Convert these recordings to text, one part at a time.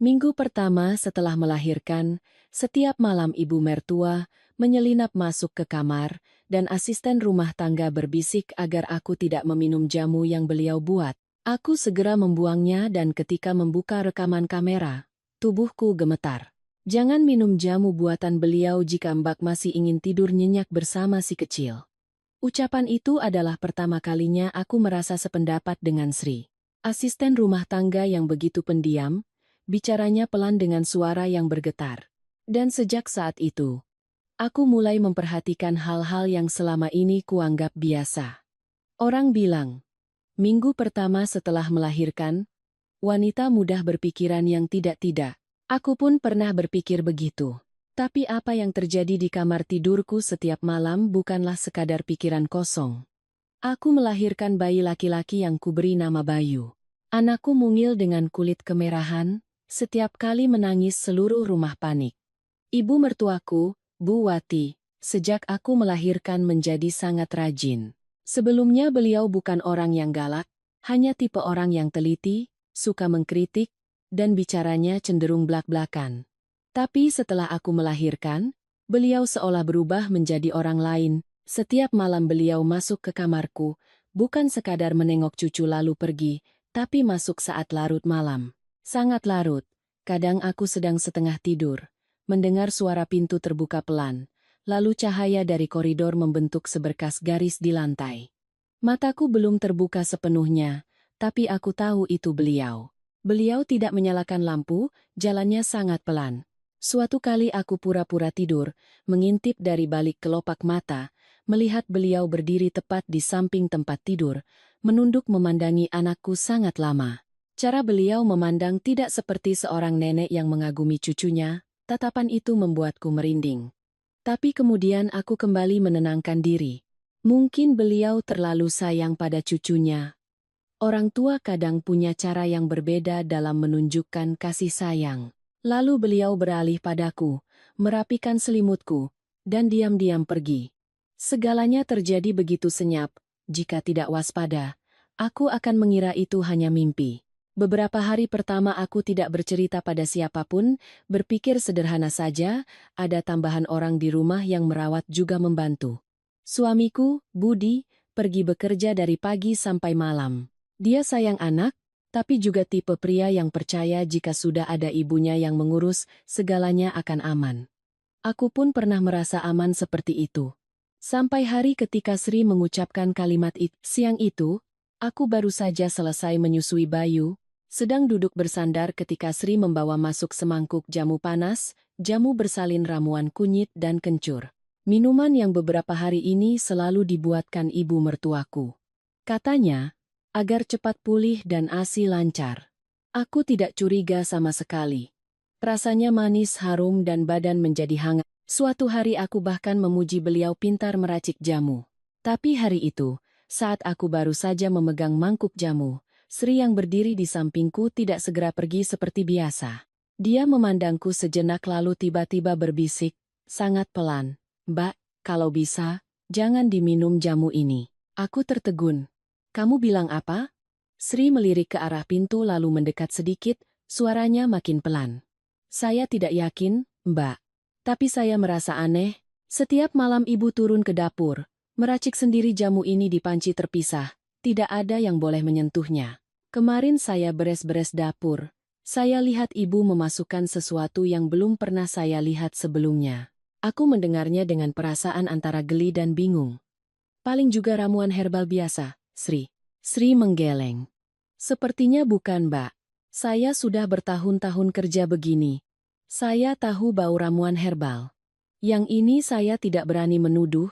Minggu pertama setelah melahirkan, setiap malam ibu mertua menyelinap masuk ke kamar, dan asisten rumah tangga berbisik agar aku tidak meminum jamu yang beliau buat. Aku segera membuangnya dan ketika membuka rekaman kamera, tubuhku gemetar. Jangan minum jamu buatan beliau jika Mbak masih ingin tidur nyenyak bersama si kecil. Ucapan itu adalah pertama kalinya aku merasa sependapat dengan Sri. Asisten rumah tangga yang begitu pendiam, bicaranya pelan dengan suara yang bergetar. Dan sejak saat itu, aku mulai memperhatikan hal-hal yang selama ini kuanggap biasa. Orang bilang, minggu pertama setelah melahirkan, wanita mudah berpikiran yang tidak-tidak. Aku pun pernah berpikir begitu. Tapi apa yang terjadi di kamar tidurku setiap malam bukanlah sekadar pikiran kosong. Aku melahirkan bayi laki-laki yang kuberi nama Bayu. Anakku mungil dengan kulit kemerahan, setiap kali menangis seluruh rumah panik. Ibu mertuaku, Bu Wati, sejak aku melahirkan menjadi sangat rajin. Sebelumnya beliau bukan orang yang galak, hanya tipe orang yang teliti, suka mengkritik, dan bicaranya cenderung blak-blakan. Tapi setelah aku melahirkan, beliau seolah berubah menjadi orang lain. Setiap malam beliau masuk ke kamarku, bukan sekadar menengok cucu lalu pergi, tapi masuk saat larut malam. Sangat larut, kadang aku sedang setengah tidur, mendengar suara pintu terbuka pelan, lalu cahaya dari koridor membentuk seberkas garis di lantai. Mataku belum terbuka sepenuhnya, tapi aku tahu itu beliau. Beliau tidak menyalakan lampu, jalannya sangat pelan. Suatu kali aku pura-pura tidur, mengintip dari balik kelopak mata, melihat beliau berdiri tepat di samping tempat tidur, menunduk memandangi anakku sangat lama. Cara beliau memandang tidak seperti seorang nenek yang mengagumi cucunya, tatapan itu membuatku merinding. Tapi kemudian aku kembali menenangkan diri. Mungkin beliau terlalu sayang pada cucunya. Orang tua kadang punya cara yang berbeda dalam menunjukkan kasih sayang. Lalu beliau beralih padaku, merapikan selimutku, dan diam-diam pergi. Segalanya terjadi begitu senyap, jika tidak waspada, aku akan mengira itu hanya mimpi. Beberapa hari pertama aku tidak bercerita pada siapapun, berpikir sederhana saja, ada tambahan orang di rumah yang merawat juga membantu. Suamiku, Budi, pergi bekerja dari pagi sampai malam. Dia sayang anak, tapi juga tipe pria yang percaya jika sudah ada ibunya yang mengurus, segalanya akan aman. Aku pun pernah merasa aman seperti itu. Sampai hari ketika Sri mengucapkan kalimat itu. Siang itu, aku baru saja selesai menyusui Bayu, sedang duduk bersandar ketika Sri membawa masuk semangkuk jamu panas, jamu bersalin ramuan kunyit dan kencur. Minuman yang beberapa hari ini selalu dibuatkan ibu mertuaku. Katanya, agar cepat pulih dan ASI lancar. Aku tidak curiga sama sekali. Rasanya manis, harum dan badan menjadi hangat. Suatu hari aku bahkan memuji beliau pintar meracik jamu. Tapi hari itu, saat aku baru saja memegang mangkuk jamu, Sri yang berdiri di sampingku tidak segera pergi seperti biasa. Dia memandangku sejenak lalu tiba-tiba berbisik, sangat pelan, "Mbak, kalau bisa, jangan diminum jamu ini." Aku tertegun. "Kamu bilang apa?" Sri melirik ke arah pintu lalu mendekat sedikit, suaranya makin pelan. "Saya tidak yakin, Mbak. Tapi saya merasa aneh, setiap malam ibu turun ke dapur, meracik sendiri jamu ini di panci terpisah, tidak ada yang boleh menyentuhnya. Kemarin saya beres-beres dapur, saya lihat ibu memasukkan sesuatu yang belum pernah saya lihat sebelumnya." Aku mendengarnya dengan perasaan antara geli dan bingung. "Paling juga ramuan herbal biasa, Sri." Sri menggeleng. "Sepertinya bukan, Mbak. Saya sudah bertahun-tahun kerja begini. Saya tahu bau ramuan herbal. Yang ini saya tidak berani menuduh,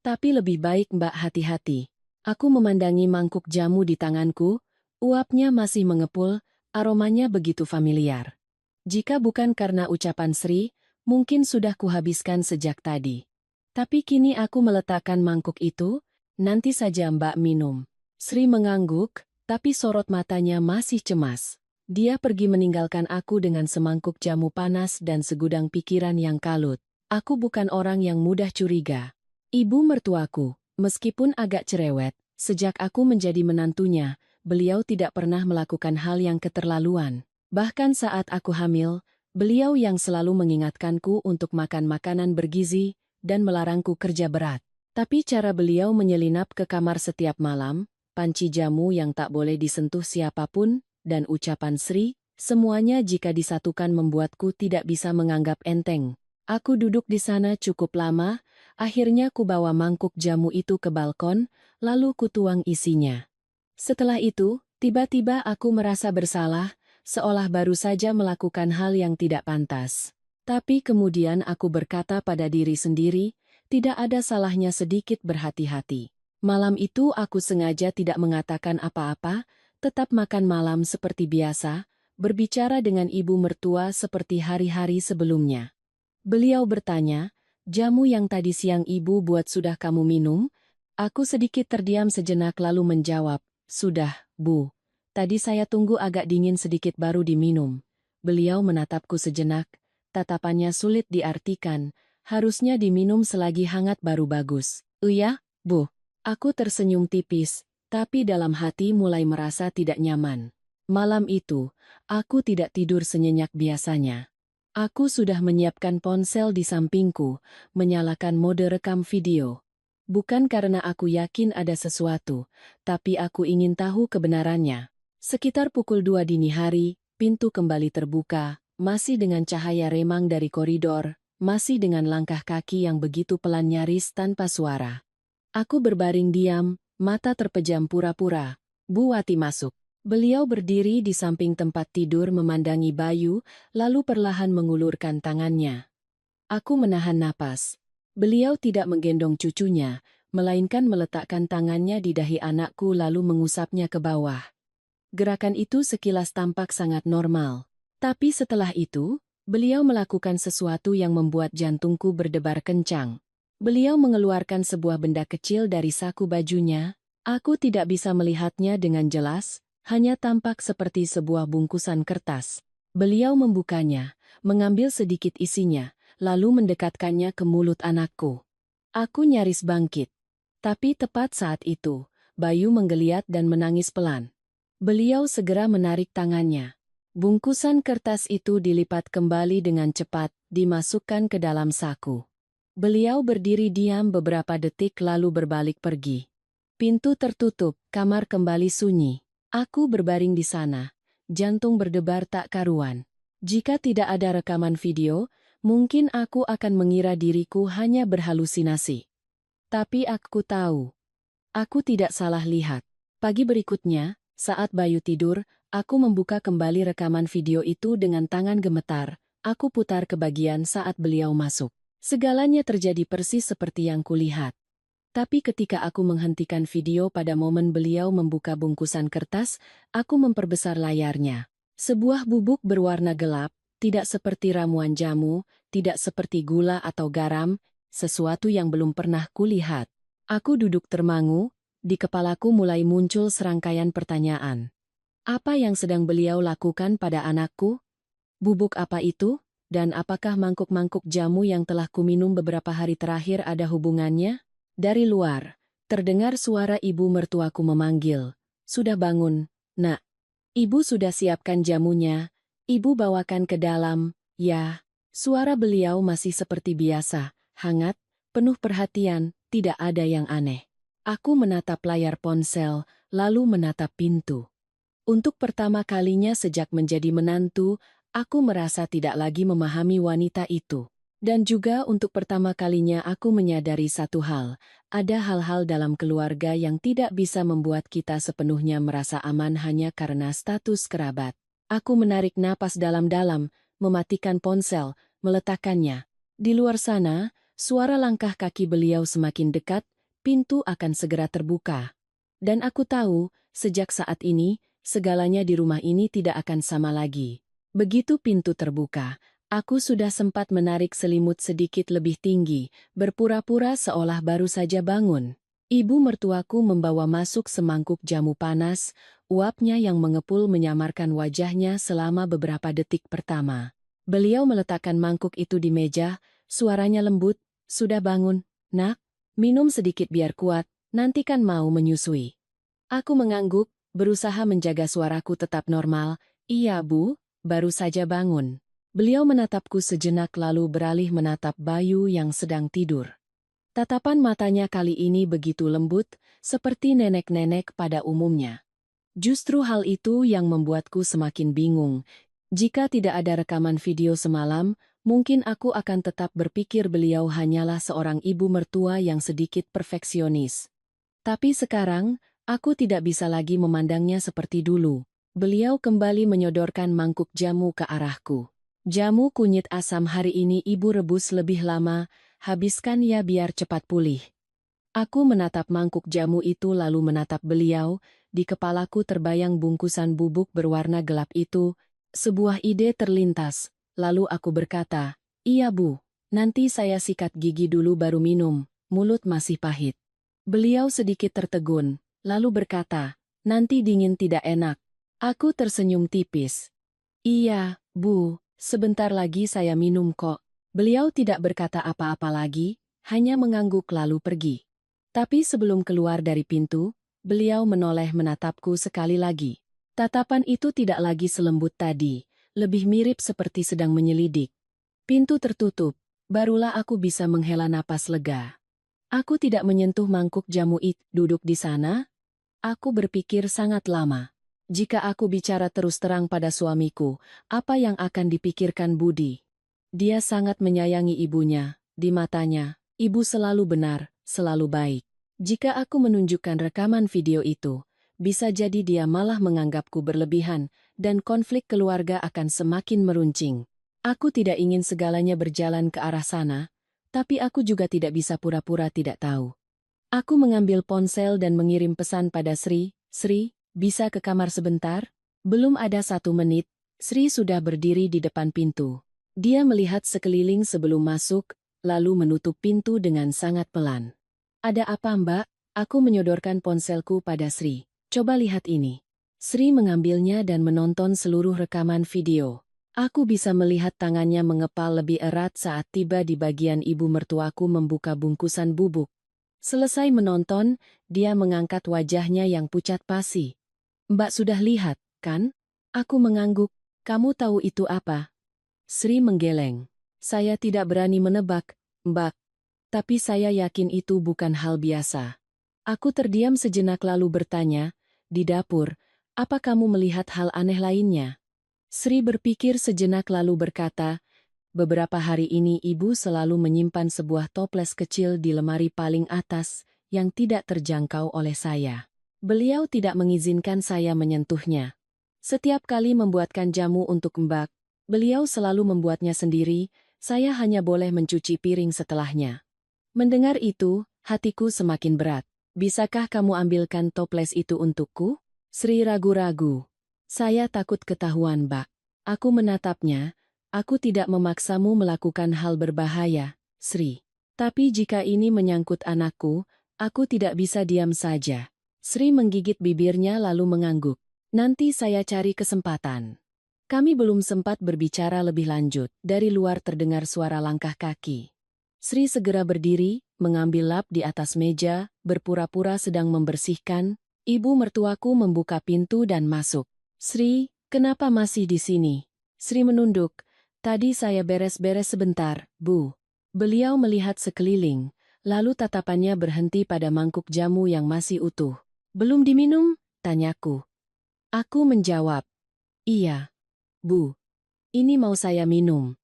tapi lebih baik Mbak hati-hati." Aku memandangi mangkuk jamu di tanganku, uapnya masih mengepul, aromanya begitu familiar. Jika bukan karena ucapan Sri, mungkin sudah kuhabiskan sejak tadi. Tapi kini aku meletakkan mangkuk itu, "Nanti saja Mbak minum." Sri mengangguk, tapi sorot matanya masih cemas. Dia pergi meninggalkan aku dengan semangkuk jamu panas dan segudang pikiran yang kalut. Aku bukan orang yang mudah curiga. Ibu mertuaku, meskipun agak cerewet, sejak aku menjadi menantunya, beliau tidak pernah melakukan hal yang keterlaluan. Bahkan saat aku hamil, beliau yang selalu mengingatkanku untuk makan makanan bergizi dan melarangku kerja berat. Tapi cara beliau menyelinap ke kamar setiap malam, panci jamu yang tak boleh disentuh siapapun, dan ucapan Sri, semuanya jika disatukan membuatku tidak bisa menganggap enteng. Aku duduk di sana cukup lama, akhirnya ku bawa mangkuk jamu itu ke balkon, lalu kutuang isinya. Setelah itu, tiba-tiba aku merasa bersalah, seolah baru saja melakukan hal yang tidak pantas. Tapi kemudian aku berkata pada diri sendiri, tidak ada salahnya sedikit berhati-hati. Malam itu aku sengaja tidak mengatakan apa-apa, tetap makan malam seperti biasa, berbicara dengan ibu mertua seperti hari-hari sebelumnya. Beliau bertanya, jamu yang tadi siang ibu buat sudah kamu minum? Aku sedikit terdiam sejenak lalu menjawab, sudah, Bu. Tadi saya tunggu agak dingin sedikit baru diminum. Beliau menatapku sejenak, tatapannya sulit diartikan, harusnya diminum selagi hangat baru bagus. Iya, Bu. Aku tersenyum tipis, tapi dalam hati mulai merasa tidak nyaman. Malam itu, aku tidak tidur senyenyak biasanya. Aku sudah menyiapkan ponsel di sampingku, menyalakan mode rekam video. Bukan karena aku yakin ada sesuatu, tapi aku ingin tahu kebenarannya. Sekitar pukul 2 dini hari, pintu kembali terbuka, masih dengan cahaya remang dari koridor, masih dengan langkah kaki yang begitu pelan nyaris tanpa suara. Aku berbaring diam, mata terpejam pura-pura. Bu Wati masuk. Beliau berdiri di samping tempat tidur memandangi Bayu, lalu perlahan mengulurkan tangannya. Aku menahan napas. Beliau tidak menggendong cucunya, melainkan meletakkan tangannya di dahi anakku lalu mengusapnya ke bawah. Gerakan itu sekilas tampak sangat normal. Tapi setelah itu, beliau melakukan sesuatu yang membuat jantungku berdebar kencang. Beliau mengeluarkan sebuah benda kecil dari saku bajunya. Aku tidak bisa melihatnya dengan jelas, hanya tampak seperti sebuah bungkusan kertas. Beliau membukanya, mengambil sedikit isinya, lalu mendekatkannya ke mulut anakku. Aku nyaris bangkit. Tapi tepat saat itu, Bayu menggeliat dan menangis pelan. Beliau segera menarik tangannya. Bungkusan kertas itu dilipat kembali dengan cepat, dimasukkan ke dalam saku. Beliau berdiri diam beberapa detik lalu berbalik pergi. Pintu tertutup, kamar kembali sunyi. Aku berbaring di sana, jantung berdebar tak karuan. Jika tidak ada rekaman video, mungkin aku akan mengira diriku hanya berhalusinasi. Tapi aku tahu, aku tidak salah lihat. Pagi berikutnya, saat Bayu tidur, aku membuka kembali rekaman video itu dengan tangan gemetar. Aku putar ke bagian saat beliau masuk. Segalanya terjadi persis seperti yang kulihat. Tapi ketika aku menghentikan video pada momen beliau membuka bungkusan kertas, aku memperbesar layarnya. Sebuah bubuk berwarna gelap, tidak seperti ramuan jamu, tidak seperti gula atau garam, sesuatu yang belum pernah kulihat. Aku duduk termangu, di kepalaku mulai muncul serangkaian pertanyaan. Apa yang sedang beliau lakukan pada anakku? Bubuk apa itu? Dan apakah mangkuk-mangkuk jamu yang telah kuminum beberapa hari terakhir ada hubungannya? Dari luar, terdengar suara ibu mertuaku memanggil. Sudah bangun, Nak. Ibu sudah siapkan jamunya. Ibu bawakan ke dalam, ya. Suara beliau masih seperti biasa, hangat, penuh perhatian, tidak ada yang aneh. Aku menatap layar ponsel, lalu menatap pintu. Untuk pertama kalinya sejak menjadi menantu, aku merasa tidak lagi memahami wanita itu. Dan juga untuk pertama kalinya aku menyadari satu hal, ada hal-hal dalam keluarga yang tidak bisa membuat kita sepenuhnya merasa aman hanya karena status kerabat. Aku menarik napas dalam-dalam, mematikan ponsel, meletakkannya. Di luar sana, suara langkah kaki beliau semakin dekat, pintu akan segera terbuka. Dan aku tahu, sejak saat ini, segalanya di rumah ini tidak akan sama lagi. Begitu pintu terbuka, aku sudah sempat menarik selimut sedikit lebih tinggi, berpura-pura seolah baru saja bangun. Ibu mertuaku membawa masuk semangkuk jamu panas, uapnya yang mengepul menyamarkan wajahnya selama beberapa detik pertama. Beliau meletakkan mangkuk itu di meja, suaranya lembut, "Sudah bangun, Nak? Minum sedikit biar kuat, nanti kan mau menyusui." Aku mengangguk, berusaha menjaga suaraku tetap normal. "Iya, Bu." baru saja bangun. Beliau menatapku sejenak lalu beralih menatap Bayu yang sedang tidur. Tatapan matanya kali ini begitu lembut, seperti nenek-nenek pada umumnya. Justru hal itu yang membuatku semakin bingung. Jika tidak ada rekaman video semalam, mungkin aku akan tetap berpikir beliau hanyalah seorang ibu mertua yang sedikit perfeksionis. Tapi sekarang, aku tidak bisa lagi memandangnya seperti dulu. Beliau kembali menyodorkan mangkuk jamu ke arahku. Jamu kunyit asam hari ini ibu rebus lebih lama, habiskan ya biar cepat pulih. Aku menatap mangkuk jamu itu lalu menatap beliau, di kepalaku terbayang bungkusan bubuk berwarna gelap itu. Sebuah ide terlintas, lalu aku berkata, "Iya Bu, nanti saya sikat gigi dulu baru minum, mulut masih pahit." Beliau sedikit tertegun, lalu berkata, "Nanti dingin tidak enak." Aku tersenyum tipis. "Iya, Bu, sebentar lagi saya minum kok." Beliau tidak berkata apa-apa lagi, hanya mengangguk lalu pergi. Tapi sebelum keluar dari pintu, beliau menoleh menatapku sekali lagi. Tatapan itu tidak lagi selembut tadi, lebih mirip seperti sedang menyelidik. Pintu tertutup, barulah aku bisa menghela napas lega. Aku tidak menyentuh mangkuk jamu itu, duduk di sana. Aku berpikir sangat lama. Jika aku bicara terus terang pada suamiku, apa yang akan dipikirkan Budi? Dia sangat menyayangi ibunya, di matanya, ibu selalu benar, selalu baik. Jika aku menunjukkan rekaman video itu, bisa jadi dia malah menganggapku berlebihan, dan konflik keluarga akan semakin meruncing. Aku tidak ingin segalanya berjalan ke arah sana, tapi aku juga tidak bisa pura-pura tidak tahu. Aku mengambil ponsel dan mengirim pesan pada Sri, "Sri, bisa ke kamar sebentar?" Belum ada 1 menit, Sri sudah berdiri di depan pintu. Dia melihat sekeliling sebelum masuk, lalu menutup pintu dengan sangat pelan. "Ada apa Mbak?" Aku menyodorkan ponselku pada Sri. "Coba lihat ini." Sri mengambilnya dan menonton seluruh rekaman video. Aku bisa melihat tangannya mengepal lebih erat saat tiba di bagian ibu mertuaku membuka bungkusan bubuk. Selesai menonton, dia mengangkat wajahnya yang pucat pasi. "Mbak sudah lihat, kan?" Aku mengangguk. "Kamu tahu itu apa?" Sri menggeleng. "Saya tidak berani menebak, Mbak. Tapi saya yakin itu bukan hal biasa." Aku terdiam sejenak lalu bertanya, "Di dapur, apa kamu melihat hal aneh lainnya?" Sri berpikir sejenak lalu berkata, "Beberapa hari ini ibu selalu menyimpan sebuah toples kecil di lemari paling atas yang tidak terjangkau oleh saya. Beliau tidak mengizinkan saya menyentuhnya. Setiap kali membuatkan jamu untuk Mbak, beliau selalu membuatnya sendiri, saya hanya boleh mencuci piring setelahnya." Mendengar itu, hatiku semakin berat. "Bisakah kamu ambilkan toples itu untukku?" Sri ragu-ragu. "Saya takut ketahuan, Mbak." Aku menatapnya. "Aku tidak memaksamu melakukan hal berbahaya, Sri. Tapi jika ini menyangkut anakku, aku tidak bisa diam saja." Sri menggigit bibirnya lalu mengangguk. "Nanti saya cari kesempatan." Kami belum sempat berbicara lebih lanjut. Dari luar terdengar suara langkah kaki. Sri segera berdiri, mengambil lap di atas meja, berpura-pura sedang membersihkan. Ibu mertuaku membuka pintu dan masuk. "Sri, kenapa masih di sini?" Sri menunduk. "Tadi saya beres-beres sebentar, Bu." Beliau melihat sekeliling, lalu tatapannya berhenti pada mangkuk jamu yang masih utuh. "Belum diminum?" tanyaku. Aku menjawab, "Iya, Bu. Ini mau saya minum."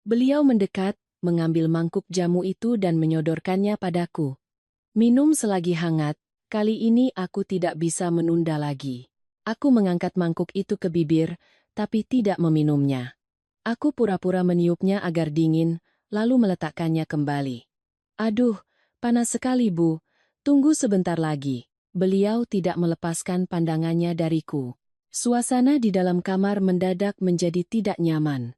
Beliau mendekat, mengambil mangkuk jamu itu dan menyodorkannya padaku. "Minum selagi hangat, kali ini aku tidak bisa menunda lagi." Aku mengangkat mangkuk itu ke bibir, tapi tidak meminumnya. Aku pura-pura meniupnya agar dingin, lalu meletakkannya kembali. "Aduh, panas sekali Bu, tunggu sebentar lagi." Beliau tidak melepaskan pandangannya dariku. Suasana di dalam kamar mendadak menjadi tidak nyaman.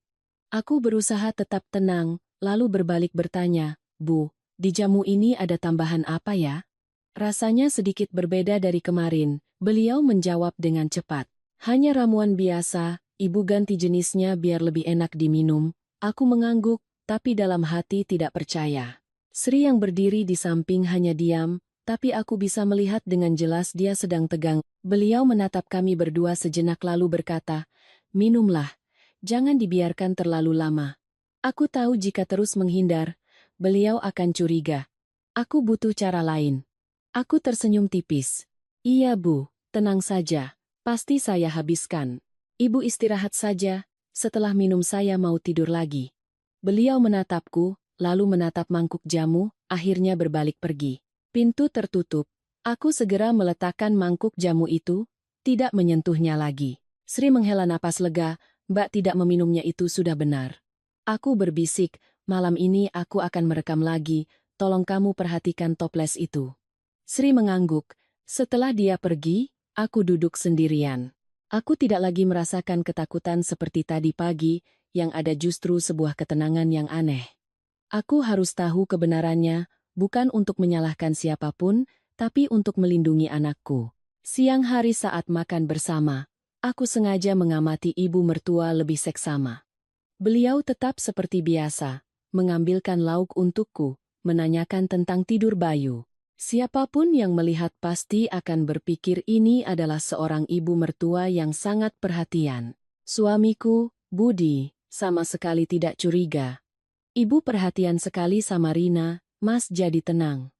Aku berusaha tetap tenang, lalu berbalik bertanya, "Bu, di jamu ini ada tambahan apa ya?" "Rasanya sedikit berbeda dari kemarin," beliau menjawab dengan cepat. "Hanya ramuan biasa, Ibu ganti jenisnya biar lebih enak diminum." Aku mengangguk, tapi dalam hati tidak percaya. Sri yang berdiri di samping hanya diam, tapi aku bisa melihat dengan jelas dia sedang tegang. Beliau menatap kami berdua sejenak lalu berkata, "Minumlah. Jangan dibiarkan terlalu lama. Aku tahu jika terus menghindar, beliau akan curiga. Aku butuh cara lain. Aku tersenyum tipis. Iya Bu, tenang saja. Pasti saya habiskan. Ibu istirahat saja, setelah minum saya mau tidur lagi. Beliau menatapku, lalu menatap mangkuk jamu, akhirnya berbalik pergi. Pintu tertutup. Aku segera meletakkan mangkuk jamu itu, tidak menyentuhnya lagi. Sri menghela napas lega, Mbak tidak meminumnya itu sudah benar. Aku berbisik, malam ini aku akan merekam lagi, tolong kamu perhatikan toples itu. Sri mengangguk. Setelah dia pergi, aku duduk sendirian. Aku tidak lagi merasakan ketakutan seperti tadi pagi, yang ada justru sebuah ketenangan yang aneh. Aku harus tahu kebenarannya, bukan untuk menyalahkan siapapun, tapi untuk melindungi anakku. Siang hari saat makan bersama, aku sengaja mengamati ibu mertua lebih seksama. Beliau tetap seperti biasa, mengambilkan lauk untukku, menanyakan tentang tidur Bayu. Siapapun yang melihat pasti akan berpikir ini adalah seorang ibu mertua yang sangat perhatian. Suamiku, Budi, sama sekali tidak curiga. Ibu perhatian sekali sama Rina, Mas jadi tenang.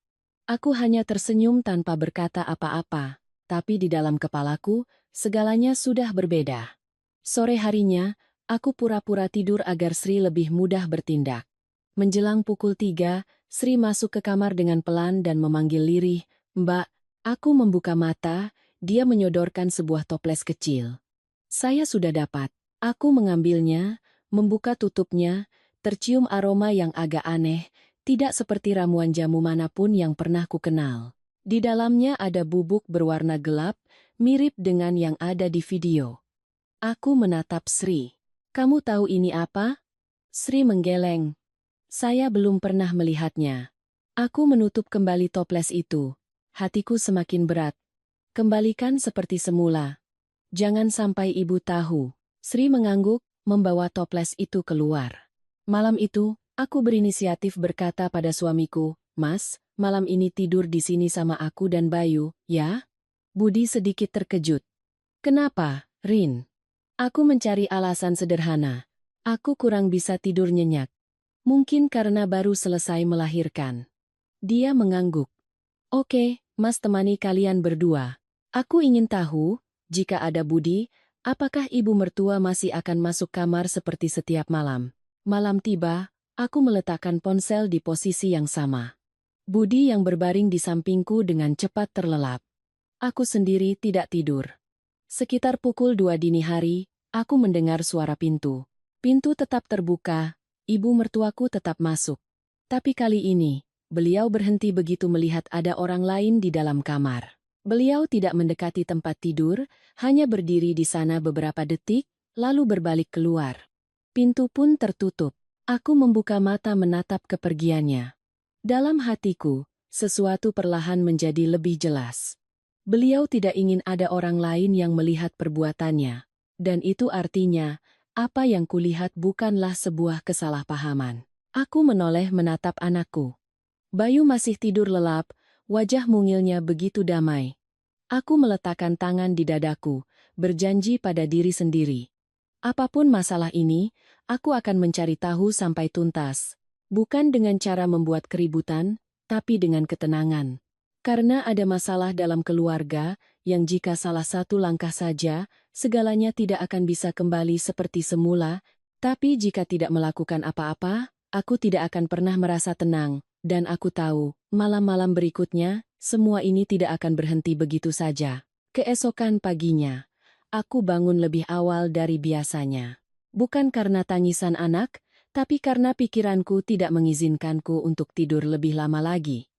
Aku hanya tersenyum tanpa berkata apa-apa, tapi di dalam kepalaku, segalanya sudah berbeda. Sore harinya, aku pura-pura tidur agar Sri lebih mudah bertindak. Menjelang pukul 3, Sri masuk ke kamar dengan pelan dan memanggil lirih, "Mbak." Aku membuka mata, dia menyodorkan sebuah toples kecil. Saya sudah dapat. Aku mengambilnya, membuka tutupnya, tercium aroma yang agak aneh, tidak seperti ramuan jamu manapun yang pernah kukenal. Di dalamnya ada bubuk berwarna gelap, mirip dengan yang ada di video. Aku menatap Sri. "Kamu tahu ini apa?" Sri menggeleng. "Saya belum pernah melihatnya." Aku menutup kembali toples itu. Hatiku semakin berat. "Kembalikan seperti semula. Jangan sampai ibu tahu." Sri mengangguk, membawa toples itu keluar. Malam itu, aku berinisiatif berkata pada suamiku, "Mas, malam ini tidur di sini sama aku dan Bayu, ya?" Budi sedikit terkejut. "Kenapa, Rin?" Aku mencari alasan sederhana. Aku kurang bisa tidur nyenyak. Mungkin karena baru selesai melahirkan. Dia mengangguk. "Oke, Mas temani kalian berdua. Aku ingin tahu, jika ada Budi, apakah ibu mertua masih akan masuk kamar seperti setiap malam?" Malam tiba, aku meletakkan ponsel di posisi yang sama. Budi yang berbaring di sampingku dengan cepat terlelap. Aku sendiri tidak tidur. Sekitar pukul 2 dini hari, aku mendengar suara pintu. Pintu tetap terbuka, ibu mertuaku tetap masuk. Tapi kali ini, beliau berhenti begitu melihat ada orang lain di dalam kamar. Beliau tidak mendekati tempat tidur, hanya berdiri di sana beberapa detik, lalu berbalik keluar. Pintu pun tertutup. Aku membuka mata menatap kepergiannya. Dalam hatiku, sesuatu perlahan menjadi lebih jelas. Beliau tidak ingin ada orang lain yang melihat perbuatannya. Dan itu artinya, apa yang kulihat bukanlah sebuah kesalahpahaman. Aku menoleh menatap anakku. Bayu masih tidur lelap, wajah mungilnya begitu damai. Aku meletakkan tangan di dadaku, berjanji pada diri sendiri. Apapun masalah ini, aku akan mencari tahu sampai tuntas. Bukan dengan cara membuat keributan, tapi dengan ketenangan. Karena ada masalah dalam keluarga, yang jika salah satu langkah saja, segalanya tidak akan bisa kembali seperti semula, tapi jika tidak melakukan apa-apa, aku tidak akan pernah merasa tenang, dan aku tahu, malam-malam berikutnya, semua ini tidak akan berhenti begitu saja. Keesokan paginya, aku bangun lebih awal dari biasanya. Bukan karena tangisan anak, tapi karena pikiranku tidak mengizinkanku untuk tidur lebih lama lagi.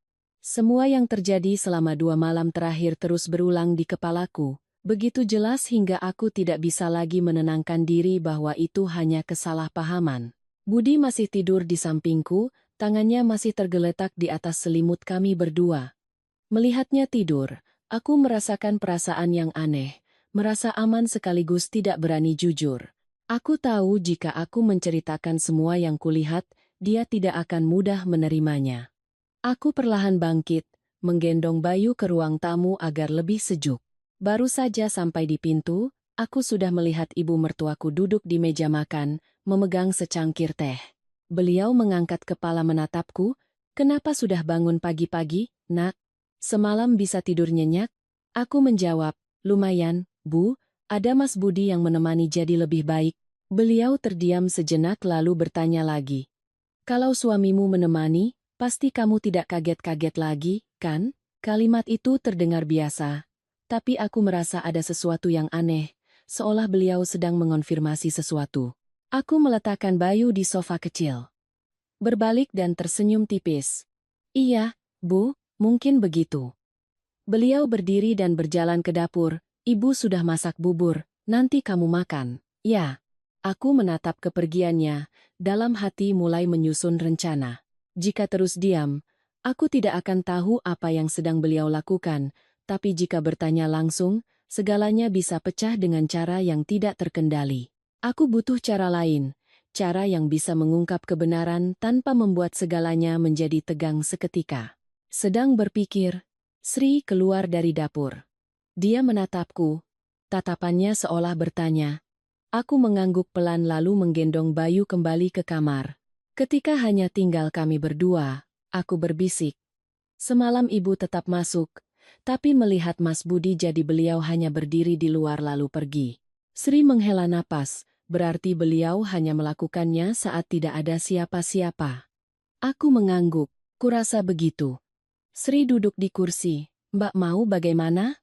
Semua yang terjadi selama 2 malam terakhir terus berulang di kepalaku, begitu jelas hingga aku tidak bisa lagi menenangkan diri bahwa itu hanya kesalahpahaman. Budi masih tidur di sampingku, tangannya masih tergeletak di atas selimut kami berdua. Melihatnya tidur, aku merasakan perasaan yang aneh. Merasa aman sekaligus tidak berani jujur. Aku tahu jika aku menceritakan semua yang kulihat, dia tidak akan mudah menerimanya. Aku perlahan bangkit, menggendong Bayu ke ruang tamu agar lebih sejuk. Baru saja sampai di pintu, Aku sudah melihat ibu mertuaku duduk di meja makan, memegang secangkir teh. Beliau mengangkat kepala menatapku. Kenapa sudah bangun pagi-pagi, Nak? Semalam bisa tidur nyenyak? Aku menjawab, lumayan, Bu, ada Mas Budi yang menemani jadi lebih baik. Beliau terdiam sejenak lalu bertanya lagi. Kalau suamimu menemani, pasti kamu tidak kaget-kaget lagi, kan? Kalimat itu terdengar biasa. Tapi aku merasa ada sesuatu yang aneh, seolah beliau sedang mengonfirmasi sesuatu. Aku meletakkan Bayu di sofa kecil. Berbalik dan tersenyum tipis. Iya, Bu, mungkin begitu. Beliau berdiri dan berjalan ke dapur. Ibu sudah masak bubur, nanti kamu makan. Ya. Aku menatap kepergiannya, dalam hati mulai menyusun rencana. Jika terus diam, aku tidak akan tahu apa yang sedang beliau lakukan, tapi jika bertanya langsung, segalanya bisa pecah dengan cara yang tidak terkendali. Aku butuh cara lain, cara yang bisa mengungkap kebenaran tanpa membuat segalanya menjadi tegang seketika. Sedang berpikir, Sri keluar dari dapur. Dia menatapku, tatapannya seolah bertanya. Aku mengangguk pelan lalu menggendong Bayu kembali ke kamar. Ketika hanya tinggal kami berdua, aku berbisik. Semalam ibu tetap masuk, tapi melihat Mas Budi jadi beliau hanya berdiri di luar lalu pergi. Sri menghela napas, berarti beliau hanya melakukannya saat tidak ada siapa-siapa. Aku mengangguk, kurasa begitu. Sri duduk di kursi. Mbak mau bagaimana?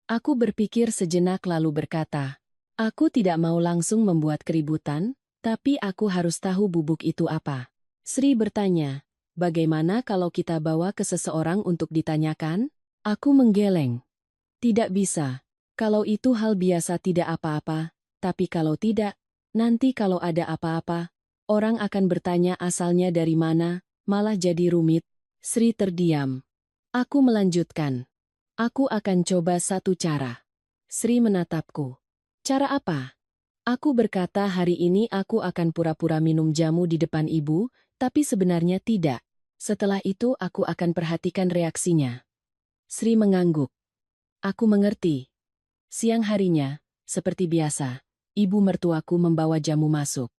Aku berpikir sejenak lalu berkata, aku tidak mau langsung membuat keributan, tapi aku harus tahu bubuk itu apa. Sri bertanya, bagaimana kalau kita bawa ke seseorang untuk ditanyakan? Aku menggeleng. Tidak bisa. Kalau itu hal biasa tidak apa-apa, tapi kalau tidak, nanti kalau ada apa-apa, orang akan bertanya asalnya dari mana, malah jadi rumit. Sri terdiam. Aku melanjutkan. Aku akan coba satu cara. Sri menatapku. Cara apa? Aku berkata hari ini aku akan pura-pura minum jamu di depan ibu, tapi sebenarnya tidak. Setelah itu aku akan perhatikan reaksinya. Sri mengangguk. Aku mengerti. Siang harinya, seperti biasa, ibu mertuaku membawa jamu masuk.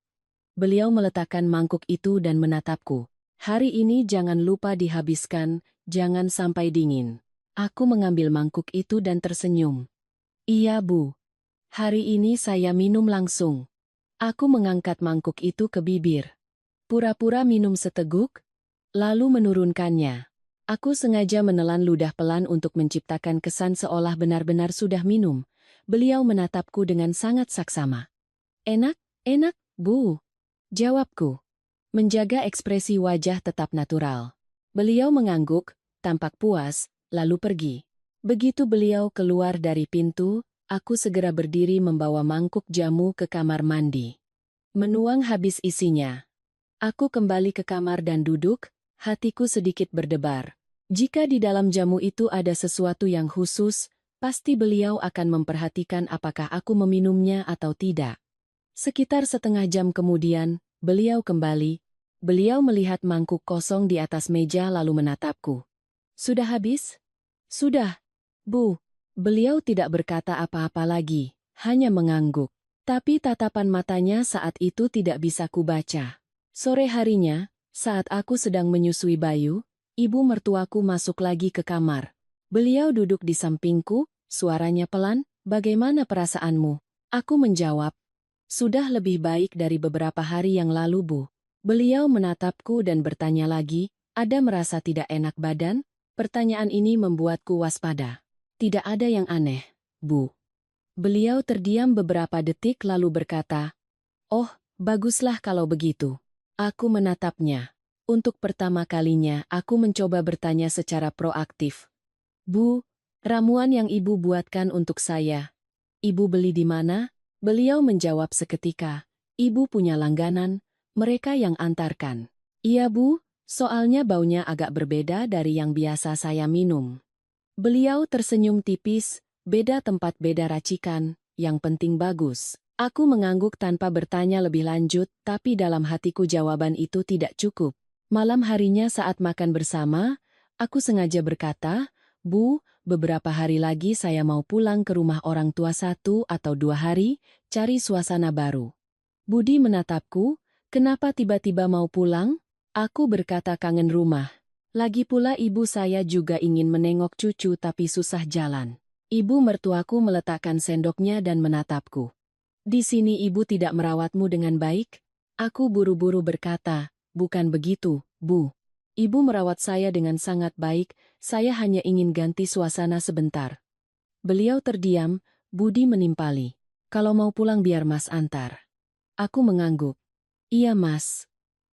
Beliau meletakkan mangkuk itu dan menatapku. Hari ini jangan lupa dihabiskan, jangan sampai dingin. Aku mengambil mangkuk itu dan tersenyum. Iya, Bu. Hari ini saya minum langsung. Aku mengangkat mangkuk itu ke bibir. Pura-pura minum seteguk, lalu menurunkannya. Aku sengaja menelan ludah pelan untuk menciptakan kesan seolah benar-benar sudah minum. Beliau menatapku dengan sangat saksama. Enak, enak, Bu. Jawabku. Menjaga ekspresi wajah tetap natural. Beliau mengangguk, tampak puas, lalu pergi. Begitu beliau keluar dari pintu, aku segera berdiri membawa mangkuk jamu ke kamar mandi. Menuang habis isinya. Aku kembali ke kamar dan duduk, hatiku sedikit berdebar. Jika di dalam jamu itu ada sesuatu yang khusus, pasti beliau akan memperhatikan apakah aku meminumnya atau tidak. Sekitar setengah jam kemudian, beliau kembali. Beliau melihat mangkuk kosong di atas meja lalu menatapku. Sudah habis? Sudah, Bu. Beliau tidak berkata apa-apa lagi, hanya mengangguk. Tapi tatapan matanya saat itu tidak bisa kubaca. Sore harinya, saat aku sedang menyusui Bayu, ibu mertuaku masuk lagi ke kamar. Beliau duduk di sampingku, suaranya pelan, bagaimana perasaanmu? Aku menjawab, sudah lebih baik dari beberapa hari yang lalu, Bu. Beliau menatapku dan bertanya lagi, ada merasa tidak enak badan? Pertanyaan ini membuatku waspada. Tidak ada yang aneh, Bu. Beliau terdiam beberapa detik lalu berkata, oh, baguslah kalau begitu. Aku menatapnya. Untuk pertama kalinya aku mencoba bertanya secara proaktif. Bu, ramuan yang ibu buatkan untuk saya. Ibu beli di mana? Beliau menjawab seketika, ibu punya langganan, mereka yang antarkan. Iya, Bu, soalnya baunya agak berbeda dari yang biasa saya minum. Beliau tersenyum tipis, beda tempat beda racikan, yang penting bagus. Aku mengangguk tanpa bertanya lebih lanjut, tapi dalam hatiku jawaban itu tidak cukup. Malam harinya saat makan bersama, aku sengaja berkata, Bu, beberapa hari lagi saya mau pulang ke rumah orang tua 1 atau 2 hari, cari suasana baru. Budi menatapku, kenapa tiba-tiba mau pulang? Aku berkata kangen rumah. Lagi pula ibu saya juga ingin menengok cucu tapi susah jalan. Ibu mertuaku meletakkan sendoknya dan menatapku. Di sini ibu tidak merawatmu dengan baik? Aku buru-buru berkata, bukan begitu, Bu. Ibu merawat saya dengan sangat baik, saya hanya ingin ganti suasana sebentar. Beliau terdiam, Budi menimpali. Kalau mau pulang biar Mas antar. Aku mengangguk. Iya Mas.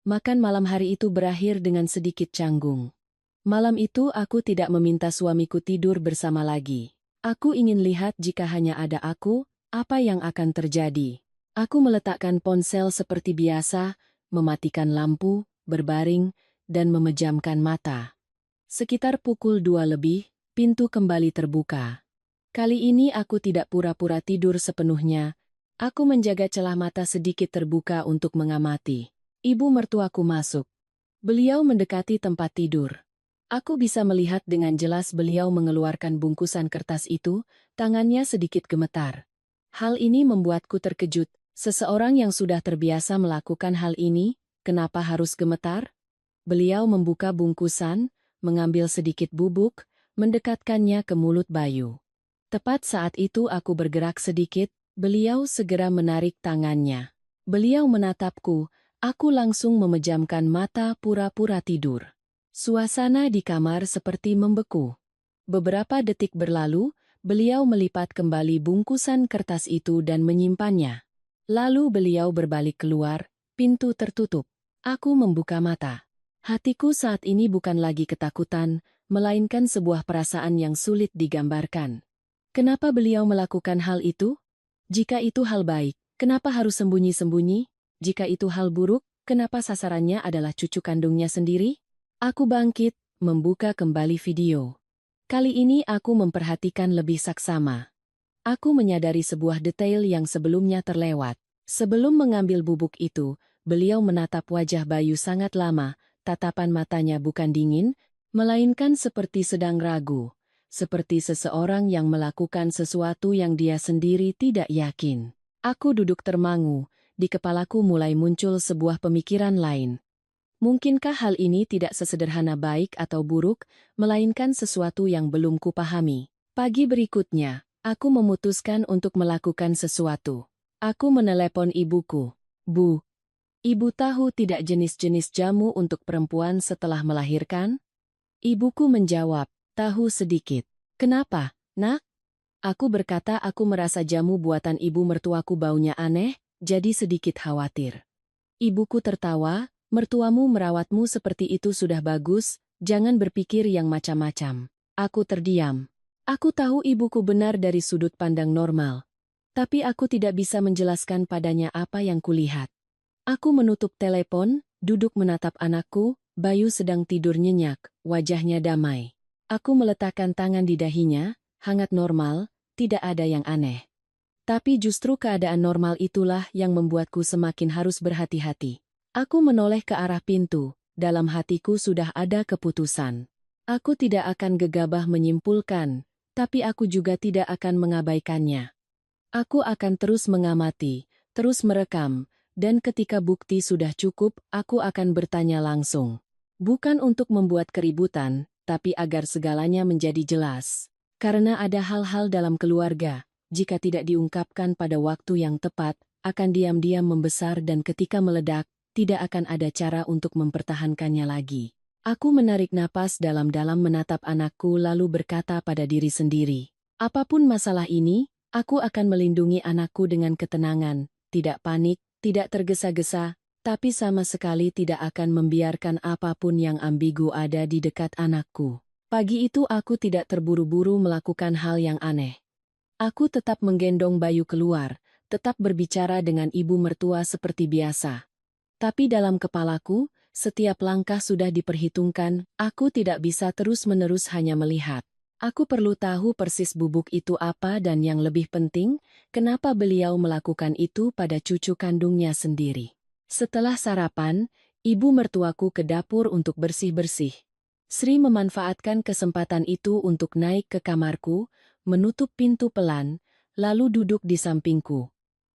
Makan malam hari itu berakhir dengan sedikit canggung. Malam itu aku tidak meminta suamiku tidur bersama lagi. Aku ingin lihat jika hanya ada aku, apa yang akan terjadi. Aku meletakkan ponsel seperti biasa, mematikan lampu, berbaring, dan memejamkan mata. Sekitar pukul 2 lebih, pintu kembali terbuka. Kali ini aku tidak pura-pura tidur sepenuhnya. Aku menjaga celah mata sedikit terbuka untuk mengamati. Ibu mertuaku masuk. Beliau mendekati tempat tidur. Aku bisa melihat dengan jelas beliau mengeluarkan bungkusan kertas itu, tangannya sedikit gemetar. Hal ini membuatku terkejut. Seseorang yang sudah terbiasa melakukan hal ini, kenapa harus gemetar? Beliau membuka bungkusan, mengambil sedikit bubuk, mendekatkannya ke mulut Bayu. Tepat saat itu aku bergerak sedikit, beliau segera menarik tangannya. Beliau menatapku, aku langsung memejamkan mata pura-pura tidur. Suasana di kamar seperti membeku. Beberapa detik berlalu, beliau melipat kembali bungkusan kertas itu dan menyimpannya. Lalu beliau berbalik keluar, pintu tertutup. Aku membuka mata. Hatiku saat ini bukan lagi ketakutan, melainkan sebuah perasaan yang sulit digambarkan. Kenapa beliau melakukan hal itu? Jika itu hal baik, kenapa harus sembunyi-sembunyi? Jika itu hal buruk, kenapa sasarannya adalah cucu kandungnya sendiri? Aku bangkit, membuka kembali video. Kali ini aku memperhatikan lebih saksama. Aku menyadari sebuah detail yang sebelumnya terlewat. Sebelum mengambil bubuk itu, beliau menatap wajah Bayu sangat lama, tatapan matanya bukan dingin, melainkan seperti sedang ragu. Seperti seseorang yang melakukan sesuatu yang dia sendiri tidak yakin. Aku duduk termangu, di kepalaku mulai muncul sebuah pemikiran lain. Mungkinkah hal ini tidak sesederhana baik atau buruk, melainkan sesuatu yang belum kupahami? Pagi berikutnya, aku memutuskan untuk melakukan sesuatu. Aku menelepon ibuku. Bu, ibu tahu tidak jenis-jenis jamu untuk perempuan setelah melahirkan? Ibuku menjawab, tahu sedikit. Kenapa, Nak? Aku berkata aku merasa jamu buatan ibu mertuaku baunya aneh, jadi sedikit khawatir. Ibuku tertawa, mertuamu merawatmu seperti itu sudah bagus, jangan berpikir yang macam-macam. Aku terdiam. Aku tahu ibuku benar dari sudut pandang normal. Tapi aku tidak bisa menjelaskan padanya apa yang kulihat. Aku menutup telepon, duduk menatap anakku, Bayu sedang tidur nyenyak, wajahnya damai. Aku meletakkan tangan di dahinya, hangat normal, tidak ada yang aneh. Tapi justru keadaan normal itulah yang membuatku semakin harus berhati-hati. Aku menoleh ke arah pintu, dalam hatiku sudah ada keputusan. Aku tidak akan gegabah menyimpulkan, tapi aku juga tidak akan mengabaikannya. Aku akan terus mengamati, terus merekam, dan ketika bukti sudah cukup, aku akan bertanya langsung. Bukan untuk membuat keributan, tapi agar segalanya menjadi jelas. Karena ada hal-hal dalam keluarga, jika tidak diungkapkan pada waktu yang tepat, akan diam-diam membesar dan ketika meledak, tidak akan ada cara untuk mempertahankannya lagi. Aku menarik napas dalam-dalam menatap anakku lalu berkata pada diri sendiri, apapun masalah ini, aku akan melindungi anakku dengan ketenangan, tidak panik, tidak tergesa-gesa, tapi sama sekali tidak akan membiarkan apapun yang ambigu ada di dekat anakku. Pagi itu aku tidak terburu-buru melakukan hal yang aneh. Aku tetap menggendong Bayu keluar, tetap berbicara dengan ibu mertua seperti biasa. Tapi dalam kepalaku, setiap langkah sudah diperhitungkan, aku tidak bisa terus-menerus hanya melihat. Aku perlu tahu persis bubuk itu apa dan yang lebih penting, kenapa beliau melakukan itu pada cucu kandungnya sendiri. Setelah sarapan, ibu mertuaku ke dapur untuk bersih-bersih. Sri memanfaatkan kesempatan itu untuk naik ke kamarku, menutup pintu pelan, lalu duduk di sampingku.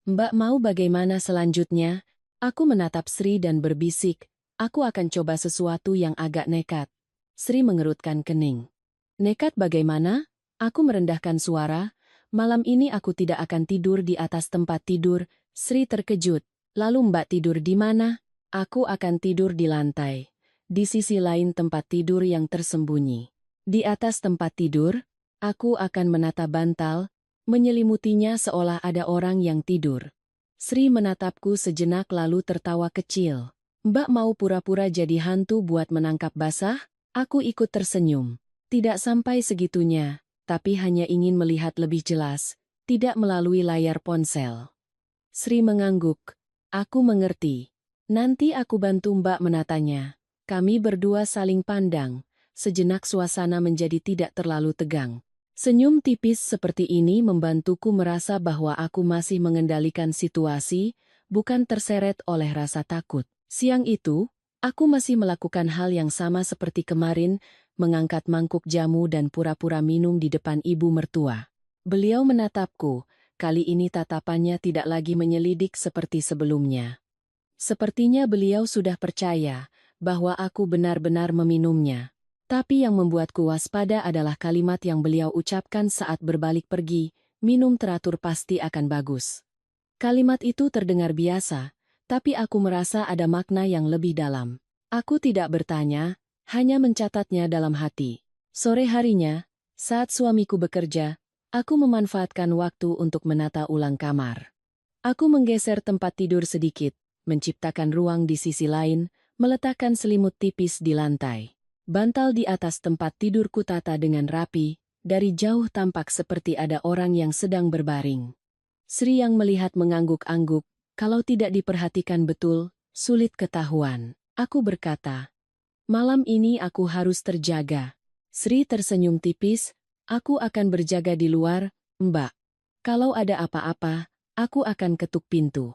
Mbak mau bagaimana selanjutnya? Aku menatap Sri dan berbisik, aku akan coba sesuatu yang agak nekat. Sri mengerutkan kening. Nekat bagaimana? Aku merendahkan suara, malam ini aku tidak akan tidur di atas tempat tidur. Sri terkejut. Lalu Mbak tidur di mana? Aku akan tidur di lantai. Di sisi lain tempat tidur yang tersembunyi. Di atas tempat tidur, aku akan menata bantal, menyelimutinya seolah ada orang yang tidur. Sri menatapku sejenak lalu tertawa kecil. Mbak mau pura-pura jadi hantu buat menangkap basah? Aku ikut tersenyum. Tidak sampai segitunya, tapi hanya ingin melihat lebih jelas, tidak melalui layar ponsel. Sri mengangguk. Aku mengerti. Nanti aku bantu Mbak menatanya. Kami berdua saling pandang. Sejenak suasana menjadi tidak terlalu tegang. Senyum tipis seperti ini membantuku merasa bahwa aku masih mengendalikan situasi, bukan terseret oleh rasa takut. Siang itu, aku masih melakukan hal yang sama seperti kemarin, mengangkat mangkuk jamu dan pura-pura minum di depan ibu mertua. Beliau menatapku, kali ini tatapannya tidak lagi menyelidik seperti sebelumnya. Sepertinya beliau sudah percaya bahwa aku benar-benar meminumnya. Tapi yang membuatku waspada adalah kalimat yang beliau ucapkan saat berbalik pergi, minum teratur pasti akan bagus. Kalimat itu terdengar biasa, tapi aku merasa ada makna yang lebih dalam. Aku tidak bertanya, hanya mencatatnya dalam hati. Sore harinya, saat suamiku bekerja, aku memanfaatkan waktu untuk menata ulang kamar. Aku menggeser tempat tidur sedikit, menciptakan ruang di sisi lain, meletakkan selimut tipis di lantai. Bantal di atas tempat tidurku tata dengan rapi, dari jauh tampak seperti ada orang yang sedang berbaring. Sri yang melihat mengangguk-angguk, kalau tidak diperhatikan betul, sulit ketahuan. Aku berkata, malam ini aku harus terjaga. Sri tersenyum tipis, aku akan berjaga di luar, Mbak. Kalau ada apa-apa, aku akan ketuk pintu.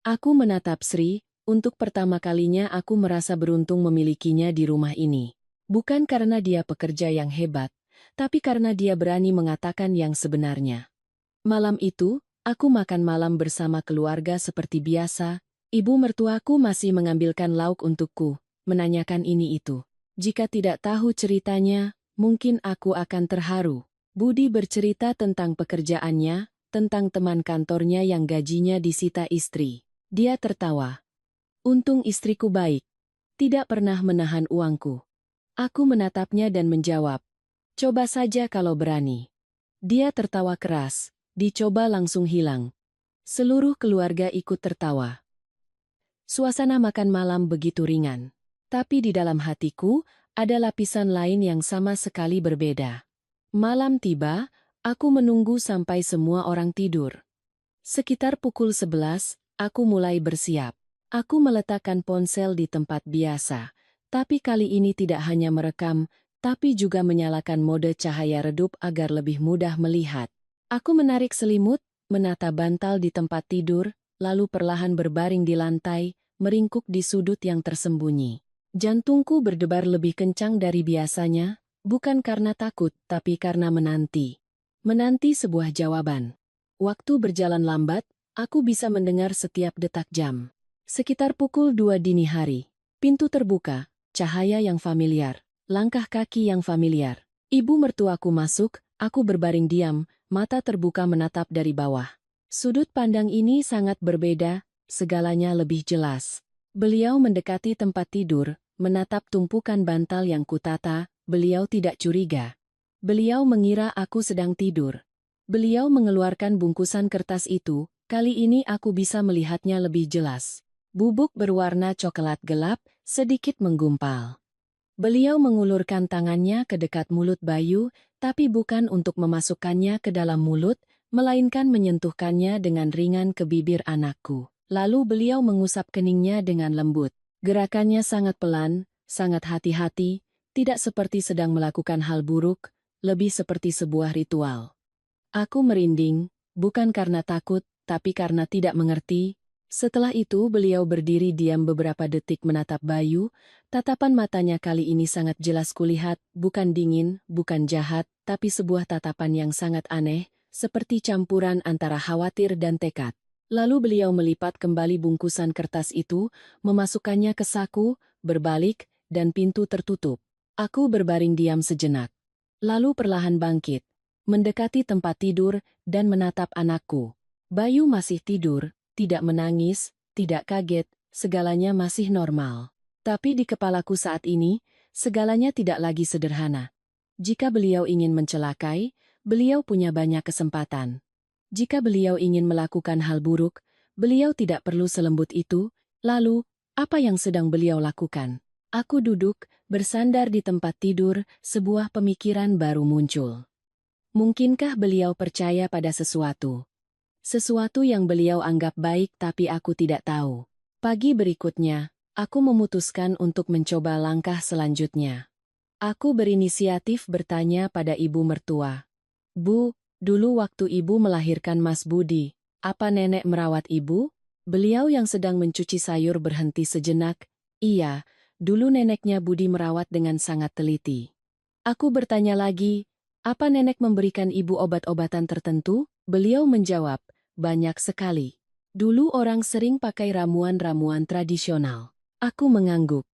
Aku menatap Sri, untuk pertama kalinya aku merasa beruntung memilikinya di rumah ini. Bukan karena dia pekerja yang hebat, tapi karena dia berani mengatakan yang sebenarnya. Malam itu, aku makan malam bersama keluarga seperti biasa. Ibu mertuaku masih mengambilkan lauk untukku, menanyakan ini itu. Jika tidak tahu ceritanya, mungkin aku akan terharu. Budi bercerita tentang pekerjaannya, tentang teman kantornya yang gajinya disita istri. Dia tertawa. Untung istriku baik. Tidak pernah menahan uangku. Aku menatapnya dan menjawab, coba saja kalau berani. Dia tertawa keras, dicoba langsung hilang. Seluruh keluarga ikut tertawa. Suasana makan malam begitu ringan. Tapi di dalam hatiku, ada lapisan lain yang sama sekali berbeda. Malam tiba, aku menunggu sampai semua orang tidur. Sekitar pukul 11, aku mulai bersiap. Aku meletakkan ponsel di tempat biasa, tapi kali ini tidak hanya merekam, tapi juga menyalakan mode cahaya redup agar lebih mudah melihat. Aku menarik selimut, menata bantal di tempat tidur, lalu perlahan berbaring di lantai, meringkuk di sudut yang tersembunyi. Jantungku berdebar lebih kencang dari biasanya, bukan karena takut, tapi karena menanti. Menanti sebuah jawaban. Waktu berjalan lambat, aku bisa mendengar setiap detak jam. Sekitar pukul 2 dini hari. Pintu terbuka, cahaya yang familiar, langkah kaki yang familiar. Ibu mertuaku masuk, aku berbaring diam, mata terbuka menatap dari bawah. Sudut pandang ini sangat berbeda, segalanya lebih jelas. Beliau mendekati tempat tidur, menatap tumpukan bantal yang kutata, beliau tidak curiga. Beliau mengira aku sedang tidur. Beliau mengeluarkan bungkusan kertas itu, kali ini aku bisa melihatnya lebih jelas. Bubuk berwarna coklat gelap, sedikit menggumpal. Beliau mengulurkan tangannya ke dekat mulut Bayu, tapi bukan untuk memasukkannya ke dalam mulut, melainkan menyentuhkannya dengan ringan ke bibir anakku. Lalu beliau mengusap keningnya dengan lembut. Gerakannya sangat pelan, sangat hati-hati, tidak seperti sedang melakukan hal buruk, lebih seperti sebuah ritual. Aku merinding, bukan karena takut, tapi karena tidak mengerti. Setelah itu beliau berdiri diam beberapa detik menatap Bayu, tatapan matanya kali ini sangat jelas kulihat, bukan dingin, bukan jahat, tapi sebuah tatapan yang sangat aneh, seperti campuran antara khawatir dan tekad. Lalu beliau melipat kembali bungkusan kertas itu, memasukkannya ke saku, berbalik, dan pintu tertutup. Aku berbaring diam sejenak. Lalu perlahan bangkit, mendekati tempat tidur, dan menatap anakku. Bayu masih tidur, tidak menangis, tidak kaget, segalanya masih normal. Tapi di kepalaku saat ini, segalanya tidak lagi sederhana. Jika beliau ingin mencelakai, beliau punya banyak kesempatan. Jika beliau ingin melakukan hal buruk, beliau tidak perlu selembut itu. Lalu, apa yang sedang beliau lakukan? Aku duduk, bersandar di tempat tidur, sebuah pemikiran baru muncul. Mungkinkah beliau percaya pada sesuatu? Sesuatu yang beliau anggap baik tapi aku tidak tahu. Pagi berikutnya, aku memutuskan untuk mencoba langkah selanjutnya. Aku berinisiatif bertanya pada ibu mertua. Bu, dulu waktu ibu melahirkan Mas Budi, apa nenek merawat ibu? Beliau yang sedang mencuci sayur berhenti sejenak. Iya, dulu neneknya Budi merawat dengan sangat teliti. Aku bertanya lagi, apa nenek memberikan ibu obat-obatan tertentu? Beliau menjawab, banyak sekali. Dulu orang sering pakai ramuan-ramuan tradisional. Aku mengangguk.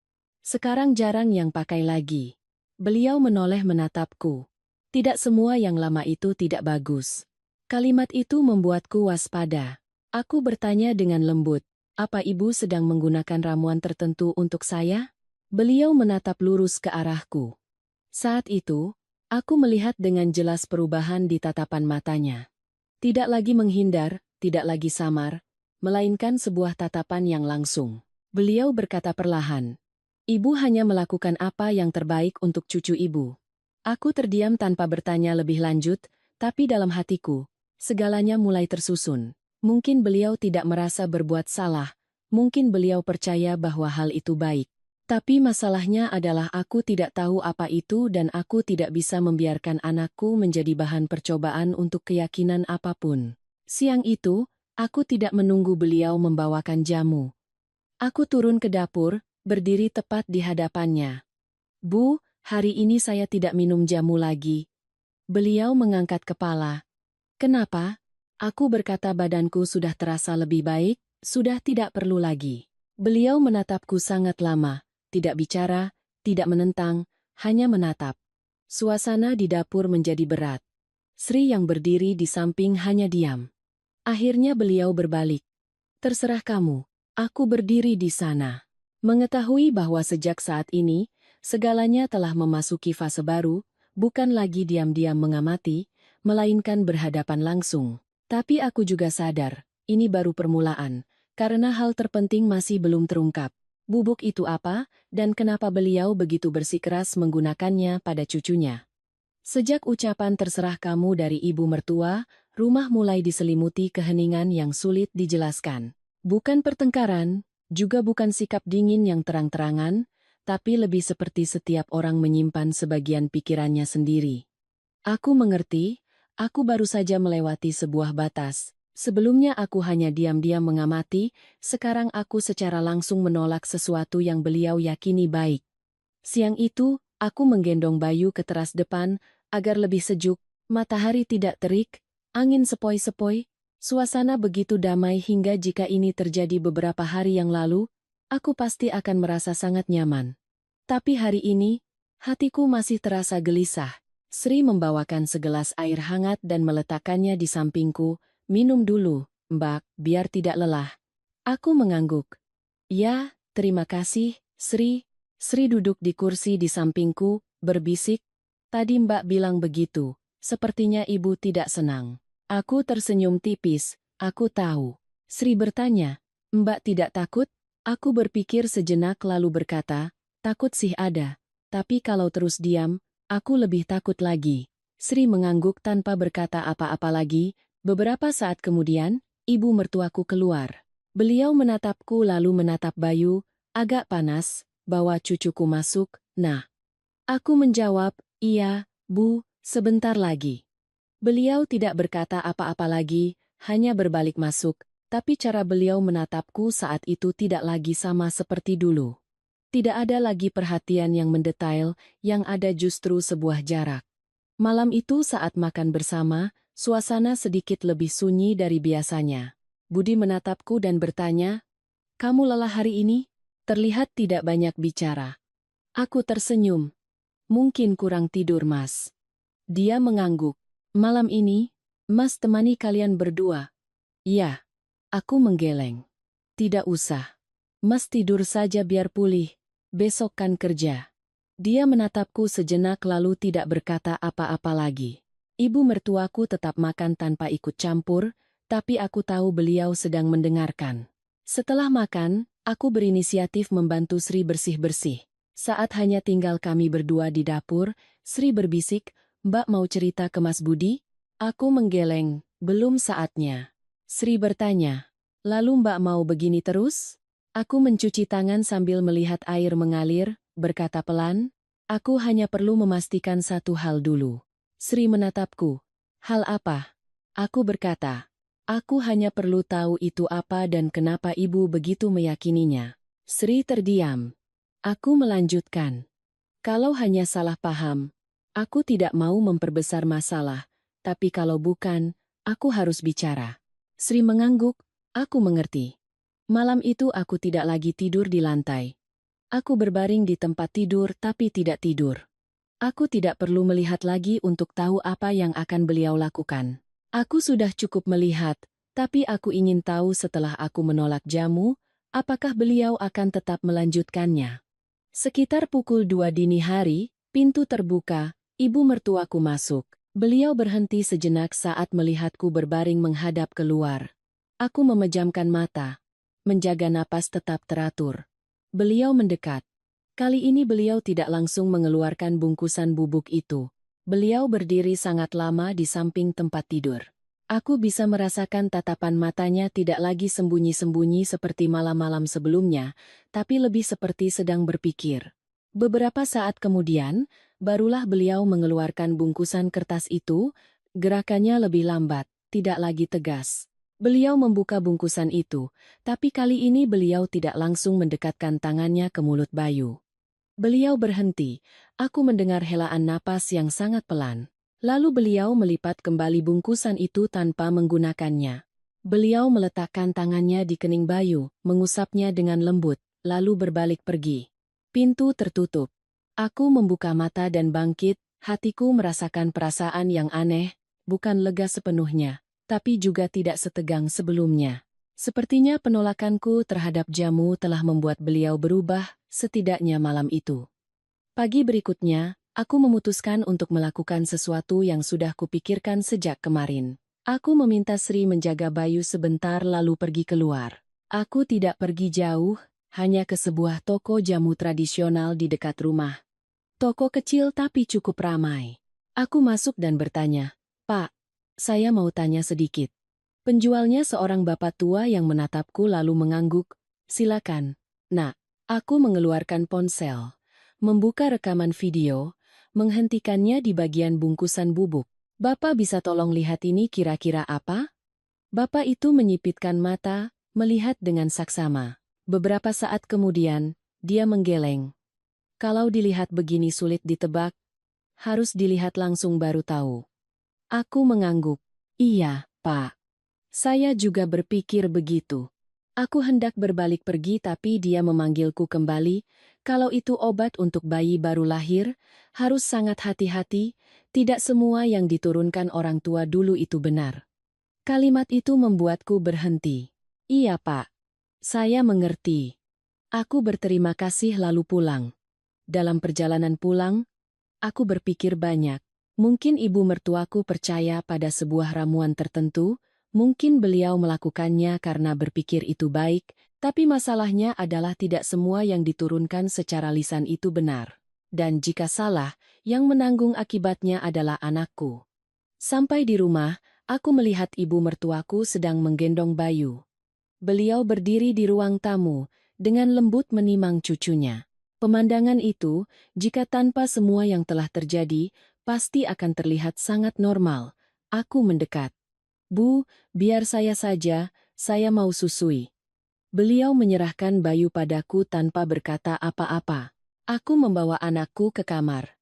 Sekarang jarang yang pakai lagi. Beliau menoleh menatapku. Tidak semua yang lama itu tidak bagus. Kalimat itu membuatku waspada. Aku bertanya dengan lembut, apa ibu sedang menggunakan ramuan tertentu untuk saya? Beliau menatap lurus ke arahku. Saat itu, aku melihat dengan jelas perubahan di tatapan matanya. Tidak lagi menghindar, tidak lagi samar, melainkan sebuah tatapan yang langsung. Beliau berkata perlahan, "Ibu hanya melakukan apa yang terbaik untuk cucu ibu." Aku terdiam tanpa bertanya lebih lanjut, tapi dalam hatiku, segalanya mulai tersusun. Mungkin beliau tidak merasa berbuat salah, mungkin beliau percaya bahwa hal itu baik. Tapi masalahnya adalah aku tidak tahu apa itu dan aku tidak bisa membiarkan anakku menjadi bahan percobaan untuk keyakinan apapun. Siang itu, aku tidak menunggu beliau membawakan jamu. Aku turun ke dapur, berdiri tepat di hadapannya. Bu, hari ini saya tidak minum jamu lagi. Beliau mengangkat kepala. Kenapa? Aku berkata badanku sudah terasa lebih baik, sudah tidak perlu lagi. Beliau menatapku sangat lama. Tidak bicara, tidak menentang, hanya menatap. Suasana di dapur menjadi berat. Sri yang berdiri di samping hanya diam. Akhirnya beliau berbalik. Terserah kamu, aku berdiri di sana. Mengetahui bahwa sejak saat ini, segalanya telah memasuki fase baru, bukan lagi diam-diam mengamati, melainkan berhadapan langsung. Tapi aku juga sadar, ini baru permulaan, karena hal terpenting masih belum terungkap. Bubuk itu apa, dan kenapa beliau begitu bersikeras menggunakannya pada cucunya. Sejak ucapan terserah kamu dari ibu mertua, rumah mulai diselimuti keheningan yang sulit dijelaskan. Bukan pertengkaran, juga bukan sikap dingin yang terang-terangan, tapi lebih seperti setiap orang menyimpan sebagian pikirannya sendiri. Aku mengerti, aku baru saja melewati sebuah batas. Sebelumnya aku hanya diam-diam mengamati, sekarang aku secara langsung menolak sesuatu yang beliau yakini baik. Siang itu, aku menggendong Bayu ke teras depan, agar lebih sejuk, matahari tidak terik, angin sepoi-sepoi, suasana begitu damai hingga jika ini terjadi beberapa hari yang lalu, aku pasti akan merasa sangat nyaman. Tapi hari ini, hatiku masih terasa gelisah. Sri membawakan segelas air hangat dan meletakkannya di sampingku. Minum dulu, Mbak, biar tidak lelah. Aku mengangguk. Ya, terima kasih, Sri. Sri duduk di kursi di sampingku, berbisik. Tadi Mbak bilang begitu, sepertinya ibu tidak senang. Aku tersenyum tipis, aku tahu. Sri bertanya, Mbak tidak takut? Aku berpikir sejenak lalu berkata, takut sih ada. Tapi kalau terus diam, aku lebih takut lagi. Sri mengangguk tanpa berkata apa-apa lagi. Beberapa saat kemudian, ibu mertuaku keluar. Beliau menatapku lalu menatap Bayu, agak panas, bawa cucuku masuk. Nah, aku menjawab, iya, Bu, sebentar lagi. Beliau tidak berkata apa-apa lagi, hanya berbalik masuk. Tapi cara beliau menatapku saat itu tidak lagi sama seperti dulu. Tidak ada lagi perhatian yang mendetail, yang ada justru sebuah jarak. Malam itu saat makan bersama, suasana sedikit lebih sunyi dari biasanya. Budi menatapku dan bertanya, "Kamu lelah hari ini?" Terlihat tidak banyak bicara. Aku tersenyum. "Mungkin kurang tidur, Mas." Dia mengangguk. "Malam ini, Mas temani kalian berdua." "Iya." Aku menggeleng. "Tidak usah. Mas tidur saja biar pulih. Besok kan kerja." Dia menatapku sejenak lalu tidak berkata apa-apa lagi. Ibu mertuaku tetap makan tanpa ikut campur, tapi aku tahu beliau sedang mendengarkan. Setelah makan, aku berinisiatif membantu Sri bersih-bersih. Saat hanya tinggal kami berdua di dapur, Sri berbisik, "Mbak mau cerita ke Mas Budi?" Aku menggeleng, "Belum saatnya." Sri bertanya, "Lalu Mbak mau begini terus?" Aku mencuci tangan sambil melihat air mengalir, berkata pelan, "Aku hanya perlu memastikan satu hal dulu." Sri menatapku. "Hal apa?" Aku berkata, "Aku hanya perlu tahu itu apa dan kenapa ibu begitu meyakininya." Sri terdiam. Aku melanjutkan, "Kalau hanya salah paham, aku tidak mau memperbesar masalah, tapi kalau bukan, aku harus bicara." Sri mengangguk, "Aku mengerti." Malam itu aku tidak lagi tidur di lantai. Aku berbaring di tempat tidur tapi tidak tidur. Aku tidak perlu melihat lagi untuk tahu apa yang akan beliau lakukan. Aku sudah cukup melihat, tapi aku ingin tahu setelah aku menolak jamu, apakah beliau akan tetap melanjutkannya. Sekitar pukul 2 dini hari, pintu terbuka, ibu mertuaku masuk. Beliau berhenti sejenak saat melihatku berbaring menghadap keluar. Aku memejamkan mata, menjaga napas tetap teratur. Beliau mendekat. Kali ini beliau tidak langsung mengeluarkan bungkusan bubuk itu. Beliau berdiri sangat lama di samping tempat tidur. Aku bisa merasakan tatapan matanya tidak lagi sembunyi-sembunyi seperti malam-malam sebelumnya, tapi lebih seperti sedang berpikir. Beberapa saat kemudian, barulah beliau mengeluarkan bungkusan kertas itu, gerakannya lebih lambat, tidak lagi tegas. Beliau membuka bungkusan itu, tapi kali ini beliau tidak langsung mendekatkan tangannya ke mulut Bayu. Beliau berhenti, aku mendengar helaan napas yang sangat pelan. Lalu beliau melipat kembali bungkusan itu tanpa menggunakannya. Beliau meletakkan tangannya di kening Bayu, mengusapnya dengan lembut, lalu berbalik pergi. Pintu tertutup. Aku membuka mata dan bangkit, hatiku merasakan perasaan yang aneh, bukan lega sepenuhnya, tapi juga tidak setegang sebelumnya. Sepertinya penolakanku terhadap jamu telah membuat beliau berubah, setidaknya malam itu. Pagi berikutnya, aku memutuskan untuk melakukan sesuatu yang sudah kupikirkan sejak kemarin. Aku meminta Sri menjaga Bayu sebentar lalu pergi keluar. Aku tidak pergi jauh, hanya ke sebuah toko jamu tradisional di dekat rumah. Toko kecil tapi cukup ramai. Aku masuk dan bertanya, "Pak, saya mau tanya sedikit." Penjualnya seorang bapak tua yang menatapku lalu mengangguk, "Silakan." Nah, aku mengeluarkan ponsel, membuka rekaman video, menghentikannya di bagian bungkusan bubuk. "Bapak bisa tolong lihat ini kira-kira apa?" Bapak itu menyipitkan mata, melihat dengan saksama. Beberapa saat kemudian, dia menggeleng. "Kalau dilihat begini sulit ditebak, harus dilihat langsung baru tahu." Aku mengangguk. "Iya, Pak. Saya juga berpikir begitu." Aku hendak berbalik pergi tapi dia memanggilku kembali, "Kalau itu obat untuk bayi baru lahir, harus sangat hati-hati, tidak semua yang diturunkan orang tua dulu itu benar." Kalimat itu membuatku berhenti. "Iya, Pak. Saya mengerti." Aku berterima kasih lalu pulang. Dalam perjalanan pulang, aku berpikir banyak. Mungkin ibu mertuaku percaya pada sebuah ramuan tertentu, mungkin beliau melakukannya karena berpikir itu baik, tapi masalahnya adalah tidak semua yang diturunkan secara lisan itu benar. Dan jika salah, yang menanggung akibatnya adalah anakku. Sampai di rumah, aku melihat ibu mertuaku sedang menggendong Bayu. Beliau berdiri di ruang tamu, dengan lembut menimang cucunya. Pemandangan itu, jika tanpa semua yang telah terjadi, pasti akan terlihat sangat normal. Aku mendekat. "Bu, biar saya saja, saya mau susui. Beliau menyerahkan Bayu padaku tanpa berkata apa-apa. Aku membawa anakku ke kamar,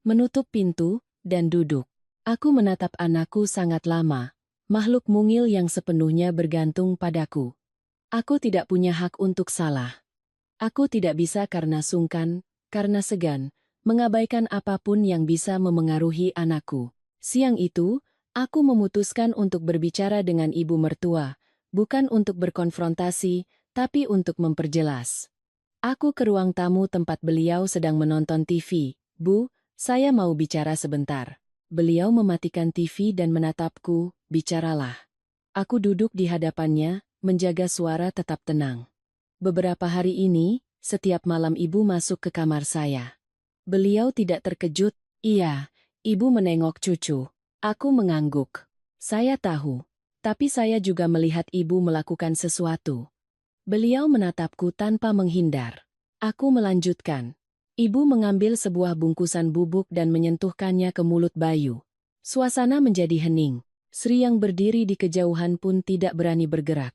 menutup pintu, dan duduk. Aku menatap anakku sangat lama, makhluk mungil yang sepenuhnya bergantung padaku. Aku tidak punya hak untuk salah. Aku tidak bisa karena sungkan, karena segan, mengabaikan apapun yang bisa memengaruhi anakku. Siang itu, aku memutuskan untuk berbicara dengan ibu mertua, bukan untuk berkonfrontasi, tapi untuk memperjelas. Aku ke ruang tamu tempat beliau sedang menonton TV. Bu, saya mau bicara sebentar. Beliau mematikan TV dan menatapku, bicaralah. Aku duduk di hadapannya, menjaga suara tetap tenang. Beberapa hari ini, setiap malam ibu masuk ke kamar saya. Beliau tidak terkejut. Iya, ibu menengok cucu. Aku mengangguk. Saya tahu, tapi saya juga melihat ibu melakukan sesuatu. Beliau menatapku tanpa menghindar. Aku melanjutkan. Ibu mengambil sebuah bungkusan bubuk dan menyentuhkannya ke mulut Bayu. Suasana menjadi hening. Sri yang berdiri di kejauhan pun tidak berani bergerak.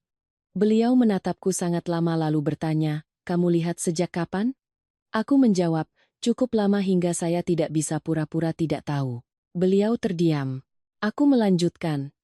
Beliau menatapku sangat lama lalu bertanya, "Kamu lihat sejak kapan?" Aku menjawab, "Cukup lama hingga saya tidak bisa pura-pura tidak tahu." Beliau terdiam. Aku melanjutkan,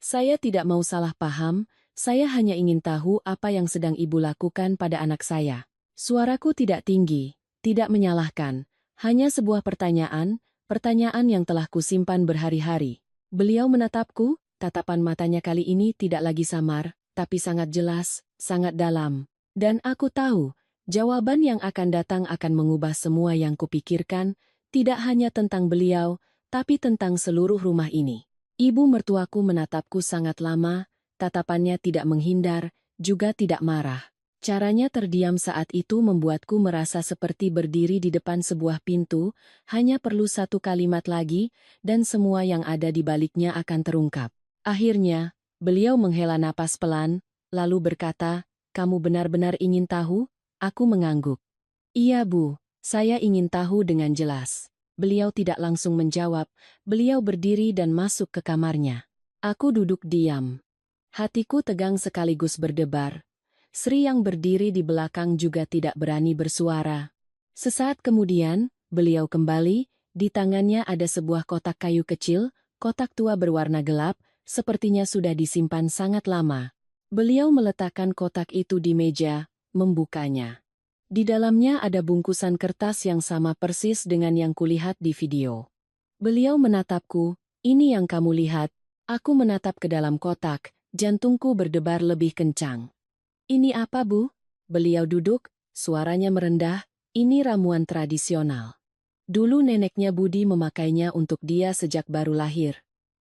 "Saya tidak mau salah paham, saya hanya ingin tahu apa yang sedang ibu lakukan pada anak saya." Suaraku tidak tinggi, tidak menyalahkan, hanya sebuah pertanyaan, pertanyaan yang telah kusimpan berhari-hari. Beliau menatapku, tatapan matanya kali ini tidak lagi samar, tapi sangat jelas, sangat dalam. Dan aku tahu, jawaban yang akan datang akan mengubah semua yang kupikirkan, tidak hanya tentang beliau, tapi tentang seluruh rumah ini. Ibu mertuaku menatapku sangat lama, tatapannya tidak menghindar, juga tidak marah. Caranya terdiam saat itu membuatku merasa seperti berdiri di depan sebuah pintu, hanya perlu satu kalimat lagi, dan semua yang ada di baliknya akan terungkap. Akhirnya, beliau menghela napas pelan, lalu berkata, "Kamu benar-benar ingin tahu?" Aku mengangguk. "Iya, Bu, saya ingin tahu dengan jelas." Beliau tidak langsung menjawab, beliau berdiri dan masuk ke kamarnya. Aku duduk diam. Hatiku tegang sekaligus berdebar. Sri yang berdiri di belakang juga tidak berani bersuara. Sesaat kemudian, beliau kembali, di tangannya ada sebuah kotak kayu kecil, kotak tua berwarna gelap, sepertinya sudah disimpan sangat lama. Beliau meletakkan kotak itu di meja, membukanya. Di dalamnya ada bungkusan kertas yang sama persis dengan yang kulihat di video. Beliau menatapku, "Ini yang kamu lihat." Aku menatap ke dalam kotak, jantungku berdebar lebih kencang. "Ini apa, Bu?" Beliau duduk, suaranya merendah, "Ini ramuan tradisional. Dulu neneknya Budi memakainya untuk dia sejak baru lahir."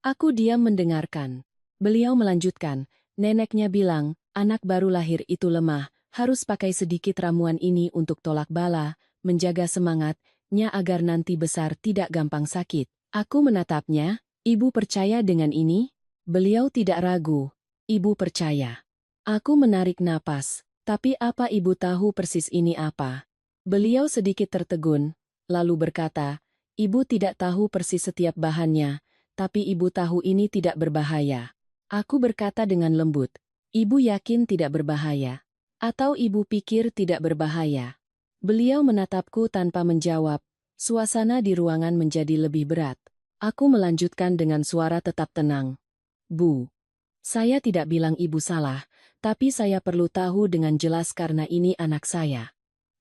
Aku diam mendengarkan. Beliau melanjutkan, "Neneknya bilang, anak baru lahir itu lemah, harus pakai sedikit ramuan ini untuk tolak bala, menjaga semangatnya agar nanti besar tidak gampang sakit." Aku menatapnya, "Ibu percaya dengan ini?" Beliau tidak ragu, "Ibu percaya." Aku menarik napas, "Tapi apa ibu tahu persis ini apa?" Beliau sedikit tertegun, lalu berkata, "Ibu tidak tahu persis setiap bahannya, tapi ibu tahu ini tidak berbahaya." Aku berkata dengan lembut, "Ibu yakin tidak berbahaya? Atau ibu pikir tidak berbahaya?" Beliau menatapku tanpa menjawab. Suasana di ruangan menjadi lebih berat. Aku melanjutkan dengan suara tetap tenang, "Bu, saya tidak bilang ibu salah, tapi saya perlu tahu dengan jelas karena ini anak saya."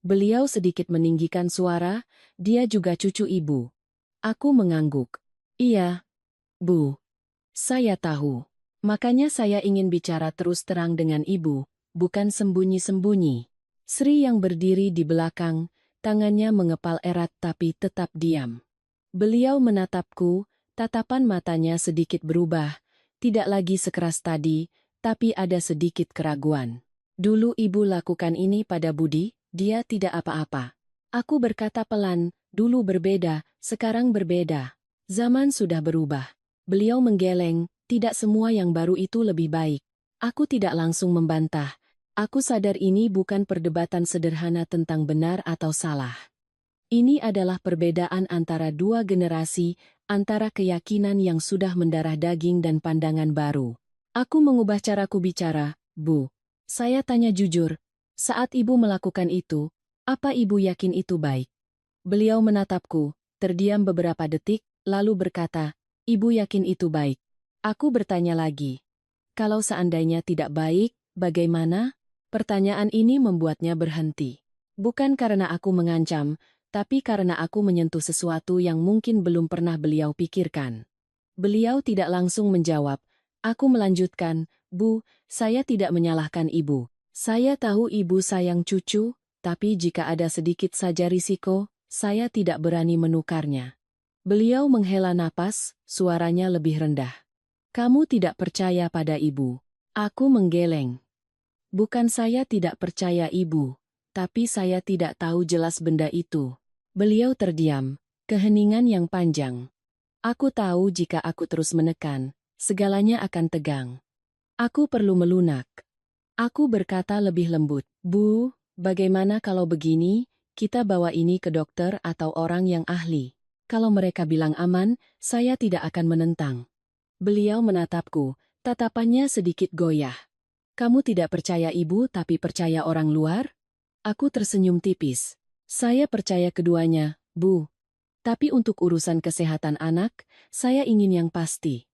Beliau sedikit meninggikan suara, "Dia juga cucu ibu." Aku mengangguk. "Iya, Bu, saya tahu. Makanya saya ingin bicara terus terang dengan ibu, bukan sembunyi-sembunyi." Sri yang berdiri di belakang, tangannya mengepal erat tapi tetap diam. Beliau menatapku, tatapan matanya sedikit berubah, tidak lagi sekeras tadi, tapi ada sedikit keraguan. "Dulu ibu lakukan ini pada Budi, dia tidak apa-apa." Aku berkata pelan, "Dulu berbeda, sekarang berbeda. Zaman sudah berubah." Beliau menggeleng, "Tidak semua yang baru itu lebih baik." Aku tidak langsung membantah. Aku sadar ini bukan perdebatan sederhana tentang benar atau salah. Ini adalah perbedaan antara dua generasi, antara keyakinan yang sudah mendarah daging dan pandangan baru. Aku mengubah caraku bicara, Bu, saya tanya jujur, saat ibu melakukan itu, apa ibu yakin itu baik? Beliau menatapku, terdiam beberapa detik, lalu berkata, ibu yakin itu baik. Aku bertanya lagi, kalau seandainya tidak baik, bagaimana? Pertanyaan ini membuatnya berhenti. Bukan karena aku mengancam, tapi karena aku menyentuh sesuatu yang mungkin belum pernah beliau pikirkan. Beliau tidak langsung menjawab. Aku melanjutkan, Bu, saya tidak menyalahkan ibu. Saya tahu ibu sayang cucu, tapi jika ada sedikit saja risiko, saya tidak berani menukarnya. Beliau menghela napas, suaranya lebih rendah. Kamu tidak percaya pada ibu. Aku menggeleng. Bukan saya tidak percaya ibu, tapi saya tidak tahu jelas benda itu. Beliau terdiam, keheningan yang panjang. Aku tahu jika aku terus menekan, segalanya akan tegang. Aku perlu melunak. Aku berkata lebih lembut, Bu, bagaimana kalau begini, kita bawa ini ke dokter atau orang yang ahli. Kalau mereka bilang aman, saya tidak akan menentang. Beliau menatapku, tatapannya sedikit goyah. Kamu tidak percaya ibu tapi percaya orang luar? Aku tersenyum tipis. Saya percaya keduanya, Bu. Tapi untuk urusan kesehatan anak, saya ingin yang pasti.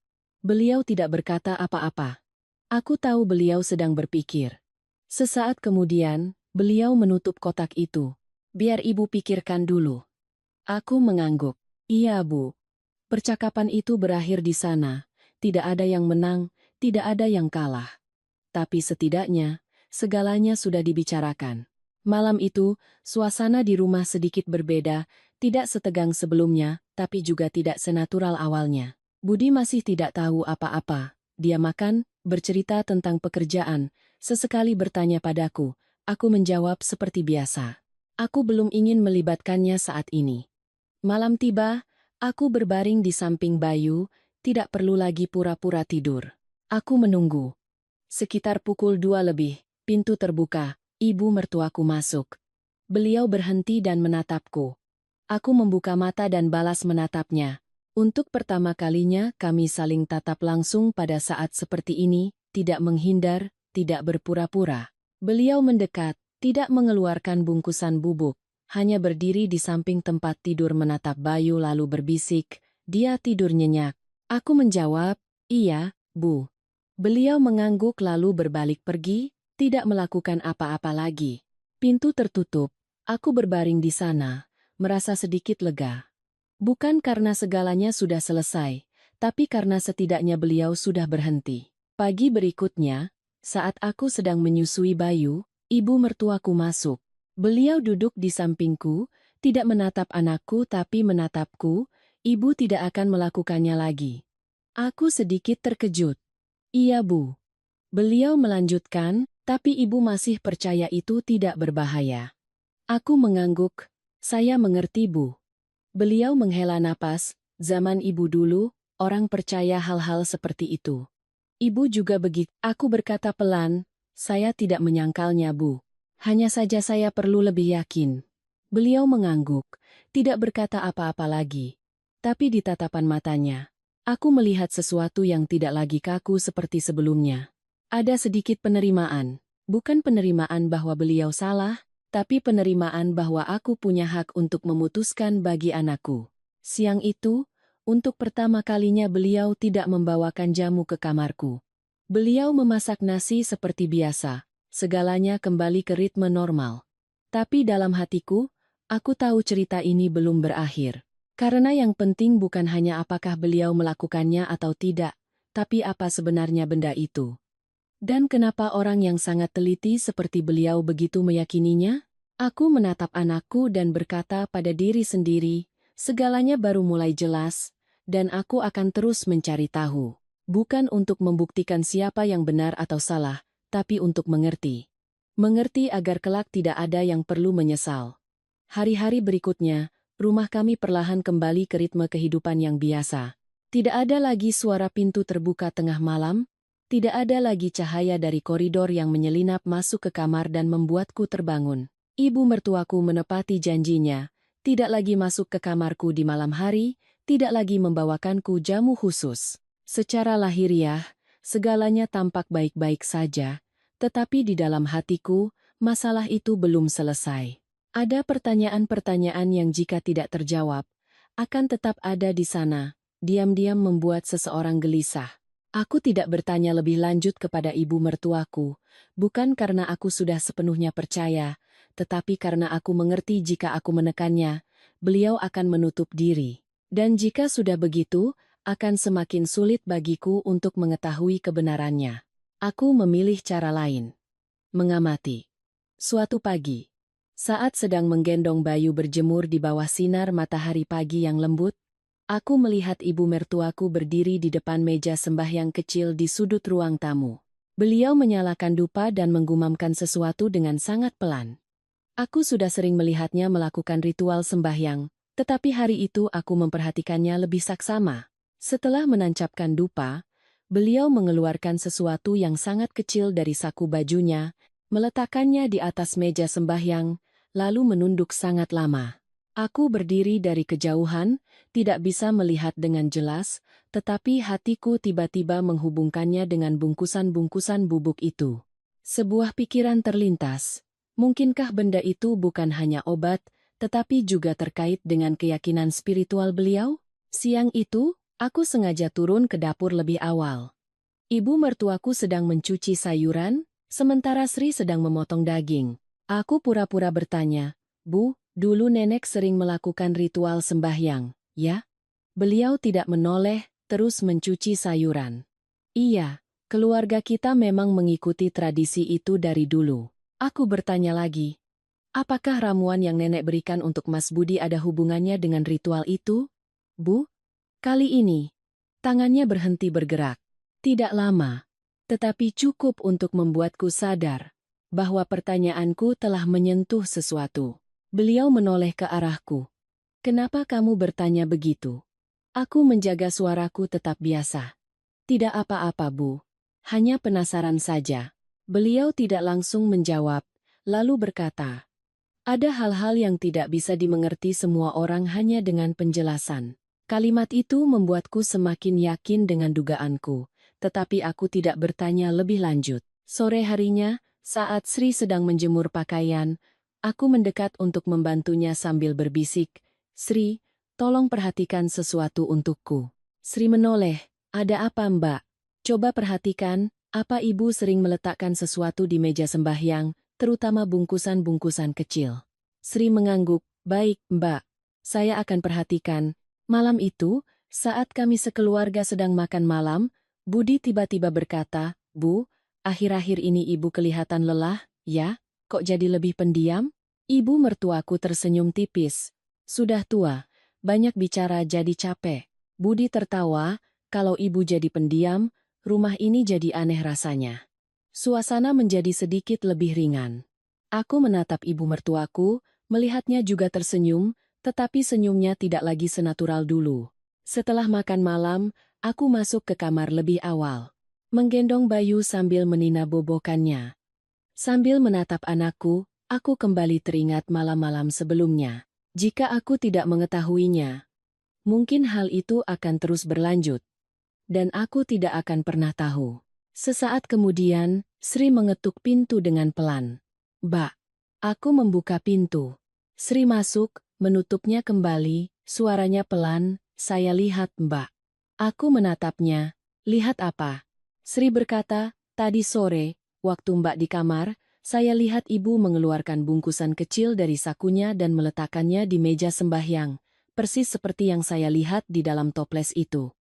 Beliau tidak berkata apa-apa. Aku tahu beliau sedang berpikir. Sesaat kemudian, beliau menutup kotak itu. Biar ibu pikirkan dulu. Aku mengangguk. Iya, Bu. Percakapan itu berakhir di sana. Tidak ada yang menang, tidak ada yang kalah. Tapi setidaknya, segalanya sudah dibicarakan. Malam itu, suasana di rumah sedikit berbeda, tidak setegang sebelumnya, tapi juga tidak senatural awalnya. Budi masih tidak tahu apa-apa. Dia makan, bercerita tentang pekerjaan, sesekali bertanya padaku. Aku menjawab seperti biasa. Aku belum ingin melibatkannya saat ini. Malam tiba, aku berbaring di samping Bayu, tidak perlu lagi pura-pura tidur. Aku menunggu. Sekitar pukul 2 lebih, pintu terbuka, ibu mertuaku masuk. Beliau berhenti dan menatapku. Aku membuka mata dan balas menatapnya. Untuk pertama kalinya kami saling tatap langsung pada saat seperti ini, tidak menghindar, tidak berpura-pura. Beliau mendekat, tidak mengeluarkan bungkusan bubuk, hanya berdiri di samping tempat tidur menatap Bayu lalu berbisik, dia tidur nyenyak. Aku menjawab, iya, Bu. Beliau mengangguk lalu berbalik pergi, tidak melakukan apa-apa lagi. Pintu tertutup, aku berbaring di sana, merasa sedikit lega. Bukan karena segalanya sudah selesai, tapi karena setidaknya beliau sudah berhenti. Pagi berikutnya, saat aku sedang menyusui Bayu, ibu mertuaku masuk. Beliau duduk di sampingku, tidak menatap anakku tapi menatapku, ibu tidak akan melakukannya lagi. Aku sedikit terkejut. Iya, Bu. Beliau melanjutkan, tapi ibu masih percaya itu tidak berbahaya. Aku mengangguk, saya mengerti, Bu. Beliau menghela napas, zaman ibu dulu, orang percaya hal-hal seperti itu. Ibu juga begitu. Aku berkata pelan, saya tidak menyangkalnya, Bu. Hanya saja saya perlu lebih yakin. Beliau mengangguk, tidak berkata apa-apa lagi. Tapi di tatapan matanya, aku melihat sesuatu yang tidak lagi kaku seperti sebelumnya. Ada sedikit penerimaan, bukan penerimaan bahwa beliau salah, tapi penerimaan bahwa aku punya hak untuk memutuskan bagi anakku. Siang itu, untuk pertama kalinya beliau tidak membawakan jamu ke kamarku. Beliau memasak nasi seperti biasa, segalanya kembali ke ritme normal. Tapi dalam hatiku, aku tahu cerita ini belum berakhir. Karena yang penting bukan hanya apakah beliau melakukannya atau tidak, tapi apa sebenarnya benda itu. Dan kenapa orang yang sangat teliti seperti beliau begitu meyakininya? Aku menatap anakku dan berkata pada diri sendiri, segalanya baru mulai jelas, dan aku akan terus mencari tahu. Bukan untuk membuktikan siapa yang benar atau salah, tapi untuk mengerti. Mengerti agar kelak tidak ada yang perlu menyesal. Hari-hari berikutnya, rumah kami perlahan kembali ke ritme kehidupan yang biasa. Tidak ada lagi suara pintu terbuka tengah malam, tidak ada lagi cahaya dari koridor yang menyelinap masuk ke kamar dan membuatku terbangun. Ibu mertuaku menepati janjinya, tidak lagi masuk ke kamarku di malam hari, tidak lagi membawakanku jamu khusus. Secara lahiriah, segalanya tampak baik-baik saja, Tetapi di dalam hatiku, masalah itu belum selesai. Ada pertanyaan-pertanyaan yang jika tidak terjawab, akan tetap ada di sana, diam-diam membuat seseorang gelisah. Aku tidak bertanya lebih lanjut kepada ibu mertuaku, bukan karena aku sudah sepenuhnya percaya, tetapi karena aku mengerti jika aku menekannya, beliau akan menutup diri. Dan jika sudah begitu, akan semakin sulit bagiku untuk mengetahui kebenarannya. Aku memilih cara lain. Mengamati. Suatu pagi, saat sedang menggendong Bayu berjemur di bawah sinar matahari pagi yang lembut, aku melihat ibu mertuaku berdiri di depan meja sembahyang kecil di sudut ruang tamu. Beliau menyalakan dupa dan menggumamkan sesuatu dengan sangat pelan. Aku sudah sering melihatnya melakukan ritual sembahyang, tetapi hari itu aku memperhatikannya lebih saksama. Setelah menancapkan dupa, beliau mengeluarkan sesuatu yang sangat kecil dari saku bajunya, meletakkannya di atas meja sembahyang, lalu menunduk sangat lama. Aku berdiri dari kejauhan, tidak bisa melihat dengan jelas, tetapi hatiku tiba-tiba menghubungkannya dengan bungkusan-bungkusan bubuk itu. Sebuah pikiran terlintas. Mungkinkah benda itu bukan hanya obat, tetapi juga terkait dengan keyakinan spiritual beliau? Siang itu, aku sengaja turun ke dapur lebih awal. Ibu mertuaku sedang mencuci sayuran, sementara Sri sedang memotong daging. Aku pura-pura bertanya, "Bu, dulu nenek sering melakukan ritual sembahyang, ya?" Beliau tidak menoleh, terus mencuci sayuran. "Iya, keluarga kita memang mengikuti tradisi itu dari dulu." Aku bertanya lagi, "Apakah ramuan yang nenek berikan untuk Mas Budi ada hubungannya dengan ritual itu?" "Bu?" Kali ini, tangannya berhenti bergerak. Tidak lama, tetapi cukup untuk membuatku sadar bahwa pertanyaanku telah menyentuh sesuatu. Beliau menoleh ke arahku. "Kenapa kamu bertanya begitu?" Aku menjaga suaraku tetap biasa. "Tidak apa-apa, Bu. Hanya penasaran saja." Beliau tidak langsung menjawab, lalu berkata, "Ada hal-hal yang tidak bisa dimengerti semua orang hanya dengan penjelasan." Kalimat itu membuatku semakin yakin dengan dugaanku, tetapi aku tidak bertanya lebih lanjut. Sore harinya, saat Sri sedang menjemur pakaian, aku mendekat untuk membantunya sambil berbisik, "Sri, tolong perhatikan sesuatu untukku." Sri menoleh, "Ada apa, Mbak?" "Coba perhatikan, apa Ibu sering meletakkan sesuatu di meja sembahyang, terutama bungkusan-bungkusan kecil?" Sri mengangguk, "Baik, Mbak. Saya akan perhatikan." Malam itu, saat kami sekeluarga sedang makan malam, Budi tiba-tiba berkata, "Bu, akhir-akhir ini Ibu kelihatan lelah, ya? Kok jadi lebih pendiam?" Ibu mertuaku tersenyum tipis. "Sudah tua, banyak bicara jadi capek." Budi tertawa, "Kalau Ibu jadi pendiam, rumah ini jadi aneh rasanya." Suasana menjadi sedikit lebih ringan. Aku menatap ibu mertuaku, melihatnya juga tersenyum, tetapi senyumnya tidak lagi senatural dulu. Setelah makan malam, aku masuk ke kamar lebih awal. Menggendong Bayu sambil menina-bobokannya. Sambil menatap anakku, aku kembali teringat malam-malam sebelumnya. Jika aku tidak mengetahuinya, mungkin hal itu akan terus berlanjut. Dan aku tidak akan pernah tahu. Sesaat kemudian, Sri mengetuk pintu dengan pelan. "Mbak." Aku membuka pintu. Sri masuk, menutupnya kembali, suaranya pelan, "Saya lihat, Mbak." Aku menatapnya. "Lihat apa?" Sri berkata, "Tadi sore, waktu Mbak di kamar, saya lihat Ibu mengeluarkan bungkusan kecil dari sakunya dan meletakkannya di meja sembahyang, persis seperti yang saya lihat di dalam toples itu."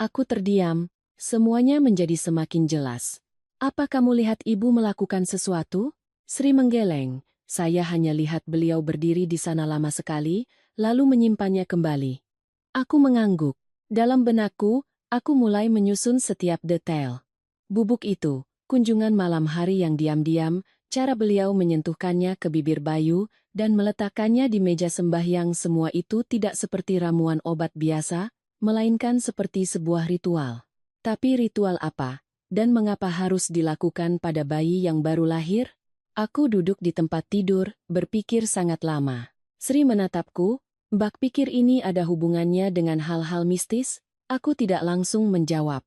Aku terdiam, semuanya menjadi semakin jelas. "Apa kamu lihat Ibu melakukan sesuatu?" Sri menggeleng. "Saya hanya lihat beliau berdiri di sana lama sekali, lalu menyimpannya kembali." Aku mengangguk. Dalam benakku, aku mulai menyusun setiap detail. Bubuk itu, kunjungan malam hari yang diam-diam, cara beliau menyentuhkannya ke bibir Bayu, dan meletakkannya di meja sembahyang, semua itu tidak seperti ramuan obat biasa, melainkan seperti sebuah ritual. Tapi ritual apa? Dan mengapa harus dilakukan pada bayi yang baru lahir? Aku duduk di tempat tidur, berpikir sangat lama. Sri menatapku, "Mbak pikir ini ada hubungannya dengan hal-hal mistis?" Aku tidak langsung menjawab.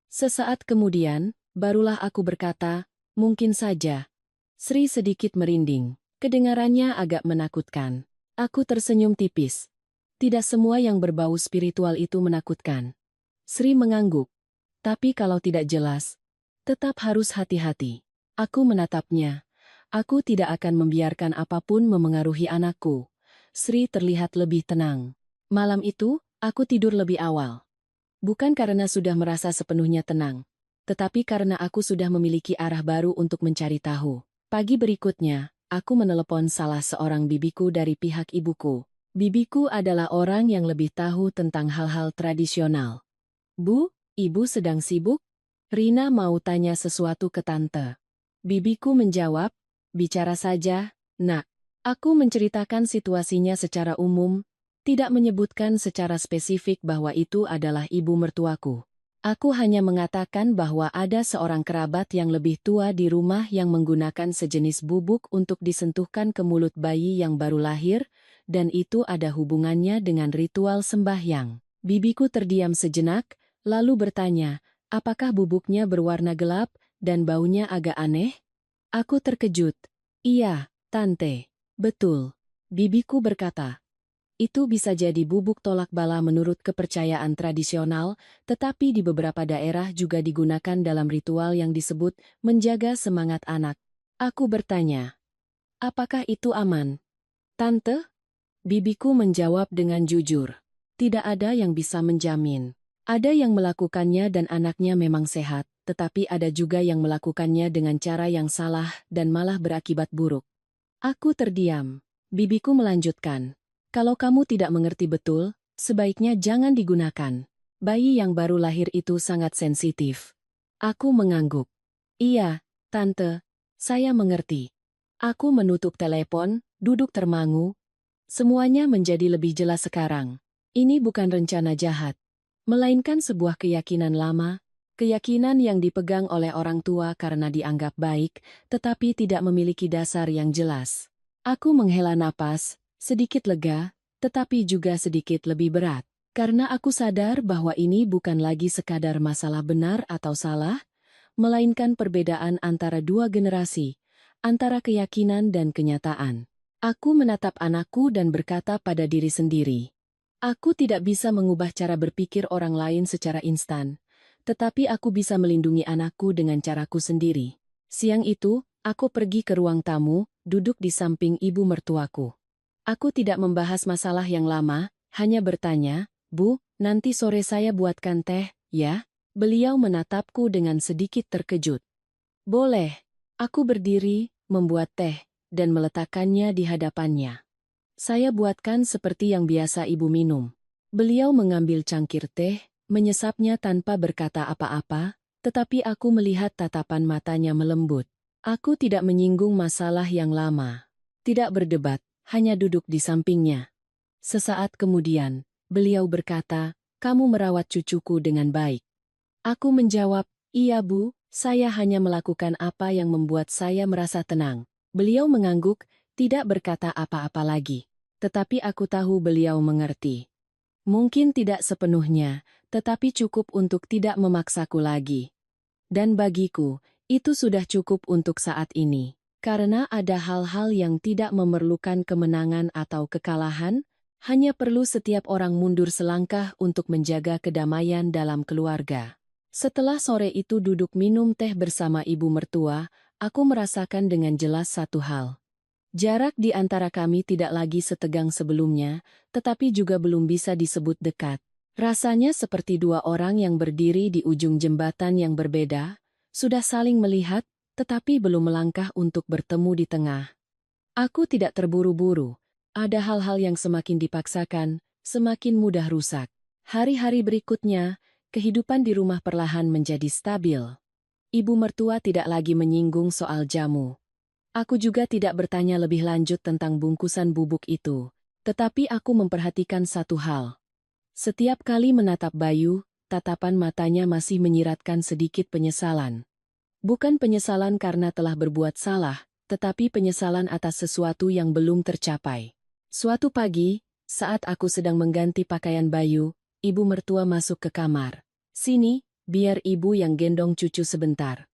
Sesaat kemudian, barulah aku berkata, Mungkin saja. Sri sedikit merinding. Kedengarannya agak menakutkan. Aku tersenyum tipis. Tidak semua yang berbau spiritual itu menakutkan. Sri mengangguk. Tapi kalau tidak jelas, tetap harus hati-hati. Aku menatapnya. Aku tidak akan membiarkan apapun memengaruhi anakku. Sri terlihat lebih tenang. Malam itu, aku tidur lebih awal. Bukan karena sudah merasa sepenuhnya tenang, tetapi karena aku sudah memiliki arah baru untuk mencari tahu. Pagi berikutnya, aku menelepon salah seorang bibiku dari pihak ibuku. Bibiku adalah orang yang lebih tahu tentang hal-hal tradisional. Bu, ibu sedang sibuk? Rina mau tanya sesuatu ke tante. Bibiku menjawab, bicara saja, nak. Aku menceritakan situasinya secara umum, tidak menyebutkan secara spesifik bahwa itu adalah ibu mertuaku. Aku hanya mengatakan bahwa ada seorang kerabat yang lebih tua di rumah yang menggunakan sejenis bubuk untuk disentuhkan ke mulut bayi yang baru lahir, dan itu ada hubungannya dengan ritual sembahyang. Bibiku terdiam sejenak, lalu bertanya, apakah bubuknya berwarna gelap dan baunya agak aneh? Aku terkejut. Iya, tante. Betul. Bibiku berkata. Itu bisa jadi bubuk tolak bala menurut kepercayaan tradisional, tetapi di beberapa daerah juga digunakan dalam ritual yang disebut menjaga semangat anak. Aku bertanya, apakah itu aman? Tante? Bibiku menjawab dengan jujur. Tidak ada yang bisa menjamin. Ada yang melakukannya dan anaknya memang sehat, tetapi ada juga yang melakukannya dengan cara yang salah dan malah berakibat buruk. Aku terdiam. Bibiku melanjutkan. Kalau kamu tidak mengerti betul, sebaiknya jangan digunakan. Bayi yang baru lahir itu sangat sensitif. Aku mengangguk. Iya, tante, saya mengerti. Aku menutup telepon, duduk termangu. Semuanya menjadi lebih jelas sekarang. Ini bukan rencana jahat, melainkan sebuah keyakinan lama, keyakinan yang dipegang oleh orang tua karena dianggap baik, tetapi tidak memiliki dasar yang jelas. Aku menghela napas, sedikit lega, tetapi juga sedikit lebih berat. Karena aku sadar bahwa ini bukan lagi sekadar masalah benar atau salah, melainkan perbedaan antara dua generasi, antara keyakinan dan kenyataan. Aku menatap anakku dan berkata pada diri sendiri, aku tidak bisa mengubah cara berpikir orang lain secara instan, tetapi aku bisa melindungi anakku dengan caraku sendiri. Siang itu, aku pergi ke ruang tamu, duduk di samping ibu mertuaku. Aku tidak membahas masalah yang lama, hanya bertanya, Bu, nanti sore saya buatkan teh, ya? Beliau menatapku dengan sedikit terkejut. Boleh. Aku berdiri, membuat teh, dan meletakkannya di hadapannya. Saya buatkan seperti yang biasa ibu minum. Beliau mengambil cangkir teh, menyesapnya tanpa berkata apa-apa, tetapi aku melihat tatapan matanya melembut. Aku tidak menyinggung masalah yang lama. Tidak berdebat, hanya duduk di sampingnya. Sesaat kemudian, beliau berkata, kamu merawat cucuku dengan baik. Aku menjawab, iya Bu, saya hanya melakukan apa yang membuat saya merasa tenang. Beliau mengangguk, tidak berkata apa-apa lagi. Tetapi aku tahu beliau mengerti. Mungkin tidak sepenuhnya, tetapi cukup untuk tidak memaksaku lagi. Dan bagiku, itu sudah cukup untuk saat ini. Karena ada hal-hal yang tidak memerlukan kemenangan atau kekalahan, hanya perlu setiap orang mundur selangkah untuk menjaga kedamaian dalam keluarga. Setelah sore itu duduk minum teh bersama ibu mertua, aku merasakan dengan jelas satu hal. Jarak di antara kami tidak lagi setegang sebelumnya, tetapi juga belum bisa disebut dekat. Rasanya seperti dua orang yang berdiri di ujung jembatan yang berbeda, sudah saling melihat, tetapi belum melangkah untuk bertemu di tengah. Aku tidak terburu-buru. Ada hal-hal yang semakin dipaksakan, semakin mudah rusak. Hari-hari berikutnya, kehidupan di rumah perlahan menjadi stabil. Ibu mertua tidak lagi menyinggung soal jamu. Aku juga tidak bertanya lebih lanjut tentang bungkusan bubuk itu, tetapi aku memperhatikan satu hal. Setiap kali menatap Bayu, tatapan matanya masih menyiratkan sedikit penyesalan. Bukan penyesalan karena telah berbuat salah, tetapi penyesalan atas sesuatu yang belum tercapai. Suatu pagi, saat aku sedang mengganti pakaian Bayu, ibu mertua masuk ke kamar. Sini, biar ibu yang gendong cucu sebentar.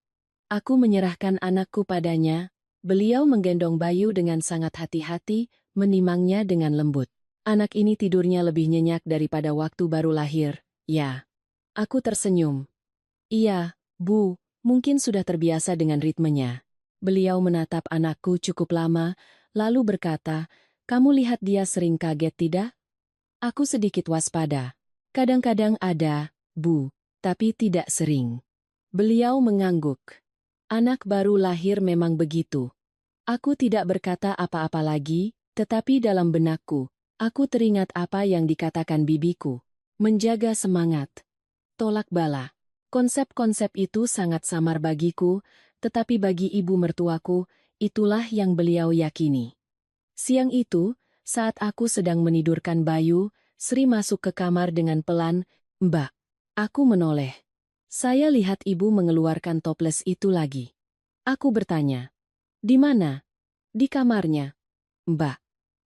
Aku menyerahkan anakku padanya. Beliau menggendong Bayu dengan sangat hati-hati, menimangnya dengan lembut. Anak ini tidurnya lebih nyenyak daripada waktu baru lahir, ya. Aku tersenyum. Iya, Bu, mungkin sudah terbiasa dengan ritmenya. Beliau menatap anakku cukup lama, lalu berkata, "Kamu lihat dia sering kaget tidak?" Aku sedikit waspada. "Kadang-kadang ada, Bu, tapi tidak sering." Beliau mengangguk. Anak baru lahir memang begitu. Aku tidak berkata apa-apa lagi, tetapi dalam benakku, aku teringat apa yang dikatakan bibiku. Menjaga semangat. Tolak bala. Konsep-konsep itu sangat samar bagiku, tetapi bagi ibu mertuaku, itulah yang beliau yakini. Siang itu, saat aku sedang menidurkan Bayu, Sri masuk ke kamar dengan pelan, "Mbak." Aku menoleh. Saya lihat ibu mengeluarkan toples itu lagi. Aku bertanya, "Di mana?" "Di kamarnya." "Mbak."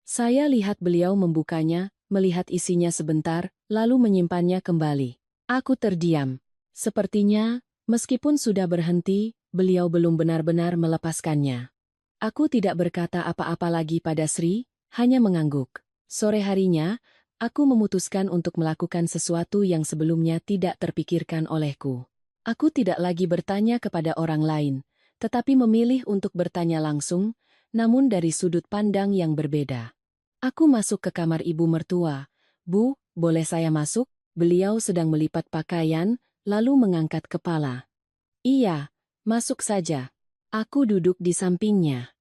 Saya lihat beliau membukanya, melihat isinya sebentar, lalu menyimpannya kembali. Aku terdiam. Sepertinya, meskipun sudah berhenti, beliau belum benar-benar melepaskannya. Aku tidak berkata apa-apa lagi pada Sri, hanya mengangguk. Sore harinya, aku memutuskan untuk melakukan sesuatu yang sebelumnya tidak terpikirkan olehku. Aku tidak lagi bertanya kepada orang lain, tetapi memilih untuk bertanya langsung, namun dari sudut pandang yang berbeda. Aku masuk ke kamar ibu mertua. "Bu, boleh saya masuk?" Beliau sedang melipat pakaian, lalu mengangkat kepala. "Iya, masuk saja." Aku duduk di sampingnya.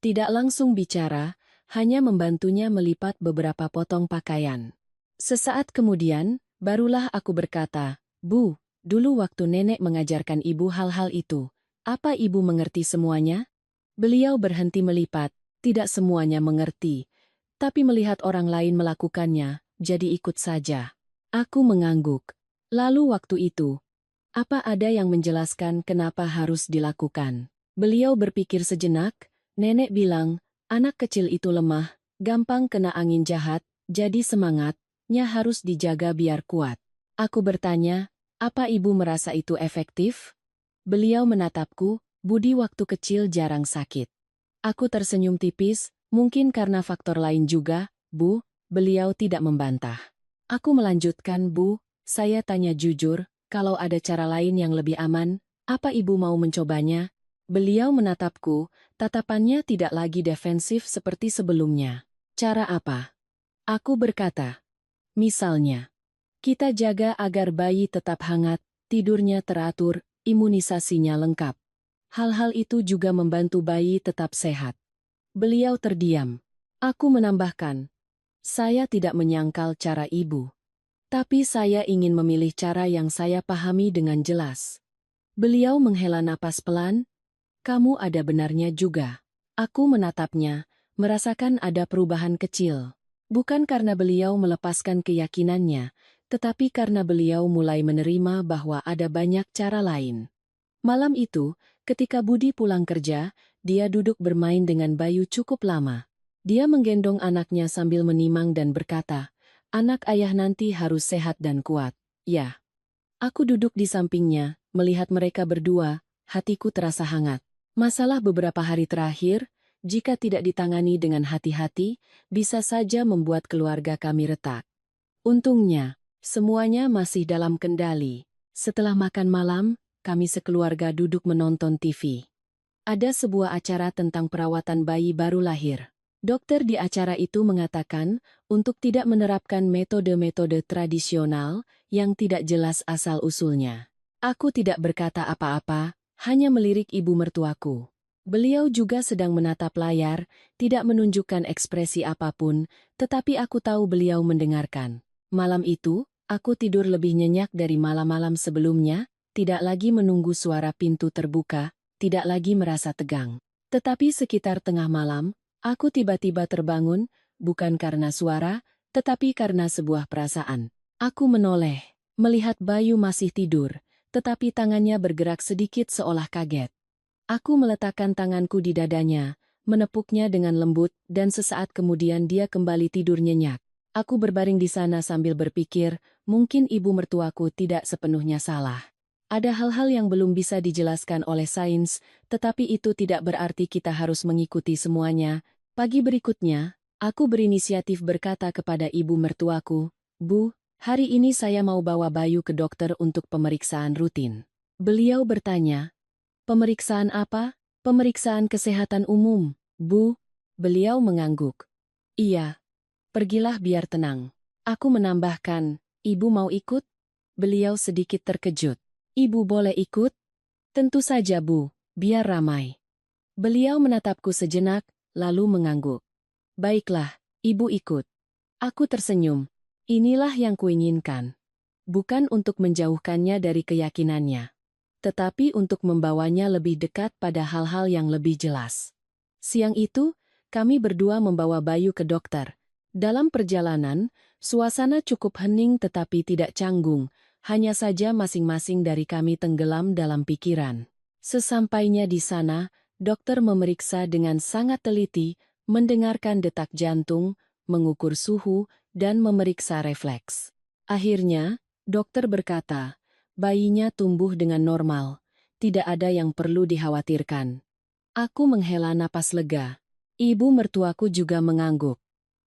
Tidak langsung bicara, hanya membantunya melipat beberapa potong pakaian. Sesaat kemudian, barulah aku berkata, "Bu, dulu waktu nenek mengajarkan ibu hal-hal itu, apa ibu mengerti semuanya?" Beliau berhenti melipat, "Tidak semuanya mengerti, tapi melihat orang lain melakukannya, jadi ikut saja." Aku mengangguk. "Lalu waktu itu, apa ada yang menjelaskan kenapa harus dilakukan?" Beliau berpikir sejenak. "Nenek bilang, anak kecil itu lemah, gampang kena angin jahat, jadi semangatnya harus dijaga biar kuat." Aku bertanya, "Apa ibu merasa itu efektif?" Beliau menatapku, "Budi waktu kecil jarang sakit." Aku tersenyum tipis, "Mungkin karena faktor lain juga, Bu." Beliau tidak membantah. Aku melanjutkan, "Bu, saya tanya jujur, kalau ada cara lain yang lebih aman, apa ibu mau mencobanya?" Beliau menatapku, tatapannya tidak lagi defensif seperti sebelumnya. "Cara apa?" Aku berkata, "Misalnya, kita jaga agar bayi tetap hangat, tidurnya teratur, imunisasinya lengkap. Hal-hal itu juga membantu bayi tetap sehat." Beliau terdiam. Aku menambahkan, "Saya tidak menyangkal cara ibu. Tapi saya ingin memilih cara yang saya pahami dengan jelas." Beliau menghela napas pelan, "Kamu ada benarnya juga." Aku menatapnya, merasakan ada perubahan kecil. Bukan karena beliau melepaskan keyakinannya, tetapi karena beliau mulai menerima bahwa ada banyak cara lain. Malam itu, ketika Budi pulang kerja, dia duduk bermain dengan Bayu cukup lama. Dia menggendong anaknya sambil menimang dan berkata, "Anak ayah nanti harus sehat dan kuat." "Ya." Aku duduk di sampingnya, melihat mereka berdua, hatiku terasa hangat. Masalah beberapa hari terakhir, jika tidak ditangani dengan hati-hati, bisa saja membuat keluarga kami retak. Untungnya, semuanya masih dalam kendali. Setelah makan malam, kami sekeluarga duduk menonton TV. Ada sebuah acara tentang perawatan bayi baru lahir. Dokter di acara itu mengatakan, untuk tidak menerapkan metode-metode tradisional yang tidak jelas asal-usulnya. Aku tidak berkata apa-apa, hanya melirik ibu mertuaku. Beliau juga sedang menatap layar, tidak menunjukkan ekspresi apapun, tetapi aku tahu beliau mendengarkan. Malam itu, aku tidur lebih nyenyak dari malam-malam sebelumnya, tidak lagi menunggu suara pintu terbuka, tidak lagi merasa tegang. Tetapi sekitar tengah malam, aku tiba-tiba terbangun, bukan karena suara, tetapi karena sebuah perasaan. Aku menoleh, melihat Bayu masih tidur, tetapi tangannya bergerak sedikit seolah kaget. Aku meletakkan tanganku di dadanya, menepuknya dengan lembut, dan sesaat kemudian dia kembali tidur nyenyak. Aku berbaring di sana sambil berpikir, mungkin ibu mertuaku tidak sepenuhnya salah. Ada hal-hal yang belum bisa dijelaskan oleh sains, tetapi itu tidak berarti kita harus mengikuti semuanya. Pagi berikutnya, aku berinisiatif berkata kepada ibu mertuaku, "Bu, hari ini saya mau bawa Bayu ke dokter untuk pemeriksaan rutin." Beliau bertanya, "Pemeriksaan apa?" "Pemeriksaan kesehatan umum, Bu." Beliau mengangguk. "Iya, pergilah biar tenang." Aku menambahkan, "Ibu mau ikut?" Beliau sedikit terkejut. "Ibu boleh ikut?" "Tentu saja, Bu, biar ramai." Beliau menatapku sejenak, lalu mengangguk. "Baiklah, Ibu ikut." Aku tersenyum. Inilah yang kuinginkan. Bukan untuk menjauhkannya dari keyakinannya, tetapi untuk membawanya lebih dekat pada hal-hal yang lebih jelas. Siang itu, kami berdua membawa Bayu ke dokter. Dalam perjalanan, suasana cukup hening tetapi tidak canggung, hanya saja masing-masing dari kami tenggelam dalam pikiran. Sesampainya di sana, dokter memeriksa dengan sangat teliti, mendengarkan detak jantung, mengukur suhu, dan memeriksa refleks. Akhirnya, dokter berkata, bayinya tumbuh dengan normal, tidak ada yang perlu dikhawatirkan. Aku menghela napas lega. Ibu mertuaku juga mengangguk.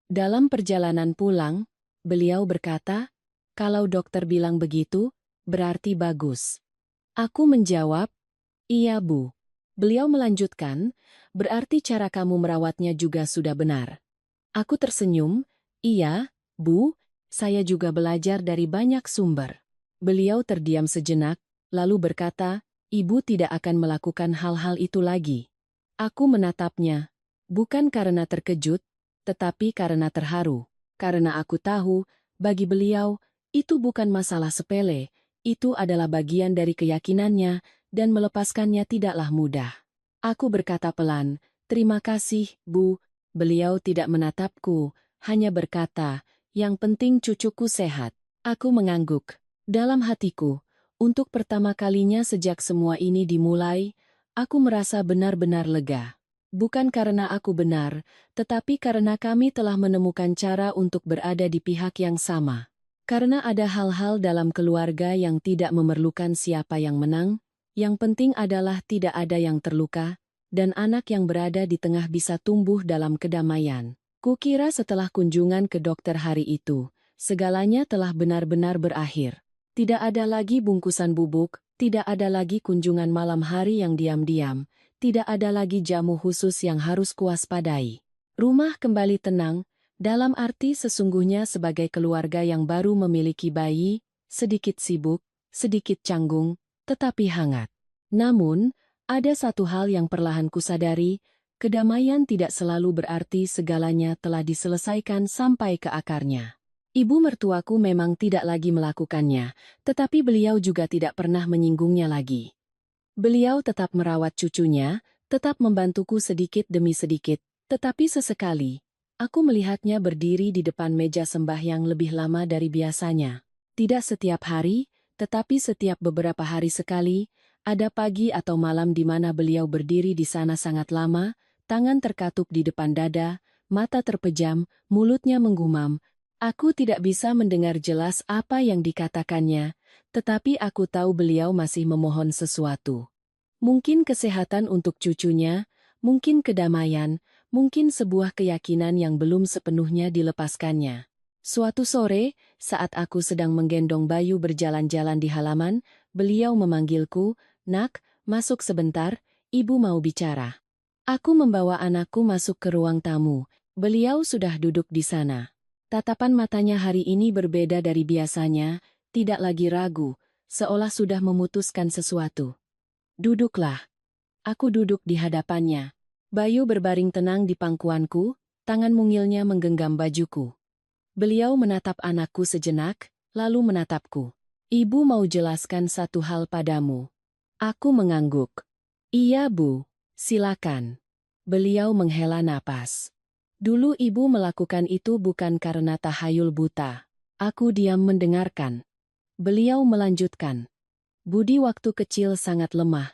Dalam perjalanan pulang, beliau berkata, "Kalau dokter bilang begitu, berarti bagus." Aku menjawab, "Iya, Bu." Beliau melanjutkan, "Berarti cara kamu merawatnya juga sudah benar." Aku tersenyum, "Iya, Bu, saya juga belajar dari banyak sumber." Beliau terdiam sejenak, lalu berkata, "Ibu tidak akan melakukan hal-hal itu lagi." Aku menatapnya, bukan karena terkejut, tetapi karena terharu. Karena aku tahu, bagi beliau, itu bukan masalah sepele, itu adalah bagian dari keyakinannya, dan melepaskannya tidaklah mudah. Aku berkata pelan, "Terima kasih, Bu." Beliau tidak menatapku, hanya berkata, "Yang penting cucuku sehat." Aku mengangguk. Dalam hatiku, untuk pertama kalinya sejak semua ini dimulai, aku merasa benar-benar lega. Bukan karena aku benar, tetapi karena kami telah menemukan cara untuk berada di pihak yang sama. Karena ada hal-hal dalam keluarga yang tidak memerlukan siapa yang menang, yang penting adalah tidak ada yang terluka, dan anak yang berada di tengah bisa tumbuh dalam kedamaian. Kukira setelah kunjungan ke dokter hari itu, segalanya telah benar-benar berakhir. Tidak ada lagi bungkusan bubuk, tidak ada lagi kunjungan malam hari yang diam-diam, tidak ada lagi jamu khusus yang harus kuwaspadai. Rumah kembali tenang, dalam arti sesungguhnya sebagai keluarga yang baru memiliki bayi, sedikit sibuk, sedikit canggung, tetapi hangat. Namun, ada satu hal yang perlahan kusadari, kedamaian tidak selalu berarti segalanya telah diselesaikan sampai ke akarnya. Ibu mertuaku memang tidak lagi melakukannya, tetapi beliau juga tidak pernah menyinggungnya lagi. Beliau tetap merawat cucunya, tetap membantuku sedikit demi sedikit, tetapi sesekali, aku melihatnya berdiri di depan meja sembahyang lebih lama dari biasanya. Tidak setiap hari, tetapi setiap beberapa hari sekali, ada pagi atau malam di mana beliau berdiri di sana sangat lama, tangan terkatup di depan dada, mata terpejam, mulutnya menggumam. Aku tidak bisa mendengar jelas apa yang dikatakannya, tetapi aku tahu beliau masih memohon sesuatu. Mungkin kesehatan untuk cucunya, mungkin kedamaian, mungkin sebuah keyakinan yang belum sepenuhnya dilepaskannya. Suatu sore, saat aku sedang menggendong Bayu berjalan-jalan di halaman, beliau memanggilku, "Nak, masuk sebentar, ibu mau bicara." Aku membawa anakku masuk ke ruang tamu. Beliau sudah duduk di sana. Tatapan matanya hari ini berbeda dari biasanya, tidak lagi ragu, seolah sudah memutuskan sesuatu. "Duduklah." Aku duduk di hadapannya. Bayu berbaring tenang di pangkuanku, tangan mungilnya menggenggam bajuku. Beliau menatap anakku sejenak, lalu menatapku. "Ibu mau jelaskan satu hal padamu." Aku mengangguk. "Iya, Bu. Silakan." Beliau menghela napas. "Dulu ibu melakukan itu bukan karena tahayul buta." Aku diam mendengarkan. Beliau melanjutkan. "Budi waktu kecil sangat lemah.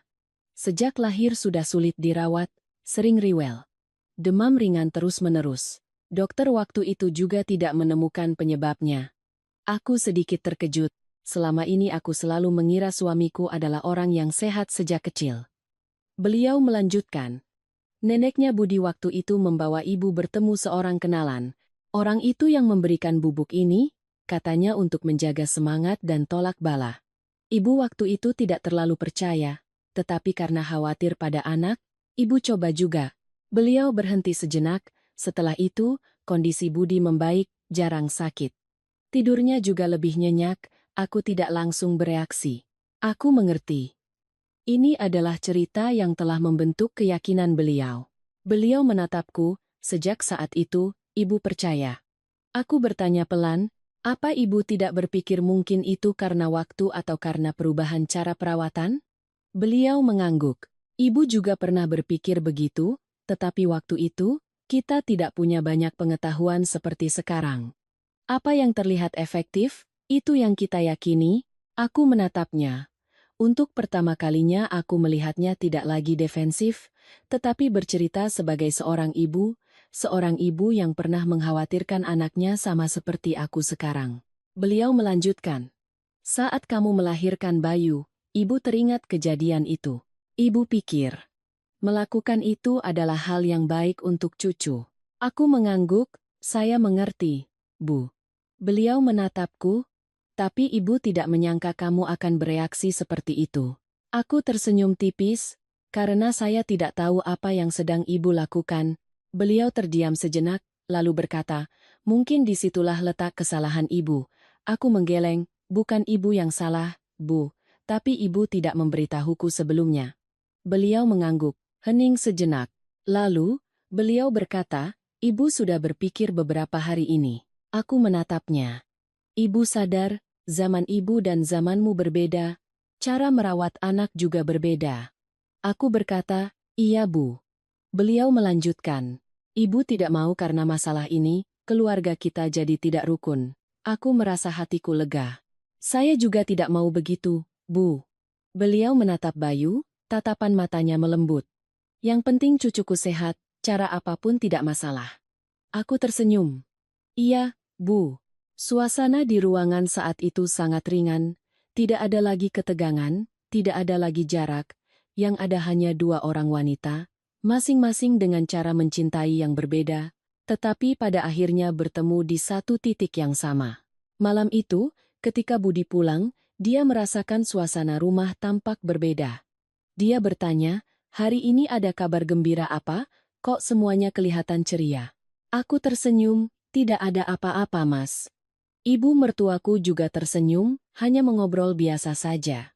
Sejak lahir sudah sulit dirawat, sering riwel. Demam ringan terus-menerus. Dokter waktu itu juga tidak menemukan penyebabnya." Aku sedikit terkejut. selama ini aku selalu mengira suamiku adalah orang yang sehat sejak kecil. Beliau melanjutkan. Neneknya Budi waktu itu membawa ibu bertemu seorang kenalan. Orang itu yang memberikan bubuk ini, katanya untuk menjaga semangat dan tolak bala. Ibu waktu itu tidak terlalu percaya, tetapi karena khawatir pada anak, ibu coba juga. Beliau berhenti sejenak, setelah itu, kondisi Budi membaik, jarang sakit. Tidurnya juga lebih nyenyak, aku tidak langsung bereaksi. Aku mengerti. Ini adalah cerita yang telah membentuk keyakinan beliau. Beliau menatapku, sejak saat itu, ibu percaya. Aku bertanya pelan, apa ibu tidak berpikir mungkin itu karena waktu atau karena perubahan cara perawatan? Beliau mengangguk. Ibu juga pernah berpikir begitu, tetapi waktu itu, kita tidak punya banyak pengetahuan seperti sekarang. Apa yang terlihat efektif, itu yang kita yakini. Aku menatapnya. Untuk pertama kalinya aku melihatnya tidak lagi defensif, tetapi bercerita sebagai seorang ibu yang pernah mengkhawatirkan anaknya sama seperti aku sekarang. Beliau melanjutkan, saat kamu melahirkan Bayu, ibu teringat kejadian itu. Ibu pikir, melakukan itu adalah hal yang baik untuk cucu. Aku mengangguk, saya mengerti, Bu. Beliau menatapku, tapi ibu tidak menyangka kamu akan bereaksi seperti itu. Aku tersenyum tipis, karena saya tidak tahu apa yang sedang ibu lakukan. Beliau terdiam sejenak, lalu berkata, mungkin disitulah letak kesalahan ibu. Aku menggeleng, bukan ibu yang salah, Bu, tapi ibu tidak memberitahuku sebelumnya. Beliau mengangguk, hening sejenak. Lalu, beliau berkata, ibu sudah berpikir beberapa hari ini. Aku menatapnya. Ibu sadar, zaman ibu dan zamanmu berbeda, cara merawat anak juga berbeda. Aku berkata, iya Bu. Beliau melanjutkan, ibu tidak mau karena masalah ini, keluarga kita jadi tidak rukun. Aku merasa hatiku lega. Saya juga tidak mau begitu, Bu. Beliau menatap Bayu, tatapan matanya melembut. Yang penting cucuku sehat, cara apapun tidak masalah. Aku tersenyum. Iya, Bu. Suasana di ruangan saat itu sangat ringan, tidak ada lagi ketegangan, tidak ada lagi jarak, yang ada hanya dua orang wanita, masing-masing dengan cara mencintai yang berbeda, tetapi pada akhirnya bertemu di satu titik yang sama. Malam itu, ketika Budi pulang, dia merasakan suasana rumah tampak berbeda. Dia bertanya, hari ini ada kabar gembira apa? Kok semuanya kelihatan ceria? Aku tersenyum, tidak ada apa-apa Mas. Ibu mertuaku juga tersenyum, hanya mengobrol biasa saja.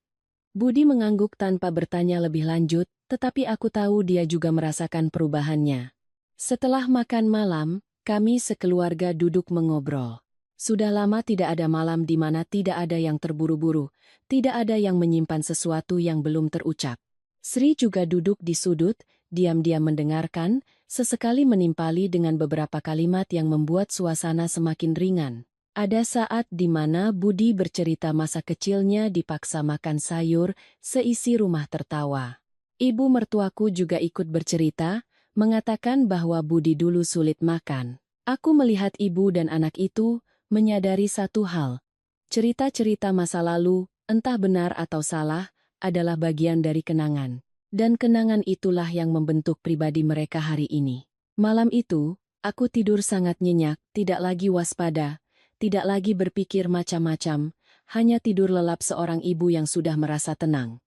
Budi mengangguk tanpa bertanya lebih lanjut, tetapi aku tahu dia juga merasakan perubahannya. Setelah makan malam, kami sekeluarga duduk mengobrol. Sudah lama tidak ada malam di mana tidak ada yang terburu-buru, tidak ada yang menyimpan sesuatu yang belum terucap. Sri juga duduk di sudut, diam-diam mendengarkan, sesekali menimpali dengan beberapa kalimat yang membuat suasana semakin ringan. Ada saat di mana Budi bercerita masa kecilnya dipaksa makan sayur, seisi rumah tertawa. Ibu mertuaku juga ikut bercerita, mengatakan bahwa Budi dulu sulit makan. Aku melihat ibu dan anak itu, menyadari satu hal. Cerita-cerita masa lalu, entah benar atau salah, adalah bagian dari kenangan. Dan kenangan itulah yang membentuk pribadi mereka hari ini. Malam itu, aku tidur sangat nyenyak, tidak lagi waspada, tidak lagi berpikir macam-macam, hanya tidur lelap seorang ibu yang sudah merasa tenang.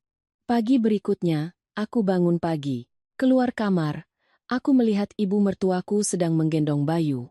Pagi berikutnya, aku bangun pagi. Keluar kamar, aku melihat ibu mertuaku sedang menggendong Bayu.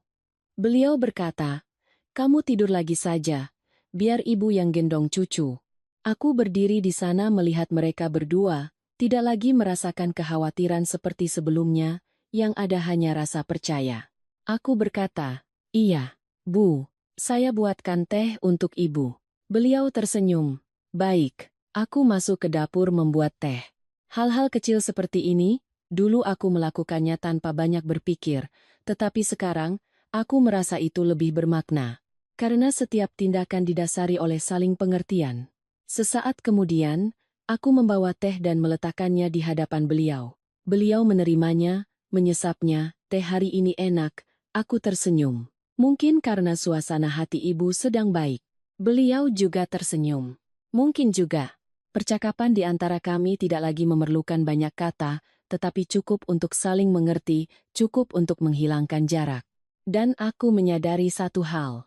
Beliau berkata, kamu tidur lagi saja, biar ibu yang gendong cucu. Aku berdiri di sana melihat mereka berdua, tidak lagi merasakan kekhawatiran seperti sebelumnya, yang ada hanya rasa percaya. Aku berkata, iya, Bu. Saya buatkan teh untuk ibu. Beliau tersenyum. Baik, aku masuk ke dapur membuat teh. Hal-hal kecil seperti ini, dulu aku melakukannya tanpa banyak berpikir, tetapi sekarang, aku merasa itu lebih bermakna. Karena setiap tindakan didasari oleh saling pengertian. Sesaat kemudian, aku membawa teh dan meletakkannya di hadapan beliau. Beliau menerimanya, menyesapnya, teh hari ini enak, aku tersenyum. Mungkin karena suasana hati ibu sedang baik. Beliau juga tersenyum. Mungkin juga. Percakapan di antara kami tidak lagi memerlukan banyak kata, tetapi cukup untuk saling mengerti, cukup untuk menghilangkan jarak. Dan aku menyadari satu hal.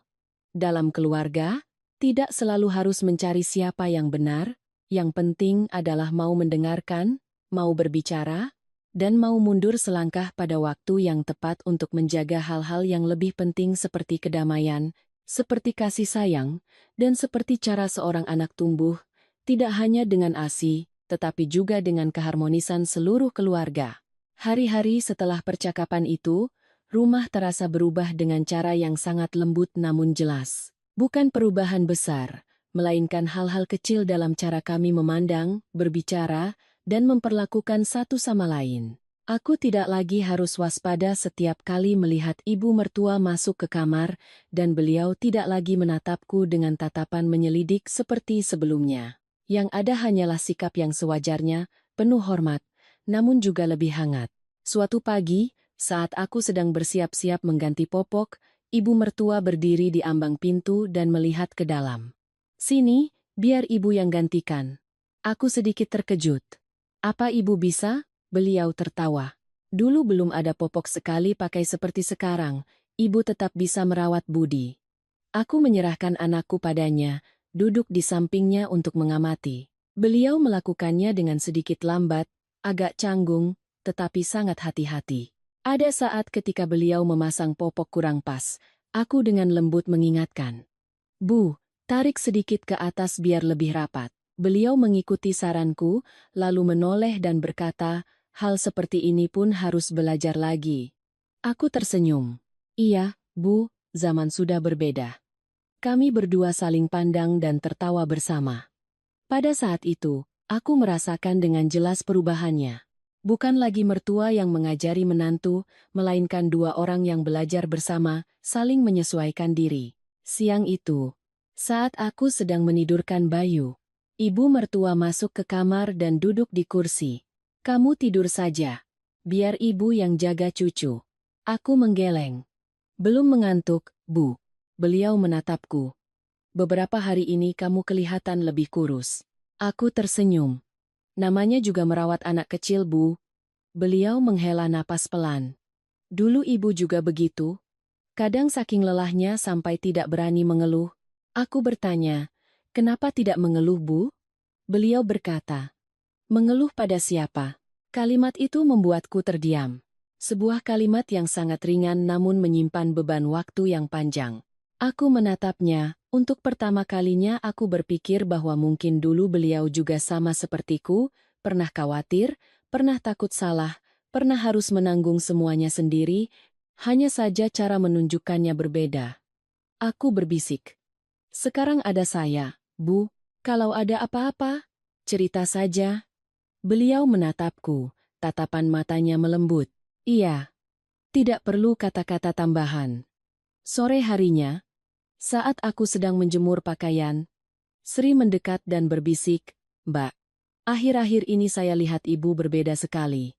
Dalam keluarga, tidak selalu harus mencari siapa yang benar, yang penting adalah mau mendengarkan, mau berbicara, dan mau mundur selangkah pada waktu yang tepat untuk menjaga hal-hal yang lebih penting seperti kedamaian, seperti kasih sayang, dan seperti cara seorang anak tumbuh, tidak hanya dengan ASI, tetapi juga dengan keharmonisan seluruh keluarga. Hari-hari setelah percakapan itu, rumah terasa berubah dengan cara yang sangat lembut namun jelas. Bukan perubahan besar, melainkan hal-hal kecil dalam cara kami memandang, berbicara, dan memperlakukan satu sama lain. Aku tidak lagi harus waspada setiap kali melihat ibu mertua masuk ke kamar, dan beliau tidak lagi menatapku dengan tatapan menyelidik seperti sebelumnya. Yang ada hanyalah sikap yang sewajarnya, penuh hormat, namun juga lebih hangat. Suatu pagi, saat aku sedang bersiap-siap mengganti popok, ibu mertua berdiri di ambang pintu dan melihat ke dalam. "Sini, biar ibu yang gantikan." Aku sedikit terkejut. "Apa ibu bisa?" Beliau tertawa. "Dulu belum ada popok sekali pakai seperti sekarang, ibu tetap bisa merawat Budi." Aku menyerahkan anakku padanya, duduk di sampingnya untuk mengamati. Beliau melakukannya dengan sedikit lambat, agak canggung, tetapi sangat hati-hati. Ada saat ketika beliau memasang popok kurang pas, aku dengan lembut mengingatkan. "Bu, tarik sedikit ke atas biar lebih rapat." Beliau mengikuti saranku, lalu menoleh dan berkata, "Hal seperti ini pun harus belajar lagi." Aku tersenyum. "Iya, Bu, zaman sudah berbeda." Kami berdua saling pandang dan tertawa bersama. Pada saat itu, aku merasakan dengan jelas perubahannya. Bukan lagi mertua yang mengajari menantu, melainkan dua orang yang belajar bersama, saling menyesuaikan diri. Siang itu, saat aku sedang menidurkan Bayu, ibu mertua masuk ke kamar dan duduk di kursi. "Kamu tidur saja. Biar ibu yang jaga cucu." Aku menggeleng. "Belum mengantuk, Bu." Beliau menatapku. "Beberapa hari ini kamu kelihatan lebih kurus." Aku tersenyum. "Namanya juga merawat anak kecil, Bu." Beliau menghela napas pelan. "Dulu ibu juga begitu. Kadang saking lelahnya sampai tidak berani mengeluh." Aku bertanya, "Kenapa tidak mengeluh, Bu?" Beliau berkata, "Mengeluh pada siapa?" Kalimat itu membuatku terdiam. Sebuah kalimat yang sangat ringan namun menyimpan beban waktu yang panjang. Aku menatapnya. Untuk pertama kalinya aku berpikir bahwa mungkin dulu beliau juga sama sepertiku, pernah khawatir, pernah takut salah, pernah harus menanggung semuanya sendiri, hanya saja cara menunjukkannya berbeda. Aku berbisik. "Sekarang ada saya, Bu. Kalau ada apa-apa, cerita saja." Beliau menatapku, tatapan matanya melembut. "Iya, tidak perlu kata-kata tambahan." Sore harinya, saat aku sedang menjemur pakaian, Sri mendekat dan berbisik, "Mbak, akhir-akhir ini saya lihat ibu berbeda sekali."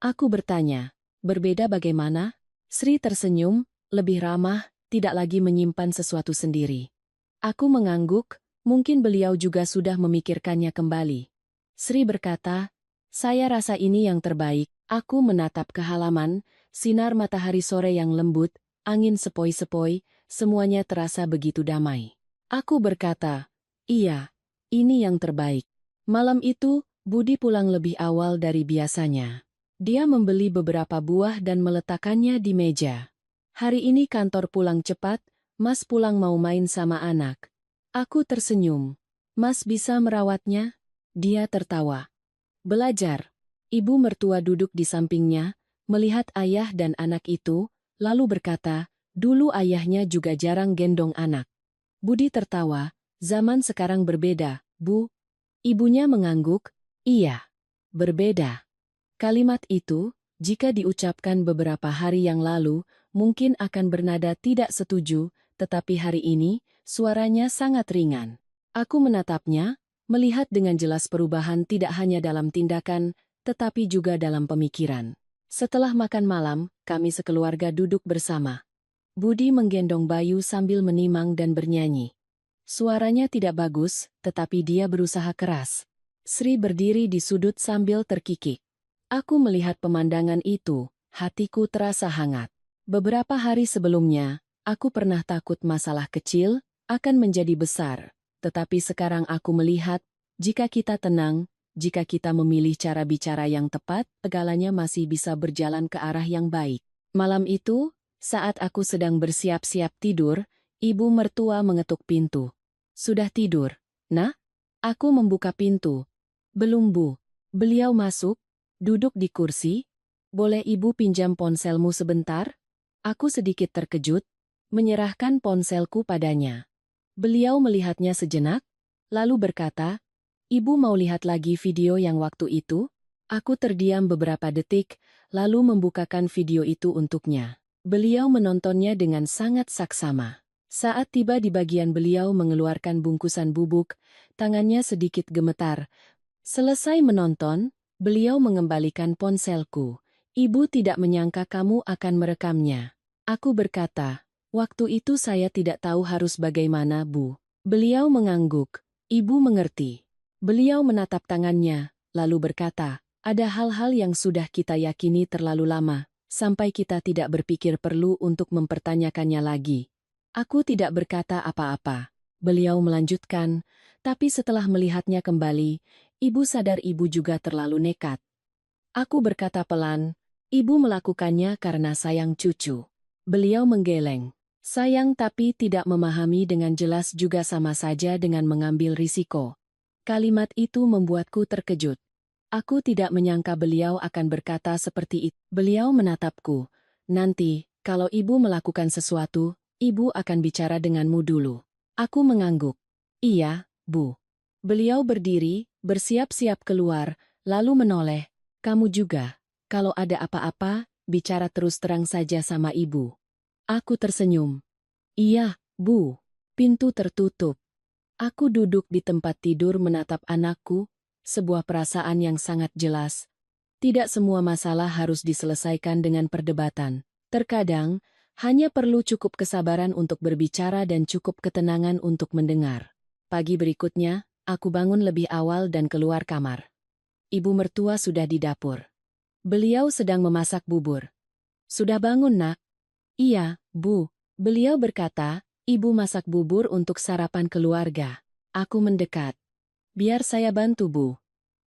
Aku bertanya, "Berbeda bagaimana?" Sri tersenyum, lebih ramah, tidak lagi menyimpan sesuatu sendiri. Aku mengangguk, mungkin beliau juga sudah memikirkannya kembali. Sri berkata, "Saya rasa ini yang terbaik." Aku menatap ke halaman, sinar matahari sore yang lembut, angin sepoi-sepoi, semuanya terasa begitu damai. Aku berkata, "Iya, ini yang terbaik." Malam itu, Budi pulang lebih awal dari biasanya. Dia membeli beberapa buah dan meletakkannya di meja. "Hari ini kantor pulang cepat, Mas pulang mau main sama anak." Aku tersenyum. "Mas bisa merawatnya?" Dia tertawa. "Belajar." Ibu mertua duduk di sampingnya, melihat ayah dan anak itu, lalu berkata, "Dulu ayahnya juga jarang gendong anak." Budi tertawa, "Zaman sekarang berbeda, Bu." Ibunya mengangguk, "Iya, berbeda." Kalimat itu, jika diucapkan beberapa hari yang lalu, mungkin akan bernada tidak setuju, tetapi hari ini, suaranya sangat ringan. Aku menatapnya, melihat dengan jelas perubahan tidak hanya dalam tindakan, tetapi juga dalam pemikiran. Setelah makan malam, kami sekeluarga duduk bersama. Budi menggendong Bayu sambil menimang dan bernyanyi. Suaranya tidak bagus, tetapi dia berusaha keras. Sri berdiri di sudut sambil terkikik. Aku melihat pemandangan itu, hatiku terasa hangat. Beberapa hari sebelumnya, aku pernah takut masalah kecil akan menjadi besar. Tetapi sekarang aku melihat, jika kita tenang, jika kita memilih cara bicara yang tepat, segalanya masih bisa berjalan ke arah yang baik. Malam itu, saat aku sedang bersiap-siap tidur, ibu mertua mengetuk pintu. Sudah tidur, nah? Aku membuka pintu. Belum, Bu. Beliau masuk, duduk di kursi. Boleh ibu pinjam ponselmu sebentar? Aku sedikit terkejut, menyerahkan ponselku padanya. Beliau melihatnya sejenak, lalu berkata, "Ibu mau lihat lagi video yang waktu itu?" Aku terdiam beberapa detik, lalu membukakan video itu untuknya. Beliau menontonnya dengan sangat saksama. Saat tiba di bagian beliau mengeluarkan bungkusan bubuk, tangannya sedikit gemetar. Selesai menonton, beliau mengembalikan ponselku. "Ibu tidak menyangka kamu akan merekamnya." Aku berkata, "Waktu itu saya tidak tahu harus bagaimana, Bu." Beliau mengangguk. "Ibu mengerti." Beliau menatap tangannya, lalu berkata, "Ada hal-hal yang sudah kita yakini terlalu lama, sampai kita tidak berpikir perlu untuk mempertanyakannya lagi." Aku tidak berkata apa-apa. Beliau melanjutkan, "Tapi setelah melihatnya kembali, ibu sadar ibu juga terlalu nekat." Aku berkata pelan, "Ibu melakukannya karena sayang cucu." Beliau menggeleng. Sayang tapi tidak memahami dengan jelas juga sama saja dengan mengambil risiko. Kalimat itu membuatku terkejut. Aku tidak menyangka beliau akan berkata seperti itu. Beliau menatapku. "Nanti, kalau ibu melakukan sesuatu, ibu akan bicara denganmu dulu." Aku mengangguk. "Iya, Bu." Beliau berdiri, bersiap-siap keluar, lalu menoleh. "Kamu juga. Kalau ada apa-apa, bicara terus terang saja sama ibu." Aku tersenyum. "Iya, Bu." Pintu tertutup. Aku duduk di tempat tidur menatap anakku, sebuah perasaan yang sangat jelas. Tidak semua masalah harus diselesaikan dengan perdebatan. Terkadang, hanya perlu cukup kesabaran untuk berbicara dan cukup ketenangan untuk mendengar. Pagi berikutnya, aku bangun lebih awal dan keluar kamar. Ibu mertua sudah di dapur. Beliau sedang memasak bubur. "Sudah bangun, Nak?" "Iya, Bu." Beliau berkata, "Ibu masak bubur untuk sarapan keluarga." Aku mendekat. "Biar saya bantu, Bu."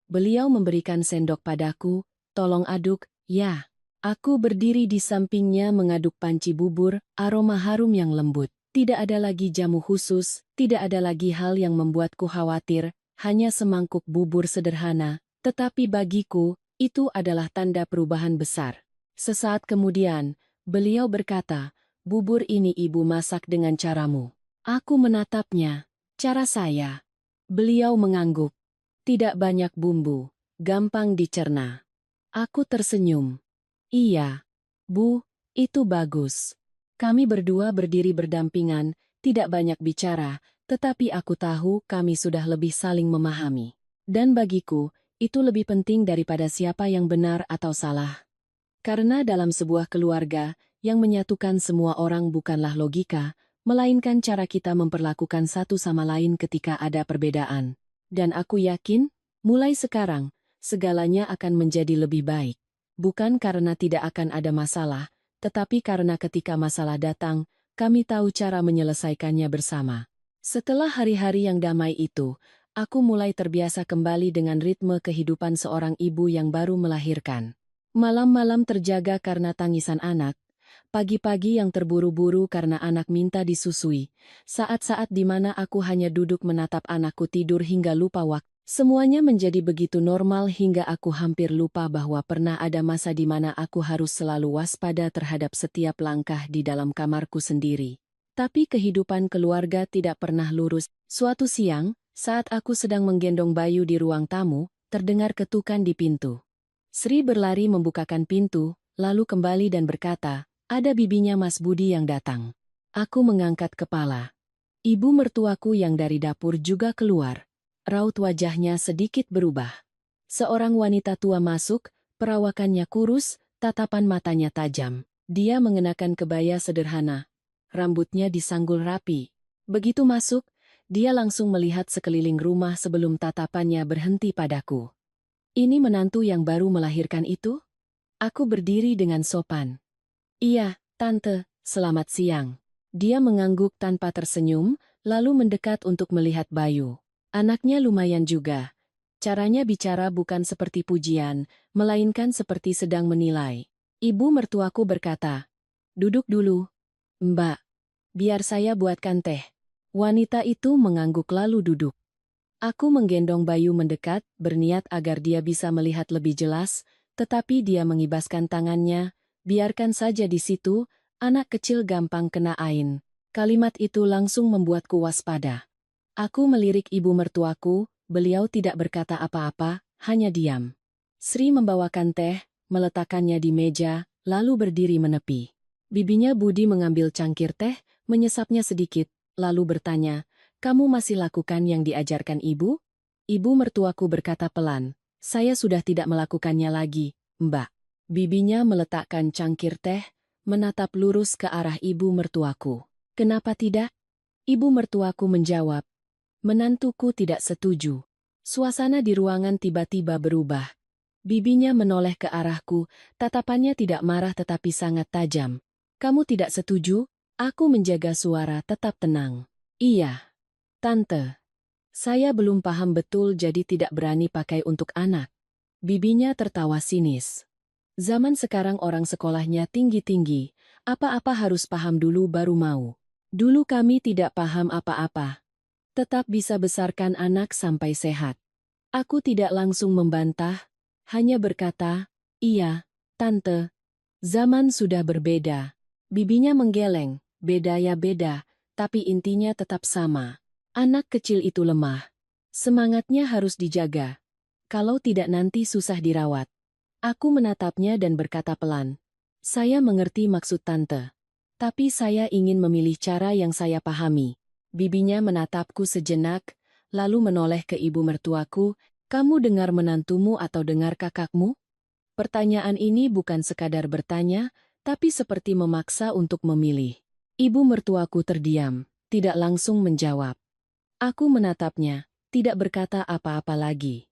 Beliau memberikan sendok padaku, "Tolong aduk." "Ya." Aku berdiri di sampingnya mengaduk panci bubur, aroma harum yang lembut. Tidak ada lagi jamu khusus, tidak ada lagi hal yang membuatku khawatir, hanya semangkuk bubur sederhana, tetapi bagiku, itu adalah tanda perubahan besar. Sesaat kemudian, beliau berkata, "Bubur ini ibu masak dengan caramu." Aku menatapnya. "Cara saya." Beliau mengangguk. "Tidak banyak bumbu, gampang dicerna." Aku tersenyum. "Iya, Bu, itu bagus." Kami berdua berdiri berdampingan, tidak banyak bicara, tetapi aku tahu kami sudah lebih saling memahami. Dan bagiku, itu lebih penting daripada siapa yang benar atau salah. Karena dalam sebuah keluarga, yang menyatukan semua orang bukanlah logika, melainkan cara kita memperlakukan satu sama lain ketika ada perbedaan. Dan aku yakin, mulai sekarang, segalanya akan menjadi lebih baik. Bukan karena tidak akan ada masalah, tetapi karena ketika masalah datang, kami tahu cara menyelesaikannya bersama. Setelah hari-hari yang damai itu, aku mulai terbiasa kembali dengan ritme kehidupan seorang ibu yang baru melahirkan. Malam-malam terjaga karena tangisan anak, pagi-pagi yang terburu-buru karena anak minta disusui, saat-saat di mana aku hanya duduk menatap anakku tidur hingga lupa waktu. Semuanya menjadi begitu normal hingga aku hampir lupa bahwa pernah ada masa di mana aku harus selalu waspada terhadap setiap langkah di dalam kamarku sendiri. Tapi kehidupan keluarga tidak pernah lurus. Suatu siang, saat aku sedang menggendong Bayu di ruang tamu, terdengar ketukan di pintu. Sri berlari membukakan pintu, lalu kembali dan berkata, "Ada bibinya Mas Budi yang datang." Aku mengangkat kepala. Ibu mertuaku yang dari dapur juga keluar. Raut wajahnya sedikit berubah. Seorang wanita tua masuk, perawakannya kurus, tatapan matanya tajam. Dia mengenakan kebaya sederhana. Rambutnya disanggul rapi. Begitu masuk, Dia langsung melihat sekeliling rumah sebelum tatapannya berhenti padaku. Ini menantu yang baru melahirkan itu? Aku berdiri dengan sopan. Iya, Tante, selamat siang. Dia mengangguk tanpa tersenyum, lalu mendekat untuk melihat Bayu. Anaknya lumayan juga. Caranya bicara bukan seperti pujian, melainkan seperti sedang menilai. Ibu mertuaku berkata, "Duduk dulu, Mbak. Biar saya buatkan teh." Wanita itu mengangguk lalu duduk. Aku menggendong Bayu mendekat, berniat agar dia bisa melihat lebih jelas, tetapi dia mengibaskan tangannya, "Biarkan saja di situ, anak kecil gampang kena ain." Kalimat itu langsung membuatku waspada. Aku melirik ibu mertuaku, beliau tidak berkata apa-apa, hanya diam. Sri membawakan teh, meletakkannya di meja, lalu berdiri menepi. Bibinya Budi mengambil cangkir teh, menyesapnya sedikit, lalu bertanya, "Kamu masih lakukan yang diajarkan ibu?" Ibu mertuaku berkata pelan, "Saya sudah tidak melakukannya lagi, Mbak." Bibinya meletakkan cangkir teh, menatap lurus ke arah ibu mertuaku. "Kenapa tidak?" Ibu mertuaku menjawab, "Menantuku tidak setuju." Suasana di ruangan tiba-tiba berubah. Bibinya menoleh ke arahku, tatapannya tidak marah tetapi sangat tajam. "Kamu tidak setuju?" Aku menjaga suara tetap tenang. "Iya, Tante. Saya belum paham betul jadi tidak berani pakai untuk anak." Bibinya tertawa sinis. "Zaman sekarang orang sekolahnya tinggi-tinggi, apa-apa harus paham dulu baru mau. Dulu kami tidak paham apa-apa. Tetap bisa besarkan anak sampai sehat." Aku tidak langsung membantah, hanya berkata, "Iya, Tante. Zaman sudah berbeda." Bibinya menggeleng, "Beda ya beda, tapi intinya tetap sama. Anak kecil itu lemah. Semangatnya harus dijaga. Kalau tidak nanti susah dirawat." Aku menatapnya dan berkata pelan, "Saya mengerti maksud Tante. Tapi saya ingin memilih cara yang saya pahami." Bibinya menatapku sejenak, lalu menoleh ke ibu mertuaku, "Kamu dengar menantumu atau dengar kakakmu?" Pertanyaan ini bukan sekadar bertanya, tapi seperti memaksa untuk memilih. Ibu mertuaku terdiam, tidak langsung menjawab. Aku menatapnya, tidak berkata apa-apa lagi.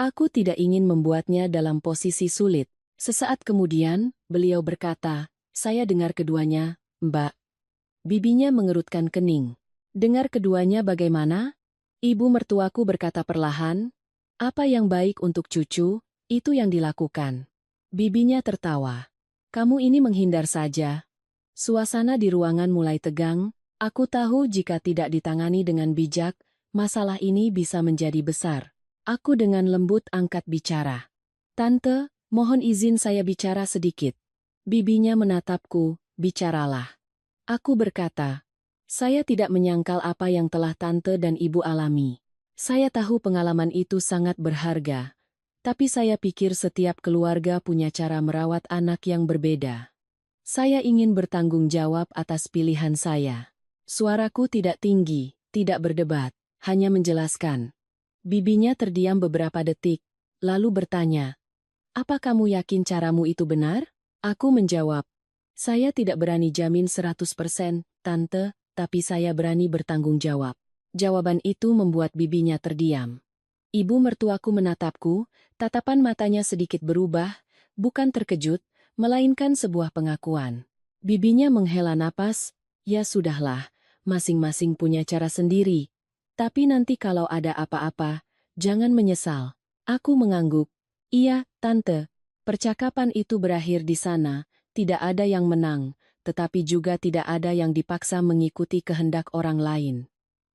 Aku tidak ingin membuatnya dalam posisi sulit. Sesaat kemudian, beliau berkata, "Saya dengar keduanya, Mbak." Bibinya mengerutkan kening. "Dengar keduanya bagaimana?" Ibu mertuaku berkata perlahan, "Apa yang baik untuk cucu, itu yang dilakukan." Bibinya tertawa. "Kamu ini menghindar saja." Suasana di ruangan mulai tegang. Aku tahu jika tidak ditangani dengan bijak, masalah ini bisa menjadi besar. Aku dengan lembut angkat bicara. "Tante, mohon izin saya bicara sedikit." Bibinya menatapku, "Bicaralah." Aku berkata, "Saya tidak menyangkal apa yang telah Tante dan Ibu alami. Saya tahu pengalaman itu sangat berharga. Tapi saya pikir setiap keluarga punya cara merawat anak yang berbeda. Saya ingin bertanggung jawab atas pilihan saya." Suaraku tidak tinggi, tidak berdebat, hanya menjelaskan. Bibinya terdiam beberapa detik, lalu bertanya, "Apa kamu yakin caramu itu benar?" Aku menjawab, "Saya tidak berani jamin 100%, Tante, tapi saya berani bertanggung jawab." Jawaban itu membuat bibinya terdiam. Ibu mertuaku menatapku, tatapan matanya sedikit berubah, bukan terkejut, melainkan sebuah pengakuan. Bibinya menghela napas, "Ya sudahlah, masing-masing punya cara sendiri. Tapi nanti kalau ada apa-apa, jangan menyesal." Aku mengangguk, "Iya, Tante." Percakapan itu berakhir di sana, tidak ada yang menang, tetapi juga tidak ada yang dipaksa mengikuti kehendak orang lain.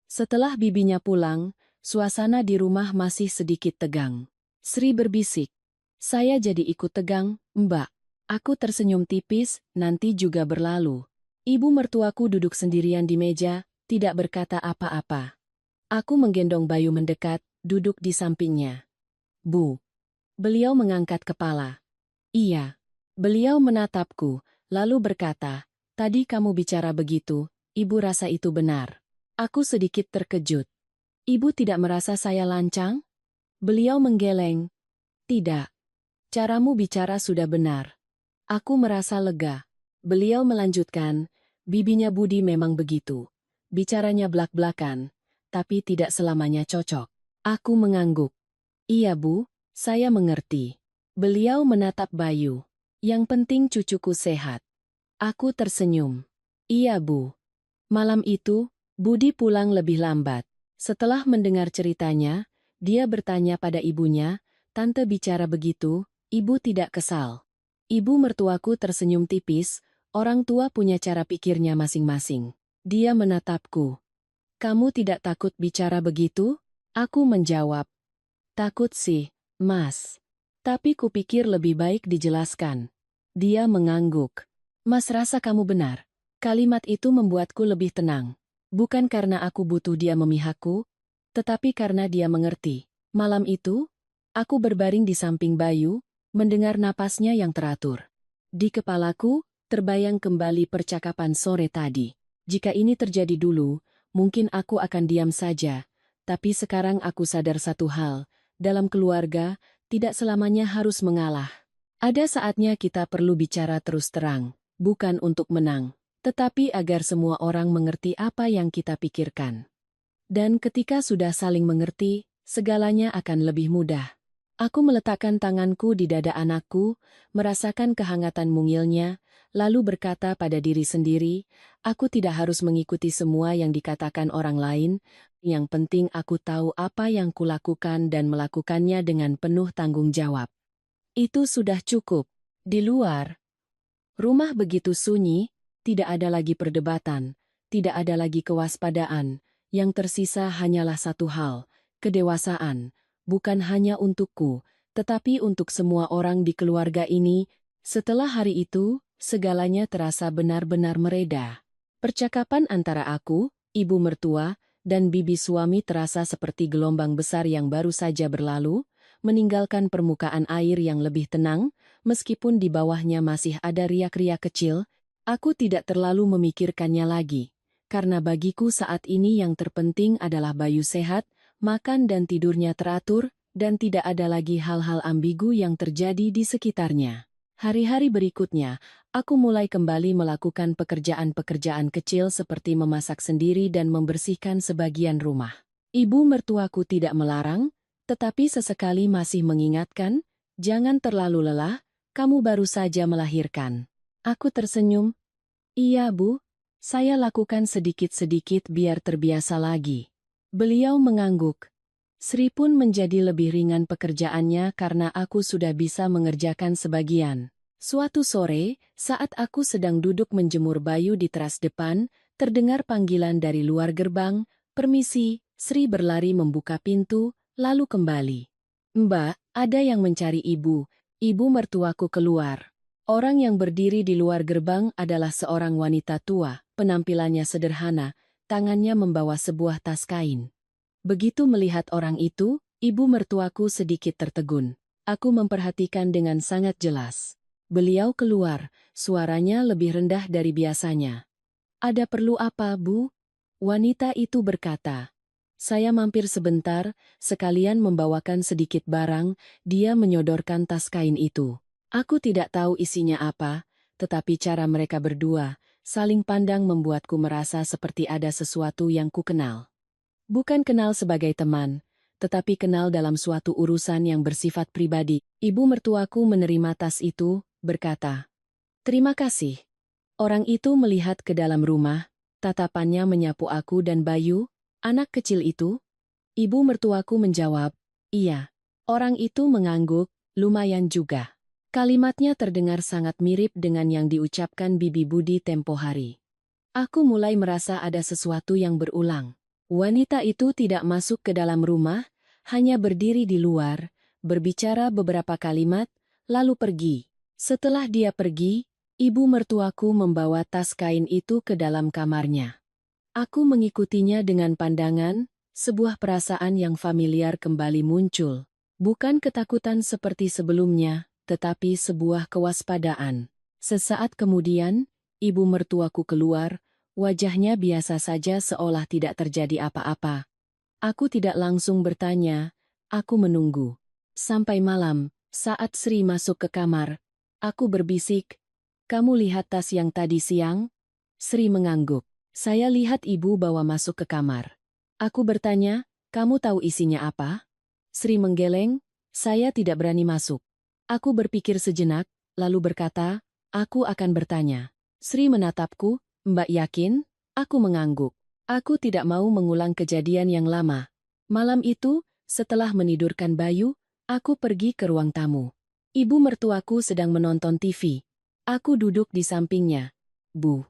Setelah bibinya pulang, suasana di rumah masih sedikit tegang. Sri berbisik, "Saya jadi ikut tegang, Mbak." Aku tersenyum tipis, "Nanti juga berlalu." Ibu mertuaku duduk sendirian di meja, tidak berkata apa-apa. Aku menggendong Bayu mendekat, duduk di sampingnya. "Bu." Beliau mengangkat kepala. "Iya." Beliau menatapku, lalu berkata, "Tadi kamu bicara begitu, Ibu rasa itu benar." Aku sedikit terkejut. "Ibu tidak merasa saya lancang?" Beliau menggeleng. "Tidak. Caramu bicara sudah benar." Aku merasa lega. Beliau melanjutkan, "Bibinya Budi memang begitu. Bicaranya blak-blakan. tapi tidak selamanya cocok. Aku mengangguk. Iya Bu, saya mengerti. Beliau menatap Bayu. Yang penting cucuku sehat. Aku tersenyum. Iya Bu. Malam itu, Budi pulang lebih lambat. Setelah mendengar ceritanya, dia bertanya pada ibunya, "Tante bicara begitu, ibu tidak kesal?" Ibu mertuaku tersenyum tipis, orang tua punya cara pikirnya masing-masing. Dia menatapku. "Kamu tidak takut bicara begitu?" Aku menjawab, "Takut sih, Mas. Tapi kupikir lebih baik dijelaskan." Dia mengangguk. "Mas rasa kamu benar." Kalimat itu membuatku lebih tenang. Bukan karena aku butuh dia memihakku, tetapi karena dia mengerti. Malam itu, aku berbaring di samping Bayu, mendengar napasnya yang teratur. Di kepalaku, terbayang kembali percakapan sore tadi. Jika ini terjadi dulu, mungkin aku akan diam saja. Tapi sekarang aku sadar satu hal, dalam keluarga, tidak selamanya harus mengalah. Ada saatnya kita perlu bicara terus terang, bukan untuk menang, tetapi agar semua orang mengerti apa yang kita pikirkan. Dan ketika sudah saling mengerti, segalanya akan lebih mudah. Aku meletakkan tanganku di dada anakku, merasakan kehangatan mungilnya, lalu berkata pada diri sendiri, aku tidak harus mengikuti semua yang dikatakan orang lain, yang penting aku tahu apa yang kulakukan dan melakukannya dengan penuh tanggung jawab. Itu sudah cukup. Di luar, rumah begitu sunyi, tidak ada lagi perdebatan, tidak ada lagi kewaspadaan, yang tersisa hanyalah satu hal, kedewasaan, bukan hanya untukku, tetapi untuk semua orang di keluarga ini. Setelah hari itu, segalanya terasa benar-benar mereda. Percakapan antara aku, ibu mertua, dan bibi suami terasa seperti gelombang besar yang baru saja berlalu, meninggalkan permukaan air yang lebih tenang, meskipun di bawahnya masih ada riak-riak kecil. Aku tidak terlalu memikirkannya lagi, karena bagiku saat ini yang terpenting adalah Bayu sehat, makan dan tidurnya teratur, dan tidak ada lagi hal-hal ambigu yang terjadi di sekitarnya. Hari-hari berikutnya, aku mulai kembali melakukan pekerjaan-pekerjaan kecil seperti memasak sendiri dan membersihkan sebagian rumah. Ibu mertuaku tidak melarang, tetapi sesekali masih mengingatkan, jangan terlalu lelah, kamu baru saja melahirkan. Aku tersenyum. Iya Bu, saya lakukan sedikit-sedikit biar terbiasa lagi. Beliau mengangguk. Sri pun menjadi lebih ringan pekerjaannya karena aku sudah bisa mengerjakan sebagian. Suatu sore, saat aku sedang duduk menjemur Bayu di teras depan, terdengar panggilan dari luar gerbang, "Permisi." Sri berlari membuka pintu, lalu kembali. "Mbak, ada yang mencari ibu." Ibu mertuaku keluar. Orang yang berdiri di luar gerbang adalah seorang wanita tua, penampilannya sederhana, tangannya membawa sebuah tas kain. Begitu melihat orang itu, ibu mertuaku sedikit tertegun. Aku memperhatikan dengan sangat jelas. Beliau keluar, suaranya lebih rendah dari biasanya. "Ada perlu apa, Bu?" Wanita itu berkata. "Saya mampir sebentar, sekalian membawakan sedikit barang." Dia menyodorkan tas kain itu. Aku tidak tahu isinya apa, tetapi cara mereka berdua, saling pandang membuatku merasa seperti ada sesuatu yang kukenal. Bukan kenal sebagai teman, tetapi kenal dalam suatu urusan yang bersifat pribadi. Ibu mertuaku menerima tas itu, berkata, "Terima kasih." Orang itu melihat ke dalam rumah, tatapannya menyapu aku dan Bayu, anak kecil itu. Ibu mertuaku menjawab, "Iya." Orang itu mengangguk, "Lumayan juga." Kalimatnya terdengar sangat mirip dengan yang diucapkan Bibi Budi tempo hari. Aku mulai merasa ada sesuatu yang berulang. Wanita itu tidak masuk ke dalam rumah, hanya berdiri di luar, berbicara beberapa kalimat, lalu pergi. Setelah dia pergi, ibu mertuaku membawa tas kain itu ke dalam kamarnya. Aku mengikutinya dengan pandangan, sebuah perasaan yang familiar kembali muncul. Bukan ketakutan seperti sebelumnya, tetapi sebuah kewaspadaan. Sesaat kemudian, ibu mertuaku keluar, wajahnya biasa saja seolah tidak terjadi apa-apa. Aku tidak langsung bertanya, aku menunggu. Sampai malam, saat Sri masuk ke kamar, aku berbisik, "Kamu lihat tas yang tadi siang?" Sri mengangguk. "Saya lihat ibu bawa masuk ke kamar." Aku bertanya, kamu tahu isinya apa? Sri menggeleng, saya tidak berani masuk. Aku berpikir sejenak, lalu berkata, aku akan bertanya. Sri menatapku, Mbak yakin? Aku mengangguk. Aku tidak mau mengulang kejadian yang lama. Malam itu, setelah menidurkan Bayu, aku pergi ke ruang tamu. Ibu mertuaku sedang menonton TV. Aku duduk di sampingnya. Bu.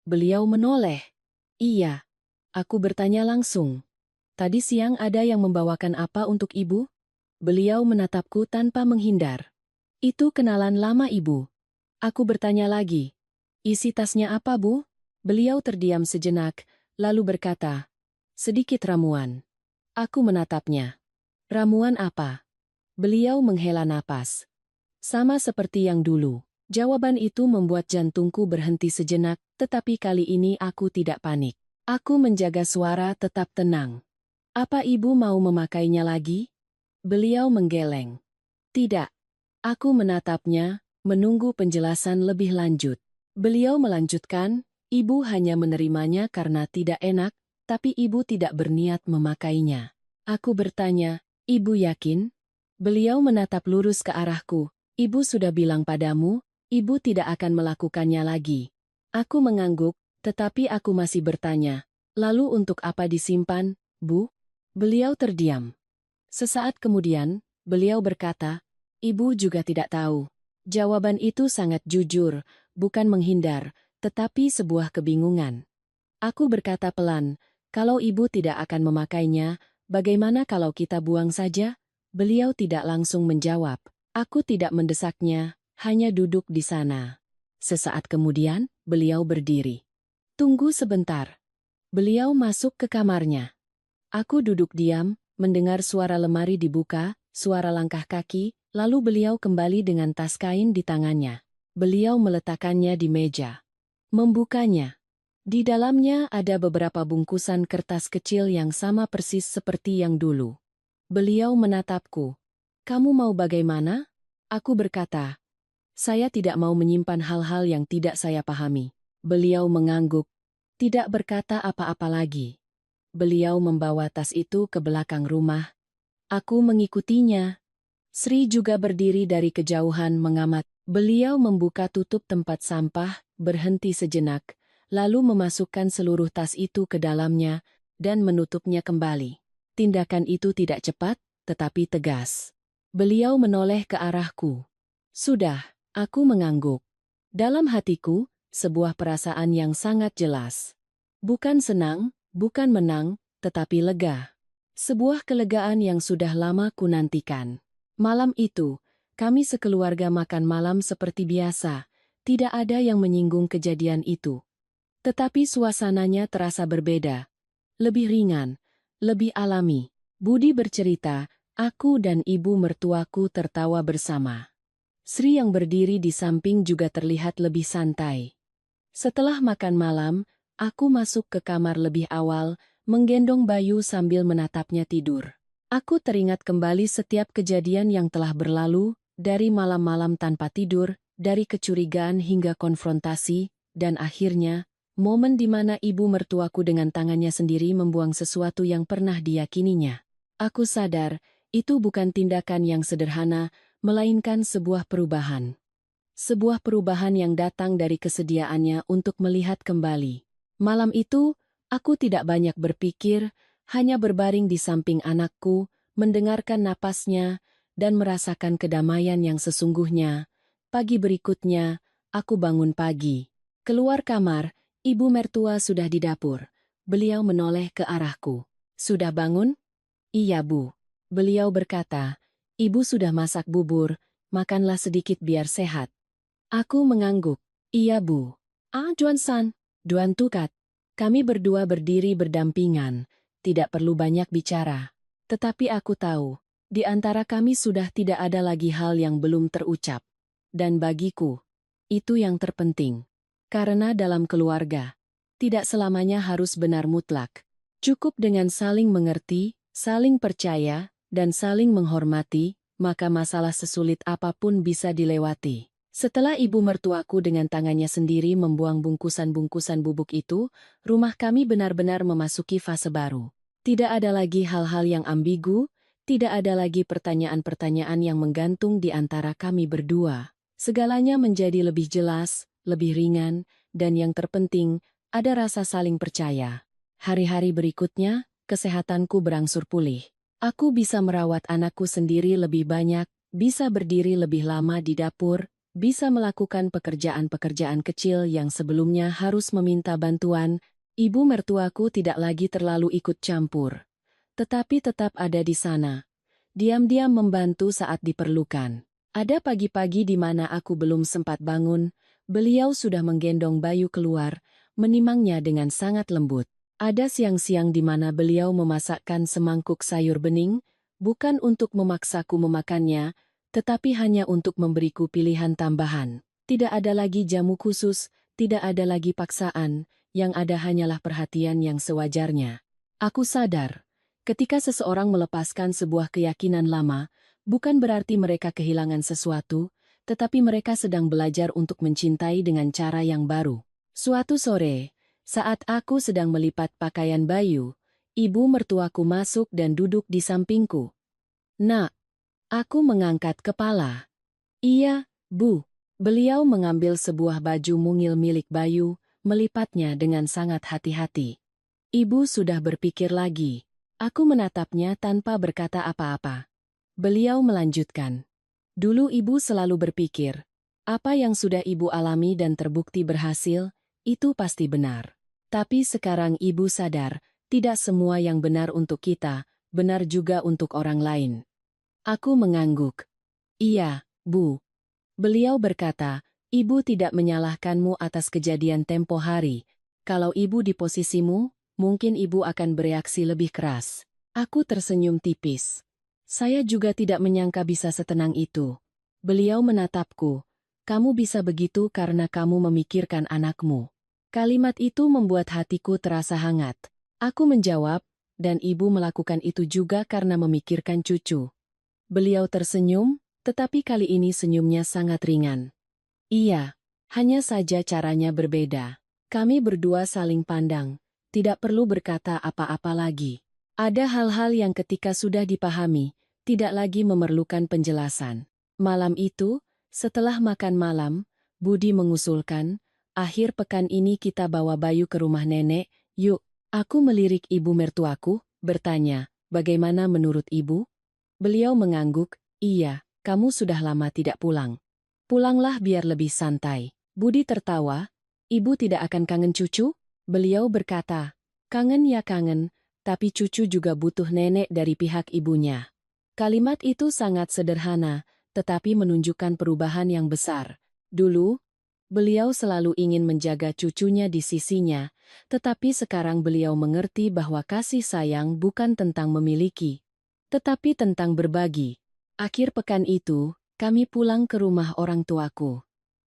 Beliau menoleh. Iya. Aku bertanya langsung. Tadi siang ada yang membawakan apa untuk ibu? Beliau menatapku tanpa menghindar. Itu kenalan lama ibu. Aku bertanya lagi. Isi tasnya apa bu? Beliau terdiam sejenak, lalu berkata, sedikit ramuan. Aku menatapnya. Ramuan apa? Beliau menghela napas. Sama seperti yang dulu. Jawaban itu membuat jantungku berhenti sejenak, tetapi kali ini aku tidak panik. Aku menjaga suara tetap tenang. Apa ibu mau memakainya lagi? Beliau menggeleng. Tidak. Aku menatapnya, menunggu penjelasan lebih lanjut. Beliau melanjutkan, ibu hanya menerimanya karena tidak enak, tapi ibu tidak berniat memakainya. Aku bertanya, ibu yakin? Beliau menatap lurus ke arahku. Ibu sudah bilang padamu, ibu tidak akan melakukannya lagi. Aku mengangguk, tetapi aku masih bertanya, lalu untuk apa disimpan, Bu? Beliau terdiam. Sesaat kemudian, beliau berkata, ibu juga tidak tahu. Jawaban itu sangat jujur, bukan menghindar, tetapi sebuah kebingungan. Aku berkata pelan, kalau ibu tidak akan memakainya, bagaimana kalau kita buang saja? Beliau tidak langsung menjawab. Aku tidak mendesaknya, hanya duduk di sana. Sesaat kemudian, beliau berdiri. Tunggu sebentar. Beliau masuk ke kamarnya. Aku duduk diam, mendengar suara lemari dibuka, suara langkah kaki, lalu beliau kembali dengan tas kain di tangannya. Beliau meletakkannya di meja. Membukanya. Di dalamnya ada beberapa bungkusan kertas kecil yang sama persis seperti yang dulu. Beliau menatapku. Kamu mau bagaimana? Aku berkata, saya tidak mau menyimpan hal-hal yang tidak saya pahami. Beliau mengangguk, tidak berkata apa-apa lagi. Beliau membawa tas itu ke belakang rumah. Aku mengikutinya. Sri juga berdiri dari kejauhan mengamat. Beliau membuka tutup tempat sampah, berhenti sejenak, lalu memasukkan seluruh tas itu ke dalamnya, dan menutupnya kembali. Tindakan itu tidak cepat, tetapi tegas. Beliau menoleh ke arahku. Sudah, aku mengangguk. Dalam hatiku, sebuah perasaan yang sangat jelas. Bukan senang, bukan menang, tetapi lega. Sebuah kelegaan yang sudah lama kunantikan. Malam itu, kami sekeluarga makan malam seperti biasa. Tidak ada yang menyinggung kejadian itu. Tetapi suasananya terasa berbeda. Lebih ringan, lebih alami. Budi bercerita, aku dan ibu mertuaku tertawa bersama. Sri yang berdiri di samping juga terlihat lebih santai. Setelah makan malam, aku masuk ke kamar lebih awal, menggendong Bayu sambil menatapnya tidur. Aku teringat kembali setiap kejadian yang telah berlalu, dari malam-malam tanpa tidur, dari kecurigaan hingga konfrontasi, dan akhirnya, momen di mana ibu mertuaku dengan tangannya sendiri membuang sesuatu yang pernah diyakininya. Aku sadar, itu bukan tindakan yang sederhana, melainkan sebuah perubahan. Sebuah perubahan yang datang dari kesediaannya untuk melihat kembali. Malam itu, aku tidak banyak berpikir, hanya berbaring di samping anakku, mendengarkan napasnya, dan merasakan kedamaian yang sesungguhnya. Pagi berikutnya, aku bangun pagi. Keluar kamar, ibu mertua sudah di dapur. Beliau menoleh ke arahku. Sudah bangun? Iya, Bu. Beliau berkata, ibu sudah masak bubur, makanlah sedikit biar sehat. Aku mengangguk. Iya, Bu. Juan San, Duan Tukat. Kami berdua berdiri berdampingan, tidak perlu banyak bicara. Tetapi aku tahu, di antara kami sudah tidak ada lagi hal yang belum terucap. Dan bagiku, itu yang terpenting. Karena dalam keluarga, tidak selamanya harus benar mutlak. Cukup dengan saling mengerti, saling percaya, dan saling menghormati, maka masalah sesulit apapun bisa dilewati. Setelah ibu mertuaku dengan tangannya sendiri membuang bungkusan-bungkusan bubuk itu, rumah kami benar-benar memasuki fase baru. Tidak ada lagi hal-hal yang ambigu, tidak ada lagi pertanyaan-pertanyaan yang menggantung di antara kami berdua. Segalanya menjadi lebih jelas, lebih ringan, dan yang terpenting, ada rasa saling percaya. Hari-hari berikutnya, kesehatanku berangsur pulih. Aku bisa merawat anakku sendiri lebih banyak, bisa berdiri lebih lama di dapur, bisa melakukan pekerjaan-pekerjaan kecil yang sebelumnya harus meminta bantuan. Ibu mertuaku tidak lagi terlalu ikut campur, tetapi tetap ada di sana, diam-diam membantu saat diperlukan. Ada pagi-pagi di mana aku belum sempat bangun, beliau sudah menggendong Bayu keluar, menimangnya dengan sangat lembut. Ada siang-siang di mana beliau memasakkan semangkuk sayur bening, bukan untuk memaksaku memakannya, tetapi hanya untuk memberiku pilihan tambahan. Tidak ada lagi jamu khusus, tidak ada lagi paksaan, yang ada hanyalah perhatian yang sewajarnya. Aku sadar, ketika seseorang melepaskan sebuah keyakinan lama, bukan berarti mereka kehilangan sesuatu, tetapi mereka sedang belajar untuk mencintai dengan cara yang baru. Suatu sore, saat aku sedang melipat pakaian Bayu, ibu mertuaku masuk dan duduk di sampingku. "Nak," aku mengangkat kepala. "Iya, Bu." Beliau mengambil sebuah baju mungil milik Bayu, melipatnya dengan sangat hati-hati. Ibu sudah berpikir lagi. Aku menatapnya tanpa berkata apa-apa. Beliau melanjutkan. Dulu ibu selalu berpikir, apa yang sudah ibu alami dan terbukti berhasil, itu pasti benar. Tapi sekarang ibu sadar, tidak semua yang benar untuk kita, benar juga untuk orang lain. Aku mengangguk. Iya, Bu. Beliau berkata, ibu tidak menyalahkanmu atas kejadian tempo hari. Kalau ibu di posisimu, mungkin ibu akan bereaksi lebih keras. Aku tersenyum tipis. Saya juga tidak menyangka bisa setenang itu. Beliau menatapku. Kamu bisa begitu karena kamu memikirkan anakmu. Kalimat itu membuat hatiku terasa hangat. Aku menjawab, dan ibu melakukan itu juga karena memikirkan cucu. Beliau tersenyum, tetapi kali ini senyumnya sangat ringan. Iya, hanya saja caranya berbeda. Kami berdua saling pandang, tidak perlu berkata apa-apa lagi. Ada hal-hal yang ketika sudah dipahami, tidak lagi memerlukan penjelasan. Malam itu, setelah makan malam, Budi mengusulkan, akhir pekan ini kita bawa Bayu ke rumah nenek, yuk. Aku melirik ibu mertuaku, bertanya, bagaimana menurut ibu? Beliau mengangguk, iya. Kamu sudah lama tidak pulang. Pulanglah biar lebih santai. Budi tertawa. Ibu tidak akan kangen cucu? Beliau berkata, kangen ya kangen, tapi cucu juga butuh nenek dari pihak ibunya. Kalimat itu sangat sederhana, tetapi menunjukkan perubahan yang besar. Dulu, beliau selalu ingin menjaga cucunya di sisinya, tetapi sekarang beliau mengerti bahwa kasih sayang bukan tentang memiliki, tetapi tentang berbagi. Akhir pekan itu, kami pulang ke rumah orang tuaku.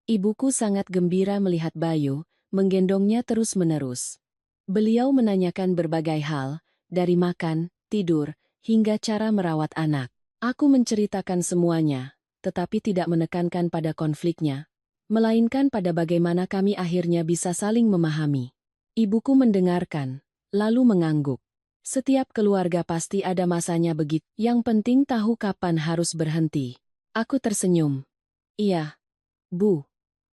Ibuku sangat gembira melihat Bayu, menggendongnya terus-menerus. Beliau menanyakan berbagai hal, dari makan, tidur, hingga cara merawat anak. Aku menceritakan semuanya, tetapi tidak menekankan pada konfliknya, melainkan pada bagaimana kami akhirnya bisa saling memahami. Ibuku mendengarkan, lalu mengangguk. Setiap keluarga pasti ada masanya begitu. Yang penting tahu kapan harus berhenti. Aku tersenyum. Iya, Bu.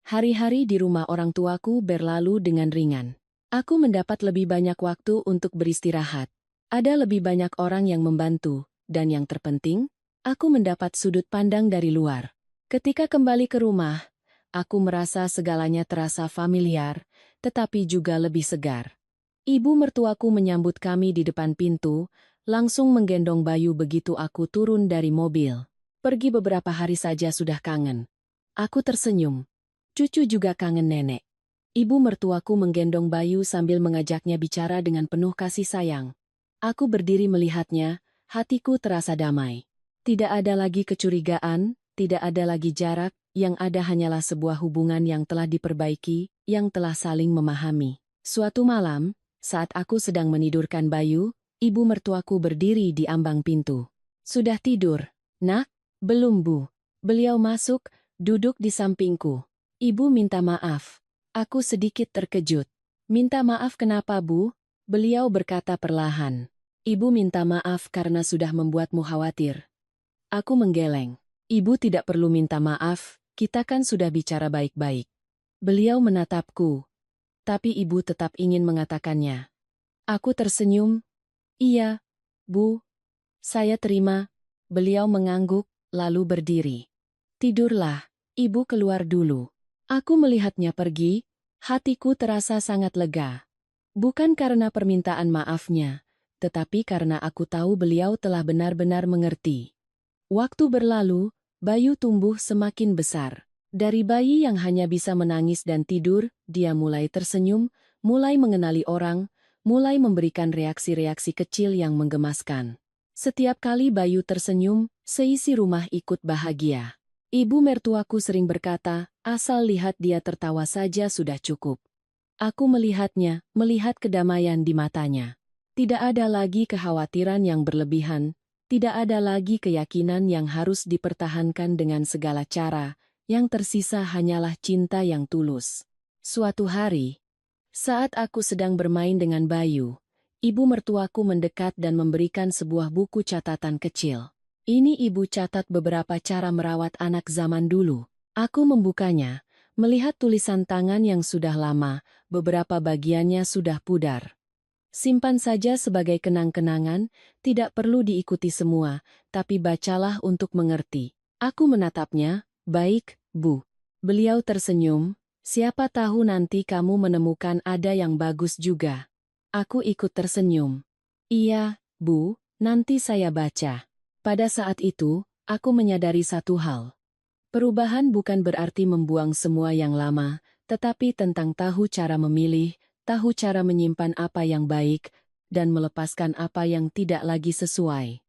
Hari-hari di rumah orang tuaku berlalu dengan ringan. Aku mendapat lebih banyak waktu untuk beristirahat. Ada lebih banyak orang yang membantu, dan yang terpenting, aku mendapat sudut pandang dari luar. Ketika kembali ke rumah, aku merasa segalanya terasa familiar, tetapi juga lebih segar. Ibu mertuaku menyambut kami di depan pintu, langsung menggendong Bayu begitu aku turun dari mobil. Pergi beberapa hari saja sudah kangen. Aku tersenyum. Cucu juga kangen nenek. Ibu mertuaku menggendong Bayu sambil mengajaknya bicara dengan penuh kasih sayang. Aku berdiri melihatnya, hatiku terasa damai. Tidak ada lagi kecurigaan, tidak ada lagi jarak, yang ada hanyalah sebuah hubungan yang telah diperbaiki, yang telah saling memahami. Suatu malam, saat aku sedang menidurkan Bayu, ibu mertuaku berdiri di ambang pintu. Sudah tidur, Nak? Belum, Bu. Beliau masuk, duduk di sampingku. Ibu minta maaf. Aku sedikit terkejut. Minta maaf kenapa, Bu? Beliau berkata perlahan. Ibu minta maaf karena sudah membuatmu khawatir. Aku menggeleng. Ibu tidak perlu minta maaf, kita kan sudah bicara baik-baik. Beliau menatapku, tapi ibu tetap ingin mengatakannya. Aku tersenyum. Iya, Bu. Saya terima. Beliau mengangguk, lalu berdiri. Tidurlah, ibu keluar dulu. Aku melihatnya pergi, hatiku terasa sangat lega. Bukan karena permintaan maafnya, tetapi karena aku tahu beliau telah benar-benar mengerti. Waktu berlalu, Bayu tumbuh semakin besar. Dari bayi yang hanya bisa menangis dan tidur, dia mulai tersenyum, mulai mengenali orang, mulai memberikan reaksi-reaksi kecil yang menggemaskan. Setiap kali Bayu tersenyum, seisi rumah ikut bahagia. Ibu mertuaku sering berkata, asal lihat dia tertawa saja sudah cukup. Aku melihatnya, melihat kedamaian di matanya. Tidak ada lagi kekhawatiran yang berlebihan, tidak ada lagi keyakinan yang harus dipertahankan dengan segala cara, yang tersisa hanyalah cinta yang tulus. Suatu hari, saat aku sedang bermain dengan Bayu, ibu mertuaku mendekat dan memberikan sebuah buku catatan kecil. Ini ibu catat beberapa cara merawat anak zaman dulu. Aku membukanya, melihat tulisan tangan yang sudah lama, beberapa bagiannya sudah pudar. Simpan saja sebagai kenang-kenangan, tidak perlu diikuti semua, tapi bacalah untuk mengerti. Aku menatapnya, baik, Bu. Beliau tersenyum, siapa tahu nanti kamu menemukan ada yang bagus juga. Aku ikut tersenyum. Iya, Bu, nanti saya baca. Pada saat itu, aku menyadari satu hal. Perubahan bukan berarti membuang semua yang lama, tetapi tentang tahu cara memilih, tahu cara menyimpan apa yang baik, dan melepaskan apa yang tidak lagi sesuai.